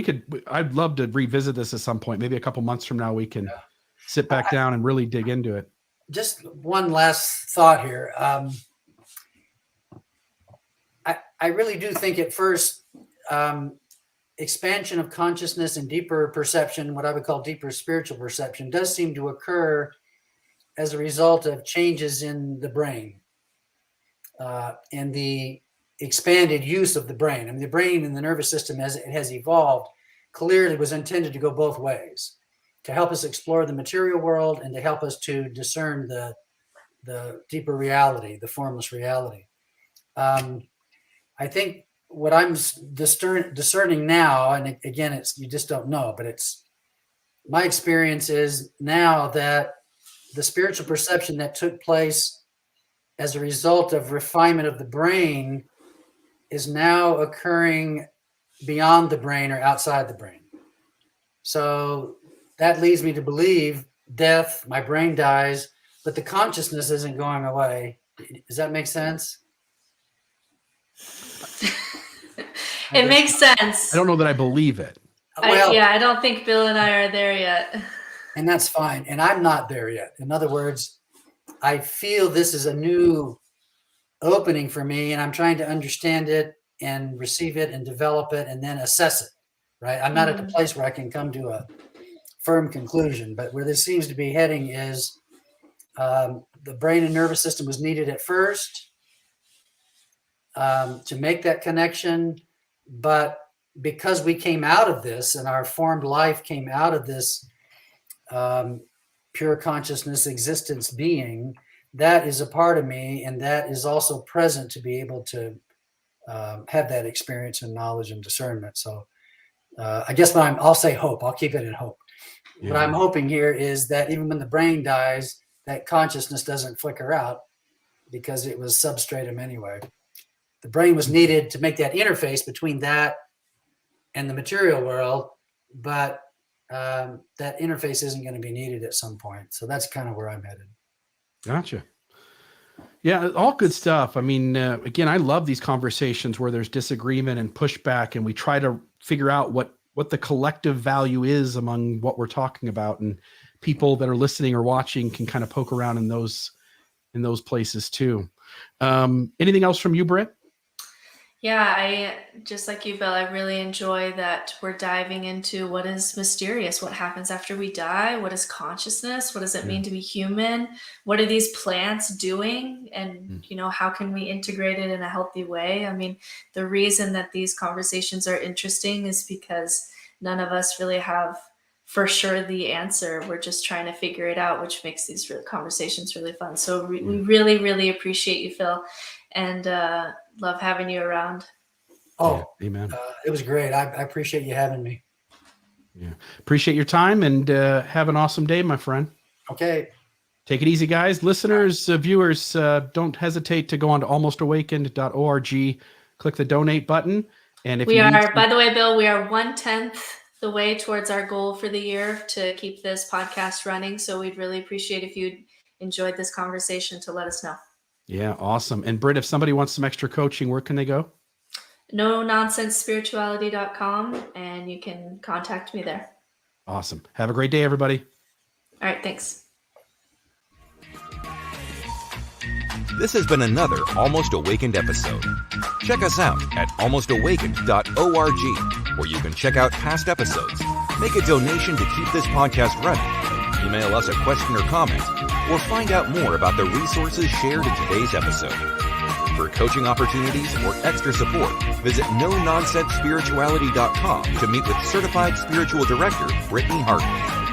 I'd love to revisit this at some point. Maybe a couple months from now, we can sit back down and really dig into it. Just one last thought here. I really do think at first, expansion of consciousness and deeper perception, what I would call deeper spiritual perception, does seem to occur as a result of changes in the brain and the expanded use of the brain. I mean, the brain and the nervous system, as it has evolved, clearly was intended to go both ways, to help us explore the material world and to help us to discern the deeper reality, the formless reality. I think what I'm discerning now, and again, you just don't know, but my experience is now that the spiritual perception that took place as a result of refinement of the brain is now occurring beyond the brain or outside the brain. So that leads me to believe death, my brain dies, but the consciousness isn't going away. Does that make sense? It makes sense. I don't know that I believe it. I don't think Bill and I are there yet. And that's fine. And I'm not there yet. In other words, I feel this is a new opening for me, and I'm trying to understand it and receive it and develop it and then assess it, right? I'm not at the place where I can come to a firm conclusion, but where this seems to be heading is the brain and nervous system was needed at first to make that connection. But because we came out of this and our formed life came out of this pure consciousness existence being, that is a part of me, and that is also present to be able to have that experience and knowledge and discernment. So I guess I'll say hope. I'll keep it in hope. Yeah. What I'm hoping here is that even when the brain dies, that consciousness doesn't flicker out because it was substratum anyway. The brain was needed to make that interface between that and the material world, but that interface isn't going to be needed at some point. So that's kind of where I'm headed. Gotcha. Yeah, all good stuff. I mean, again, I love these conversations where there's disagreement and pushback, and we try to figure out what the collective value is among what we're talking about, and people that are listening or watching can kind of poke around in those places too. Anything else from you, Britt? Yeah, I just like you, Bill, I really enjoy that we're diving into what is mysterious, what happens after we die, what is consciousness, what does it mean to be human, what are these plants doing, and how can we integrate it in a healthy way? I mean, the reason that these conversations are interesting is because none of us really have for sure the answer. We're just trying to figure it out, which makes these conversations really fun. So we really, really appreciate you, Phil, and love having you around. Oh, yeah, amen. It was great. I appreciate you having me. Yeah, appreciate your time, and have an awesome day, my friend. Okay. Take it easy, guys. Listeners, viewers, don't hesitate to go on to almostawakened.org, click the donate button. And if by the way, Bill, we are 1/10 the way towards our goal for the year to keep this podcast running. So we'd really appreciate if you'd enjoyed this conversation to let us know. Yeah, awesome. And Britt, if somebody wants some extra coaching, where can they go? NoNonsenseSpirituality.com, and you can contact me there. Awesome. Have a great day, everybody. All right, thanks. This has been another Almost Awakened episode. Check us out at almostawakened.org, where you can check out past episodes, make a donation to keep this podcast running, email us a question or comment, or find out more about the resources shared in today's episode. For coaching opportunities or extra support, visit NoNonsenseSpirituality.com to meet with Certified Spiritual Director Brittany Hartley.